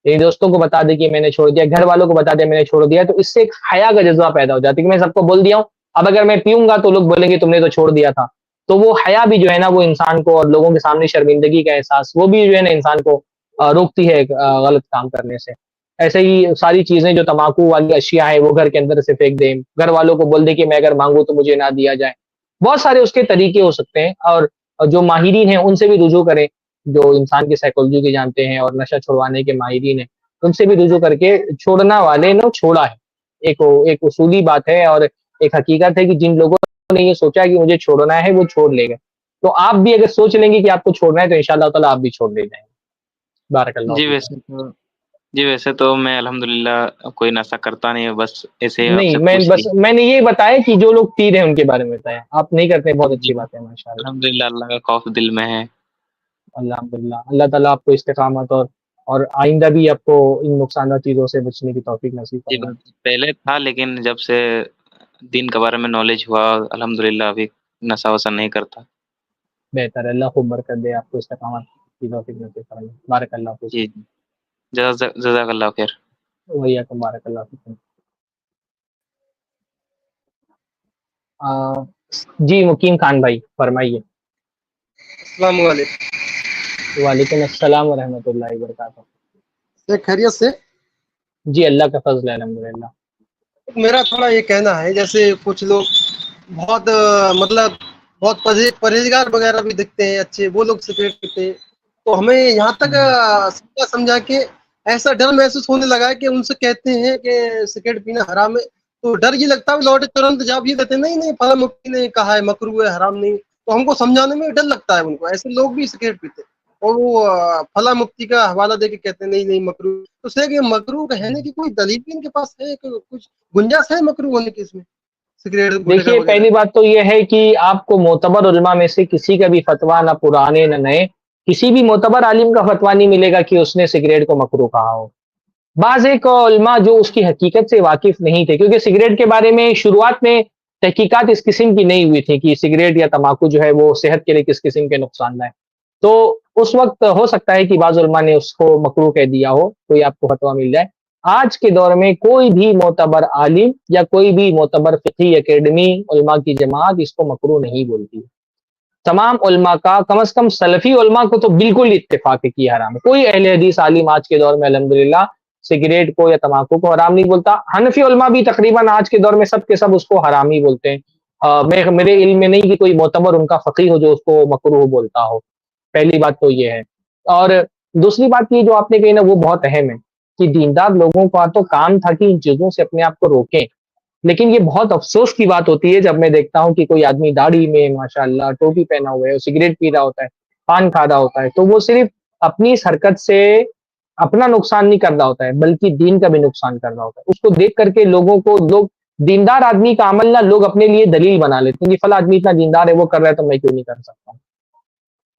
[SPEAKER 1] یعنی دوستوں کو بتا دیں کہ میں نے چھوڑ دیا، گھر والوں کو بتا دیں میں نے چھوڑ دیا، تو اس سے ایک حیا کا جذبہ پیدا ہو جاتا ہے کہ میں سب کو بول دیا ہوں، اب اگر میں پیوں گا تو لوگ بولیں گے تم نے تو چھوڑ دیا تھا۔ تو وہ حیا بھی جو ہے نا وہ انسان کو، اور لوگوں کے سامنے شرمندگی کا احساس، وہ بھی جو ہے نا انسان کو روکتی ہے غلط کام کرنے سے۔ ایسے ہی ساری چیزیں جو تماکو والی اشیاء ہیں وہ گھر کے اندر سے پھینک دیں، گھر والوں کو بول دیں کہ میں اگر مانگوں تو مجھے نہ دیا جائے۔ بہت سارے اس کے طریقے ہو سکتے ہیں، اور جو ماہرین ہیں ان سے بھی رجوع کریں، جو انسان کی سائیکولوجی کے جانتے ہیں اور نشہ چھڑوانے کے ماہرین ہیں، ان سے بھی رجوع کر کے چھوڑنا والے نے چھوڑا ہے۔ ایک اصولی بات ہے اور ایک حقیقت ہے کہ جن لوگوں نے یہ سوچا کہ مجھے چھوڑنا ہے وہ چھوڑ لے گئے، تو آپ بھی اگر سوچ لیں گے کہ آپ کو چھوڑنا ہے تو انشاءاللہ تعالیٰ آپ بھی چھوڑ لے جائیں گے۔ بارک اللہ
[SPEAKER 2] جی
[SPEAKER 1] فیکم۔
[SPEAKER 2] ویسے تو جی ویسے تو میں الحمدللہ کوئی نشہ کرتا نہیں ہوں، بس ایسے ہی آپ سے
[SPEAKER 1] نہیں،
[SPEAKER 2] پوچھ
[SPEAKER 1] بس
[SPEAKER 2] لیا۔
[SPEAKER 1] میں نے یہ بتایا کہ جو لوگ پی رہے ہیں ان کے بارے میں بتایا، آپ نہیں کرتے، بہت
[SPEAKER 2] جی
[SPEAKER 1] اچھی بات ہے، ماشاء اللہ۔
[SPEAKER 2] الحمدللہ اللہ کا خوف دل میں ہے۔
[SPEAKER 1] الحمدللہ، اللہ تعالیٰ آپ کو استقامت اور آئندہ بھی آپ کو ان نقصان دہ چیزوں سے بچنے کی توفیق نصیب
[SPEAKER 2] جی
[SPEAKER 1] فرمائے۔
[SPEAKER 2] پہلے تھا، لیکن جب سے دین کے بارے میں نالج ہوا الحمدللہ ابھی نشہ وسا نہیں کرتا۔
[SPEAKER 1] بہتر ہے، اللہ خوب برکت دے آپ کو، استقامت کی توفیق نصیب فرمائے۔ بارک اللہ
[SPEAKER 2] جی
[SPEAKER 1] فیکم۔
[SPEAKER 2] جزاک اللہ خیر۔
[SPEAKER 1] وإياكم، بارک اللہ فیکم۔ جی مقیم خان بھائی فرمائیے۔
[SPEAKER 3] السلام علیکم۔
[SPEAKER 1] وعلیکم السلام ورحمۃ اللہ وبرکاتہ.
[SPEAKER 3] خیریت سے.
[SPEAKER 1] جی اللہ کا فضل ہے الحمدللہ.
[SPEAKER 3] میرا تھوڑا یہ کہنا ہے، جیسے کچھ لوگ بہت مطلب بہت پرہیزگار وغیرہ بھی دکھتے ہیں اچھے، وہ لوگ سگریٹ پیتے ہیں، تو ہمیں یہاں تک سمجھا کہ ایسا ڈر محسوس ہونے لگا ہے کہ ان سے کہتے ہیں کہ سگریٹ پینا حرام ہے، تو ڈر یہ لگتا ہے لوٹے ترنت جب یہ کہتے ہیں نہیں فلاں مفتی نے کہا ہے مکروہ ہے حرام نہیں، تو ہم کو سمجھانے میں ڈر لگتا ہے ان کو. ایسے لوگ بھی سگریٹ پیتے ہیں اور وہ فلاں مفتی کا حوالہ دے کے کہتے ہیں نہیں مکروہ. تو اس لیے مکروہ کہنے کی کوئی دلیل بھی ان کے پاس ہے کہ کچھ گنجائش ہے مکروہ ہونے کی اس میں سگریٹ گٹکا
[SPEAKER 1] دیکھیے
[SPEAKER 3] وغیرہ؟
[SPEAKER 1] پہلی بات تو یہ ہے کہ آپ کو معتبر علماء میں سے کسی کا بھی فتویٰ، نہ پرانے نہ نئے، کسی بھی معتبر عالم کا فتویٰ نہیں ملے گا کہ اس نے سگریٹ کو مکروہ کہا ہو. بعض ایک علماء جو اس کی حقیقت سے واقف نہیں تھے، کیونکہ سگریٹ کے بارے میں شروعات میں تحقیقات اس قسم کی نہیں ہوئی تھی کہ سگریٹ یا تمباکو جو ہے وہ صحت کے لیے کس قسم کے نقصان دہ ہے، تو اس وقت ہو سکتا ہے کہ بعض علماء نے اس کو مکروہ کہہ دیا ہو، کوئی آپ کو فتویٰ مل جائے. آج کے دور میں کوئی بھی معتبر عالم یا کوئی بھی معتبر فقہی اکیڈمی علماء کی جماعت اس کو مکروہ نہیں بولتی. تمام علماء کا، کم از کم سلفی علماء کو تو بالکل اتفاق ہے کہ یہ حرام ہے. کوئی اہل حدیث عالم آج کے دور میں الحمدللہ سگریٹ کو یا تمباکو کو حرام نہیں بولتا. حنفی علماء بھی تقریباً آج کے دور میں سب کے سب اس کو حرام ہی بولتے ہیں. میرے علم میں نہیں کہ کوئی معتبر ان کا فقیہ ہو جو اس کو مکروہ بولتا ہو. پہلی بات تو یہ ہے. اور دوسری بات یہ جو آپ نے کہی نا وہ بہت اہم ہے کہ دیندار لوگوں کا تو کام تھا کہ ان چیزوں سے اپنے آپ کو روکیں، لیکن یہ بہت افسوس کی بات ہوتی ہے جب میں دیکھتا ہوں کہ کوئی آدمی داڑھی میں ماشاءاللہ ٹوپی پہنا ہوا ہے، سگریٹ پی رہا ہوتا ہے، پان کھا رہا ہوتا ہے، تو وہ صرف اپنی اس حرکت سے اپنا نقصان نہیں کر رہا ہوتا ہے بلکہ دین کا بھی نقصان کر رہا ہوتا ہے. اس کو دیکھ کر کے لوگ دیندار آدمی کا عمل نہ لوگ اپنے لیے دلیل بنا لیتے ہیں کہ فلاں آدمی اتنا دیندار ہے وہ کر رہا ہے تو میں کیوں نہیں کر سکتا ہوں.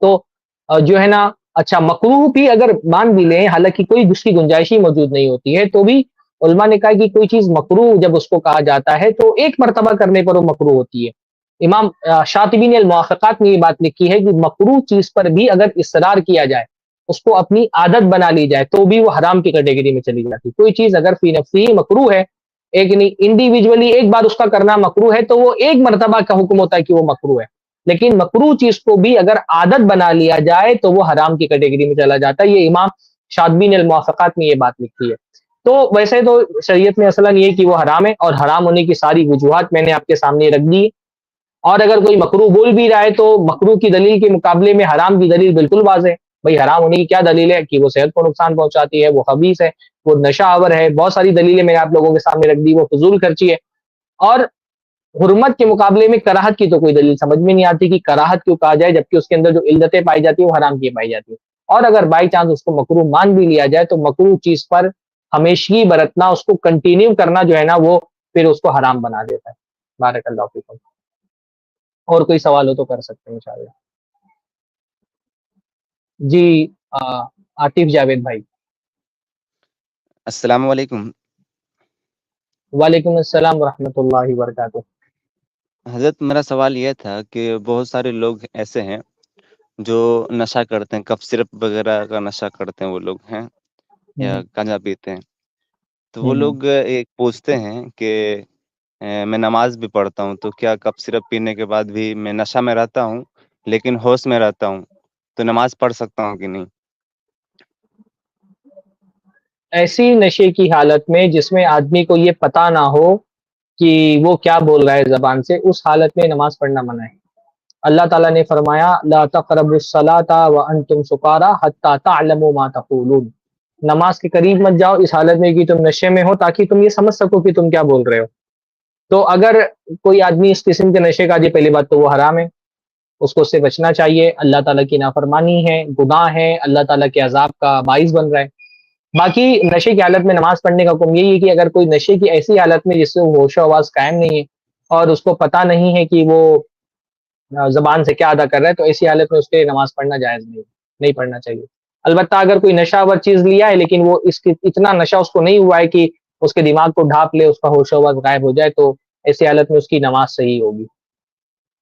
[SPEAKER 1] تو جو ہے نا اچھا مکروہ بھی اگر مان بھی لیں، حالانکہ کوئی اس کی گنجائش ہی موجود نہیں ہوتی ہے، تو بھی علماء نے کہا کہ کوئی چیز مکروہ جب اس کو کہا جاتا ہے تو ایک مرتبہ کرنے پر وہ مکروہ ہوتی ہے. امام شاطبی نے الموافقات میں یہ بات لکھی ہے کہ مکروہ چیز پر بھی اگر اصرار کیا جائے، اس کو اپنی عادت بنا لی جائے، تو بھی وہ حرام کی کیٹیگری میں چلی جاتی. کوئی چیز اگر فی نفسی مکروہ ہے، ایک انڈیویجولی ایک بار اس کا کرنا مکروہ ہے، تو وہ ایک مرتبہ کا حکم ہوتا ہے کہ وہ مکروہ ہے. لیکن مکروہ چیز کو بھی اگر عادت بنا لیا جائے تو وہ حرام کی کیٹیگری میں چلا جاتا ہے. یہ امام شاطبی نے الموافقات میں یہ بات لکھی ہے. تو ویسے تو شریعت میں اصلاً یہ کہ وہ حرام ہے، اور حرام ہونے کی ساری وجوہات میں نے آپ کے سامنے رکھ دی. اور اگر کوئی مکروہ بول بھی رہا ہے تو مکروہ کی دلیل کے مقابلے میں حرام کی دلیل بالکل واضح ہے. بھئی حرام ہونے کی کیا دلیل ہے کہ وہ صحت کو نقصان پہنچاتی ہے، وہ خبیث ہے، وہ نشہ آور ہے. بہت ساری دلیلیں میں نے آپ لوگوں کے سامنے رکھ دی، وہ فضول خرچی ہے. اور حرمت کے مقابلے میں کراہت کی تو کوئی دلیل سمجھ میں نہیں آتی کہ کراہت کیوں کہا جائے جبکہ اس کے اندر جو علتیں پائی جاتی ہیں وہ حرام کی پائی جاتی ہیں. اور اگر بائی چانس اس کو مکروہ مان بھی لیا جائے تو مکروہ چیز پر ہمیشگی برتنا، اس کو کنٹینیو کرنا جو ہے نا وہ پھر اس کو حرام بنا دیتا ہے. بارک اللہ فیکم. اور کوئی سوال ہو تو کر سکتے ہیں انشاءاللہ. جی عاطف جاوید بھائی.
[SPEAKER 4] السلام علیکم.
[SPEAKER 1] وعلیکم السلام ورحمۃ اللہ وبرکاتہ.
[SPEAKER 4] حضرت میرا سوال یہ تھا کہ بہت سارے لوگ ایسے ہیں جو نشہ کرتے ہیں، کف سرپ وغیرہ کا نشہ کرتے ہیں، وہ لوگ ہیں یا گانجا پیتے ہیں. تو وہ لوگ ایک پوچھتے ہیں کہ میں نماز بھی پڑھتا ہوں، تو کیا کف سرپ پینے کے بعد بھی میں نشہ میں رہتا ہوں لیکن ہوش میں رہتا ہوں، تو نماز پڑھ سکتا ہوں کہ نہیں؟
[SPEAKER 1] ایسی نشے کی حالت میں جس میں آدمی کو یہ پتہ نہ ہو کہ وہ کیا بول رہا ہے زبان سے، اس حالت میں نماز پڑھنا منع ہے. اللہ تعالیٰ نے فرمایا لا تقربوا الصلاة وانتم سکارى حتى تعلموا ما تقولون. نماز کے قریب مت جاؤ اس حالت میں کہ تم نشے میں ہو، تاکہ تم یہ سمجھ سکو کہ تم کیا بول رہے ہو. تو اگر کوئی آدمی اس قسم کے نشے کا جی، پہلی بات تو وہ حرام ہے، اس کو اس سے بچنا چاہیے. اللہ تعالیٰ کی نافرمانی ہے، گناہ ہے، اللہ تعالیٰ کے عذاب کا باعث بن رہا ہے. باقی نشے کی حالت میں نماز پڑھنے کا حکم یہی ہے کہ اگر کوئی نشے کی ایسی حالت میں جس سے ہوش و آواز قائم نہیں ہے اور اس کو پتہ نہیں ہے کہ وہ زبان سے کیا ادا کر رہا ہے، تو ایسی حالت میں اس کے نماز پڑھنا جائز نہیں پڑھنا چاہیے. البتہ اگر کوئی نشہ ور چیز لیا ہے لیکن وہ اس کی اتنا نشہ اس کو نہیں ہوا ہے کہ اس کے دماغ کو ڈھانپ لے، اس کا ہوش و آواز غائب ہو جائے، تو ایسی حالت میں اس کی نماز صحیح ہوگی.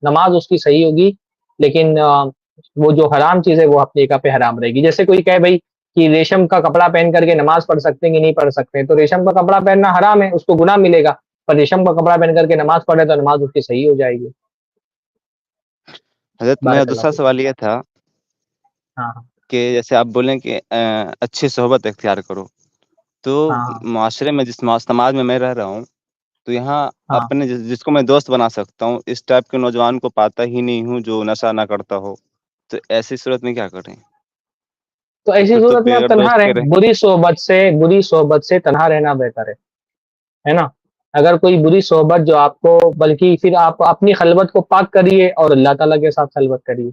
[SPEAKER 1] نماز اس کی صحیح ہوگی، لیکن وہ جو حرام چیز ہے وہ اپنی جگہ پہ حرام رہے گی. جیسے کوئی کہے بھائی کہ ریشم کا کپڑا پہن کر کے نماز پڑھ سکتے ہیں کہ نہیں پڑھ سکتے ہیں، تو ریشم کا کپڑا پہننا حرام ہے، اس کو گناہ ملے گا. پر ریشم کا کپڑا پہن کر کے نماز پڑھے تو نماز اس کی صحیح ہو جائے گی.
[SPEAKER 4] حضرت میرا
[SPEAKER 1] بارک اللہ
[SPEAKER 4] دوسرا
[SPEAKER 1] فیک.
[SPEAKER 4] سوال یہ تھا
[SPEAKER 1] ہاں
[SPEAKER 4] کہ جیسے آپ بولیں کہ اچھی صحبت اختیار کرو، تو
[SPEAKER 1] ہاں
[SPEAKER 4] معاشرے میں جس سماج میں میں رہ رہا ہوں، تو یہاں
[SPEAKER 1] ہاں
[SPEAKER 4] اپنے جس کو میں دوست بنا سکتا ہوں، اس ٹائپ کے نوجوان کو پاتا ہی نہیں ہوں جو نشہ نہ کرتا ہو، تو ایسی صورت میں کیا کریں؟
[SPEAKER 1] تو ایسی
[SPEAKER 4] پھر تو
[SPEAKER 1] صورت میں آپ
[SPEAKER 4] بغیر
[SPEAKER 1] تنہا
[SPEAKER 4] دوست
[SPEAKER 1] رہیں،
[SPEAKER 4] کے رہیں۔
[SPEAKER 1] بری صحبت سے تنہا رہنا بہتر ہے نا؟ اگر کوئی بری صحبت جو آپ کو، بلکہ پھر آپ اپنی خلوت کو پاک کریے اور اللہ تعالیٰ کے ساتھ خلوت کریے.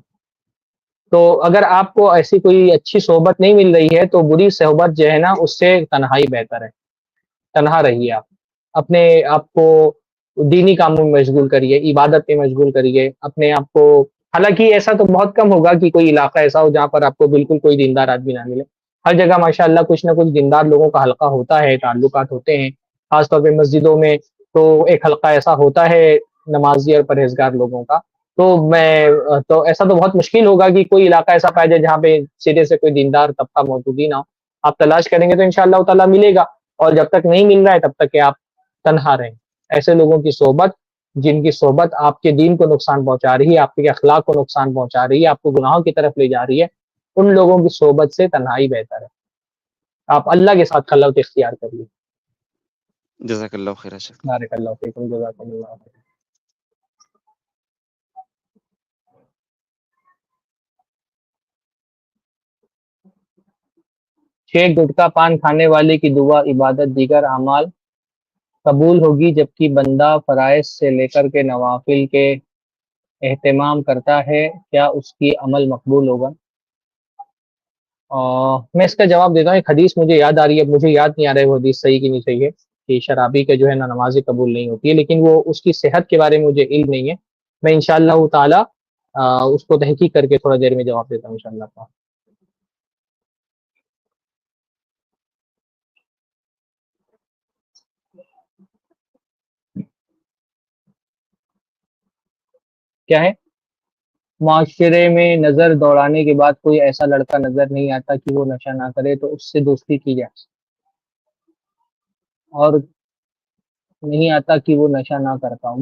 [SPEAKER 1] تو اگر آپ کو ایسی کوئی اچھی صحبت نہیں مل رہی ہے تو بری صحبت جو ہے نا اس سے تنہائی بہتر ہے. تنہا رہیے آپ، اپنے آپ کو دینی کاموں میں مشغول کریے، عبادت میں مشغول کریے اپنے آپ کو. حالانکہ ایسا تو بہت کم ہوگا کہ کوئی علاقہ ایسا ہو جہاں پر آپ کو بالکل کوئی دیندار آدمی نہ ملے. ہر جگہ ماشاء اللہ کچھ نہ کچھ دیندار لوگوں کا حلقہ ہوتا ہے، تعلقات ہوتے ہیں. خاص طور پہ مسجدوں میں تو ایک حلقہ ایسا ہوتا ہے نمازی اور پرہیزگار لوگوں کا. تو ایسا تو بہت مشکل ہوگا کہ کوئی علاقہ ایسا پایا جائے جہاں پہ سرے سے کوئی دیندار طبقہ موجود ہی نہ ہو. آپ تلاش کریں گے تو انشاءاللہ تعالیٰ ملے گا، اور جب تک نہیں مل رہا ہے تب تک کہ آپ تنہا رہیں. ایسے لوگوں کی صحبت، جن کی صحبت آپ کے دین کو نقصان پہنچا رہی ہے، آپ کے اخلاق کو نقصان پہنچا رہی ہے، آپ کو گناہوں کی طرف لے جا رہی ہے، ان لوگوں کی صحبت سے تنہائی بہتر ہے. آپ اللہ کے ساتھ خلوت اختیار کریے.
[SPEAKER 4] جزاک اللہ خیر شکر۔
[SPEAKER 1] بارک اللہ فیکم، جزاکم اللہ خیر. شیخ گٹکا پان کھانے والے کی دعا، عبادت، دیگر اعمال قبول ہوگی جبکہ بندہ فرائض سے لے کر کے نوافل کے اہتمام کرتا ہے، کیا اس کی عمل مقبول ہوگا؟ میں اس کا جواب دیتا ہوں. ایک حدیث مجھے یاد آ رہی ہے، مجھے یاد نہیں آ رہا ہے وہ حدیث صحیح کی نہیں صحیح ہے، کہ شرابی کے جو ہے نا نمازیں قبول نہیں ہوتی ہے، لیکن وہ اس کی صحت کے بارے میں مجھے علم نہیں ہے. میں انشاءاللہ تعالی اس کو تحقیق کر کے تھوڑا دیر میں جواب دیتا ہوں انشاءاللہ تعالی. کیا ہے؟ معاشرے میں نظر دوڑانے کے بعد کوئی ایسا لڑکا نظر نہیں آتا کہ وہ نشہ نہ کرے تو اس سے دوستی کی جائے، اور نہیں آتا کہ وہ نشہ نہ کرتا ہوں.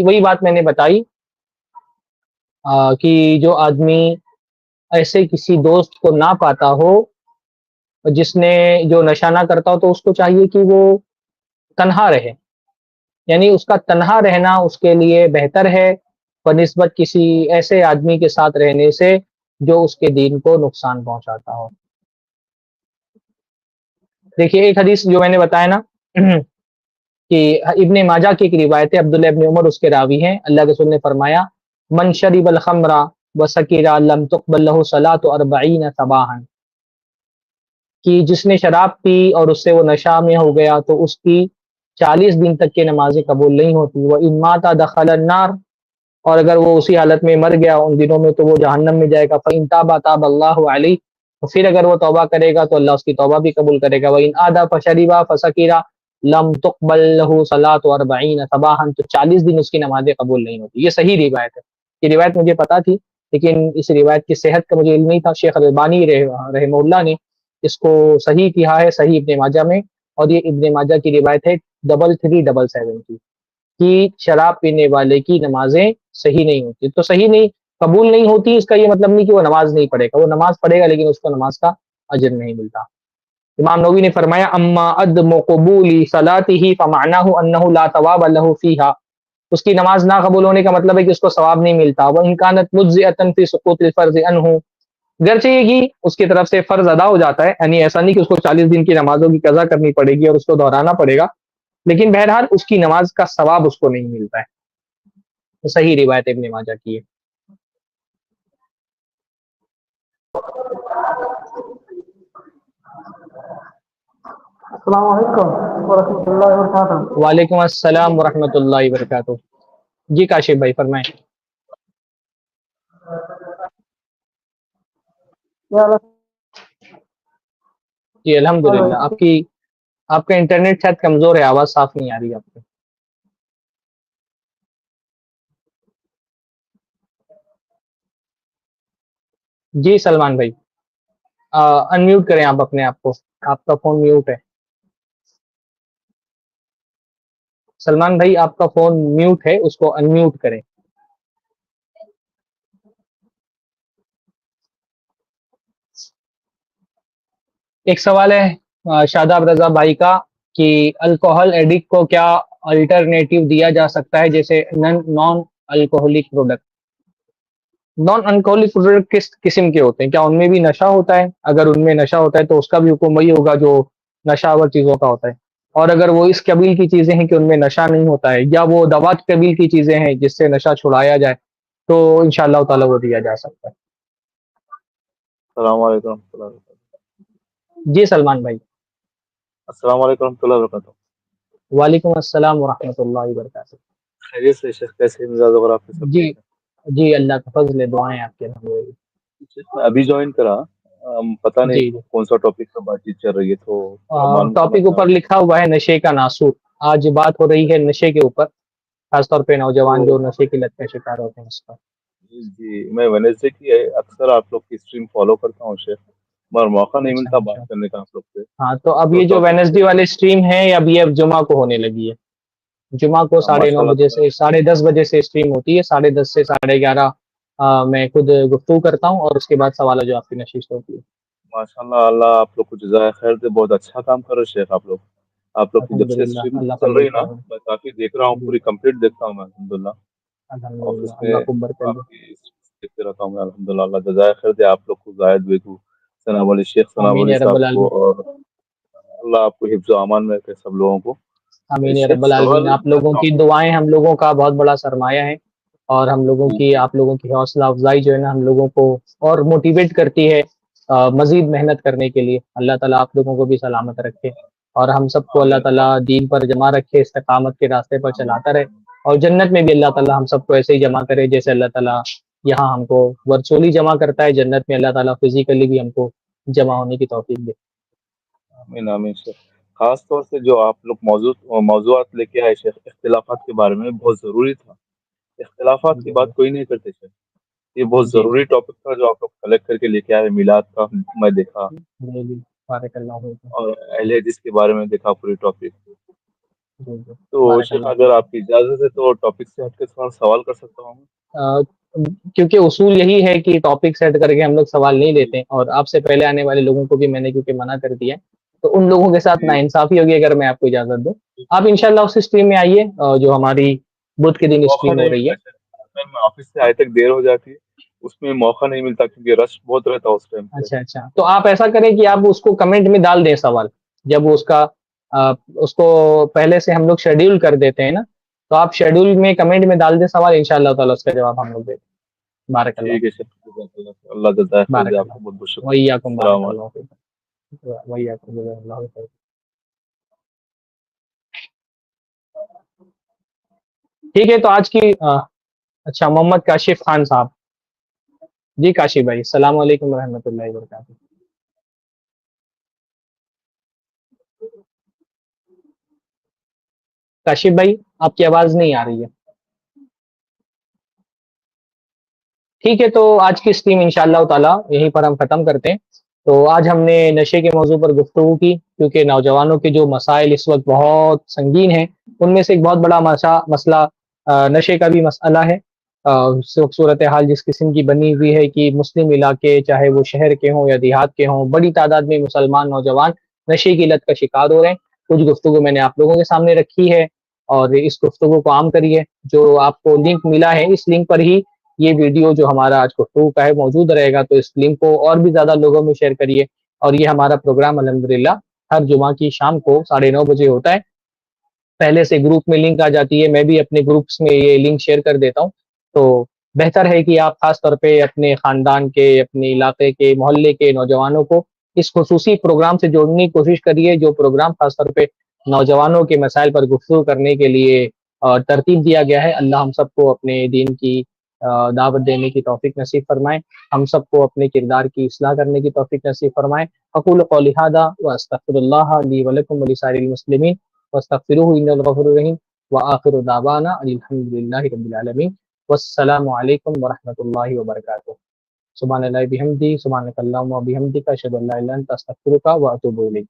[SPEAKER 1] وہی بات میں نے بتائی کہ جو آدمی ایسے کسی دوست کو نہ پاتا ہو جس نے جو نشہ نہ کرتا ہو، تو اس کو چاہیے کہ وہ تنہا رہے. یعنی اس کا تنہا رہنا اس کے لیے بہتر ہے بنسبت کسی ایسے آدمی کے ساتھ رہنے سے جو اس کے دین کو نقصان پہنچاتا ہو. دیکھیے ایک حدیث جو میں نے بتایا نا کہ ابن ماجہ کی ایک روایت ہے، عبداللہ ابن عمر اس کے راوی ہیں. اللہ کے رسول نے فرمایا من شرب الخمر وسکر لم تقبل له صلاة 40 صباحا، کہ جس نے شراب پی اور اس سے وہ نشہ میں ہو گیا تو اس کی 40 دن تک کی نمازیں قبول نہیں ہوتی. وہ ان مات دخل النار، اور اگر وہ اسی حالت میں مر گیا ان دنوں میں تو وہ جہنم میں جائے گا. فإن تاب تاب اللہ علیہ، تو پھر اگر وہ توبہ کرے گا تو اللہ اس کی توبہ بھی قبول کرے گا. وإن عاد فشرب فسکر لم تقبل له صلاة 40 صباحا، تو 40 دن اس کی نمازیں قبول نہیں ہوتی. یہ صحیح روایت ہے. یہ روایت مجھے پتا تھی لیکن اس روایت کی صحت کا مجھے علم نہیں تھا. شیخ البانی رحمہ اللہ نے اس کو صحیح کیا ہے صحیح ابن ماجہ میں، اور یہ ابن ماجہ کی روایت ہے 3377 کی، کہ شراب پینے والے کی نمازیں صحیح نہیں ہوتی. تو صحیح نہیں، قبول نہیں ہوتی، اس کا یہ مطلب نہیں کہ وہ نماز نہیں پڑھے گا، وہ نماز پڑھے گا لیکن اس کو نماز کا اجر نہیں ملتا. امام نووی نے فرمایا اما عدم قبول صلاته فمعناه انه لا ثواب له فيها، اس کی نماز نہ قبول ہونے کا مطلب ہے کہ اس کو ثواب نہیں ملتا. وان كانت مجزئه في سقوط الفرض عنه، گرچہ یہ کہ اس کی طرف سے فرض ادا ہو جاتا ہے، یعنی ایسا نہیں کہ اس کو 40 دن کی نمازوں کی قضا کرنی پڑے گی اور اس کو دہرانا پڑے گا، لیکن بہرحال اس کی نماز کا ثواب اس کو نہیں ملتا ہے. تو صحیح روایت ابن ماجہ کی ہے.
[SPEAKER 5] السلام علیکم ورحمۃ اللہ وبرکاتہ.
[SPEAKER 1] وعلیکم السلام ورحمۃ اللہ وبرکاتہ. جی کاشف بھائی فرمائیں. جی الحمدللہ. آپ کا انٹرنیٹ شاید کمزور ہے، آواز صاف نہیں آ رہی آپ کو. جی سلمان بھائی انمیوٹ کریں آپ اپنے آپ کو، آپ کا فون میوٹ ہے. سلمان بھائی آپ کا فون میوٹ ہے، اس کو انمیوٹ کریں. ایک سوال ہے شاداب رضا بھائی کا کہ الکوہل ایڈکٹ کو کیا الٹرنیٹیو دیا جا سکتا ہے جیسے naan alcoholic product. Naan alcoholic product کس قسم کے ہوتے ہیں؟ کیا ان میں بھی نشہ ہوتا ہے؟ اگر ان میں نشہ ہوتا ہے تو اس کا بھی حکم وہی ہوگا جو نشہ آور چیزوں کا ہوتا ہے. اور اگر وہ اس قبیل کی چیزیں ہیں کہ ان میں نشہ نہیں ہوتا ہے یا وہ دوا قبیل کی چیزیں ہیں جس سے نشہ چھڑایا جائے تو انشاءاللہ تعالی وہ دیا جا سکتا ہے.
[SPEAKER 6] السلام علیکم ورحمۃ اللہ وبرکاتہ.
[SPEAKER 1] جی سلمان بھائی.
[SPEAKER 6] السلام علیکم ورحمۃ اللہ وبرکاتہ.
[SPEAKER 1] وعلیکم السلام ورحمۃ اللہ وبرکاتہ.
[SPEAKER 6] خیریت سے شیخ؟ کیسے مزاج وغیرہ آپ کے سب
[SPEAKER 1] جی
[SPEAKER 6] ٹھیک ہے؟
[SPEAKER 1] جی اللہ کا فضل ہے، دعائیں آپ کے الحمدللہ.
[SPEAKER 6] شیخ میں ابھی جوائن کرا، پتہ نہیں
[SPEAKER 1] جی جی
[SPEAKER 6] کون سا ٹاپک پر بات چیت چل رہی ہے تو تھوڑا معلوم کرنا
[SPEAKER 1] ٹاپک
[SPEAKER 6] چاہ
[SPEAKER 1] اوپر لکھا ہوا ہے نشے کا ناسور. آج بات ہو رہی ہے نشے کے اوپر، خاص طور پہ نوجوان جو
[SPEAKER 6] تو
[SPEAKER 1] نشے کی لت کا شکار ہوتے ہیں اس پر.
[SPEAKER 6] جی میں وینسڈے کی اکثر آپ لوگ کی اسٹریم فالو کرتا ہوں شیخ، مگر موقع نہیں
[SPEAKER 1] اچھا
[SPEAKER 6] ملتا
[SPEAKER 1] اچھا.
[SPEAKER 6] بات کرنے کا آپ لوگ سے.
[SPEAKER 1] ہاں تو اب
[SPEAKER 6] تو
[SPEAKER 1] یہ جو
[SPEAKER 6] ٹاپک
[SPEAKER 1] وینسڈے والے اسٹریم ہے اب یہ جمعہ کو ہونے لگی ہے. جمعہ کو
[SPEAKER 6] ماشاء
[SPEAKER 1] 9:30
[SPEAKER 6] اللہ
[SPEAKER 1] بجے سے 10:30 بجے سے اسٹریم ہوتی ہے. 10:30 سے 11:30 میں خود گفتگو کرتا ہوں اور اس کے بعد سوال جو آپ کی نشست ہوتی ہے.
[SPEAKER 6] ماشاء اللہ. اللہ آپ لوگ کو جزائے خیر دے، بہت اچھا کام کر رہے شیخ آپ لوگ. آپ لوگ کی جب سے
[SPEAKER 1] الحمدللہ
[SPEAKER 6] اسٹریم
[SPEAKER 1] اللہ
[SPEAKER 6] چل
[SPEAKER 1] قبول
[SPEAKER 6] رہی ہے نا
[SPEAKER 1] کرے.
[SPEAKER 6] میں کافی دیکھ رہا ہوں،
[SPEAKER 1] جی
[SPEAKER 6] پوری کمپلیٹ دیکھتا ہوں میں الحمدللہ.
[SPEAKER 1] الحمدللہ
[SPEAKER 6] آفس میں
[SPEAKER 1] اللہ قبول کر
[SPEAKER 6] آپ
[SPEAKER 1] دے.
[SPEAKER 6] کی دیکھتے رہتا ہوں میں الحمدللہ. اللہ جزائے خیر دے آپ لوگ کو، زاہد بیگو، ثناء ولی شیخ ثناء
[SPEAKER 1] آمین
[SPEAKER 6] ولی
[SPEAKER 1] یا رب
[SPEAKER 6] صاحب کو،
[SPEAKER 1] العالمین.
[SPEAKER 6] اور اللہ آپ کو حفظ و امان میں رکھے سب لوگوں کو.
[SPEAKER 1] آمین یا
[SPEAKER 6] شیخ
[SPEAKER 1] رب العالمین.
[SPEAKER 6] سوال
[SPEAKER 1] آپ لوگوں کی دعائیں ہم لوگوں کا بہت بڑا سرمایہ ہے اور ہم لوگوں کی آپ لوگوں کی حوصلہ افزائی جو ہے نا ہم لوگوں کو اور موٹیویٹ کرتی ہے مزید محنت کرنے کے لیے. اللہ تعالیٰ آپ لوگوں کو بھی سلامت رکھے اور ہم سب کو اللہ
[SPEAKER 6] آمین
[SPEAKER 1] تعالیٰ دین پر جمع رکھے، استقامت کے راستے پر
[SPEAKER 6] آمین
[SPEAKER 1] چلاتا رہے اور جنت میں بھی اللہ تعالیٰ ہم سب کو ایسے ہی جمع کرے جیسے اللہ تعالیٰ یہاں ہم کو ورچولی جمع کرتا ہے، جنت میں اللہ تعالیٰ فزیکلی بھی ہم کو جمع ہونے کی توفیق دے.
[SPEAKER 6] آمین آمین شیخ. خاص طور سے جو آپ لوگ موضوعات لے کے آئے شیخ اختلافات کے بارے میں، بہت ضروری تھا. اختلافات کی بات کوئی نہیں کرتے شیخ، یہ بہت
[SPEAKER 1] جی
[SPEAKER 6] ضروری ٹاپک تھا جو آپ لوگ کلیکٹ کر کے لے کے آئے. میلاد کا میں دیکھا
[SPEAKER 1] جی جی بارک اللہ فیکم.
[SPEAKER 6] اور اہل حدیث کے بارے میں دیکھا پوری ٹاپک.
[SPEAKER 1] جی جی
[SPEAKER 6] تو
[SPEAKER 1] بارک
[SPEAKER 6] شیخ
[SPEAKER 1] اللہ
[SPEAKER 6] اگر
[SPEAKER 1] فیکم.
[SPEAKER 6] آپ کی اجازت ہے تو ٹاپک سے ہٹ کے تھوڑا سوال کر سکتا ہوں؟
[SPEAKER 1] کیونکہ اصول یہی ہے کہ ٹاپک سیٹ کر کے ہم لوگ سوال نہیں
[SPEAKER 6] جی
[SPEAKER 1] لیتے اور آپ سے پہلے آنے والے لوگوں کو بھی میں نے کیونکہ منع کر دیا ہے تو ان لوگوں کے ساتھ
[SPEAKER 6] جی
[SPEAKER 1] ناانصافی ہوگی اگر میں آپ کو اجازت دوں. آپ انشاءاللہ اس اسٹریم میں آئیے جو ہماری بدھ کے دن
[SPEAKER 6] موقع
[SPEAKER 1] اسٹریم ہو
[SPEAKER 6] نہیں
[SPEAKER 1] رہی
[SPEAKER 6] ملتا
[SPEAKER 1] ہے.
[SPEAKER 6] شیخ، میں آفس سے آئے تک دیر ہو جاتی ہے، اس میں موقع نہیں ملتا کیونکہ رش بہت رہتا اس ٹائم پہ.
[SPEAKER 1] اچھا اچھا تو آپ ایسا کریں کہ آپ اس کو کمنٹ میں ڈال دیں سوال. جب وہ اس کو پہلے سے ہم لوگ شیڈیول کر دیتے ہیں نا تو آپ شیڈیول میں کمنٹ میں ڈال دیں سوال، انشاءاللہ تعالی اس کا جواب ہم لوگ دیں. بارک اللہ
[SPEAKER 6] ٹھیک ہے شیخ، اللہ جزائے خیر دے.
[SPEAKER 1] بارک
[SPEAKER 6] آپ
[SPEAKER 1] اللہ
[SPEAKER 6] کو بہت بہت شکریہ.
[SPEAKER 1] ویاکم
[SPEAKER 6] السلام
[SPEAKER 1] بارک
[SPEAKER 6] علیکم.
[SPEAKER 1] اللہ فیکم. ویاکم جزاک اللہ خیر. ٹھیک ہے تو آج کی اچھا محمد کاشف خان صاحب. جی کاشف بھائی السلام علیکم ورحمۃ اللہ وبرکاتہ. کاشف بھائی آپ کی آواز نہیں آ رہی ہے. ٹھیک ہے تو آج کی اسٹریم انشاءاللہ تعالی یہیں پر ہم ختم کرتے ہیں. تو آج ہم نے نشے کے موضوع پر گفتگو کی کیونکہ نوجوانوں کے جو مسائل اس وقت بہت سنگین ہیں ان میں سے ایک بہت بڑا مسئلہ نشے کا بھی مسئلہ ہے. صورتحال جس قسم کی بنی ہوئی ہے کہ مسلم علاقے چاہے وہ شہر کے ہوں یا دیہات کے ہوں بڑی تعداد میں مسلمان نوجوان نشے کی لت کا شکار ہو رہے ہیں. کچھ گفتگو میں نے آپ لوگوں کے سامنے رکھی ہے اور اس گفتگو کو عام کریے. جو آپ کو لنک ملا ہے اس لنک پر ہی یہ ویڈیو جو ہمارا آج گفتگو کا ہے موجود رہے گا تو اس لنک کو اور بھی زیادہ لوگوں میں شیئر کریے. اور یہ ہمارا پروگرام الحمدللہ ہر جمعہ کی شام کو 9:30 بجے ہوتا ہے. پہلے سے گروپ میں لنک آ جاتی ہے، میں بھی اپنے گروپس میں یہ لنک شیئر کر دیتا ہوں. تو بہتر ہے کہ آپ خاص طور پہ اپنے خاندان کے، اپنے علاقے کے، محلے کے نوجوانوں کو اس خصوصی پروگرام سے جوڑنے کی کوشش کریے جو پروگرام خاص طور پہ نوجوانوں کے مسائل پر گفتگو کرنے کے لیے ترتیب دیا گیا ہے. اللہ ہم سب کو اپنے دین کی دعوت دینے کی توفیق نصیب فرمائے، ہم سب کو اپنے کردار کی اصلاح کرنے کی توفیق نصیب فرمائے. اقول قولی ھذا واستغفر اللہ لی ولکم ولسائر المسلمین واستغفروہ انہ الغفور الرحیم وآخر دعوانا ان الحمد للہ رب العالمین والسلام علیکم ورحمۃ اللہ وبرکاتہ. سبحان اللہ بحمدہ سبحانک اللہم وبحمدک اشہد ان لا الہ الا انت استغفرک واتوب الیک.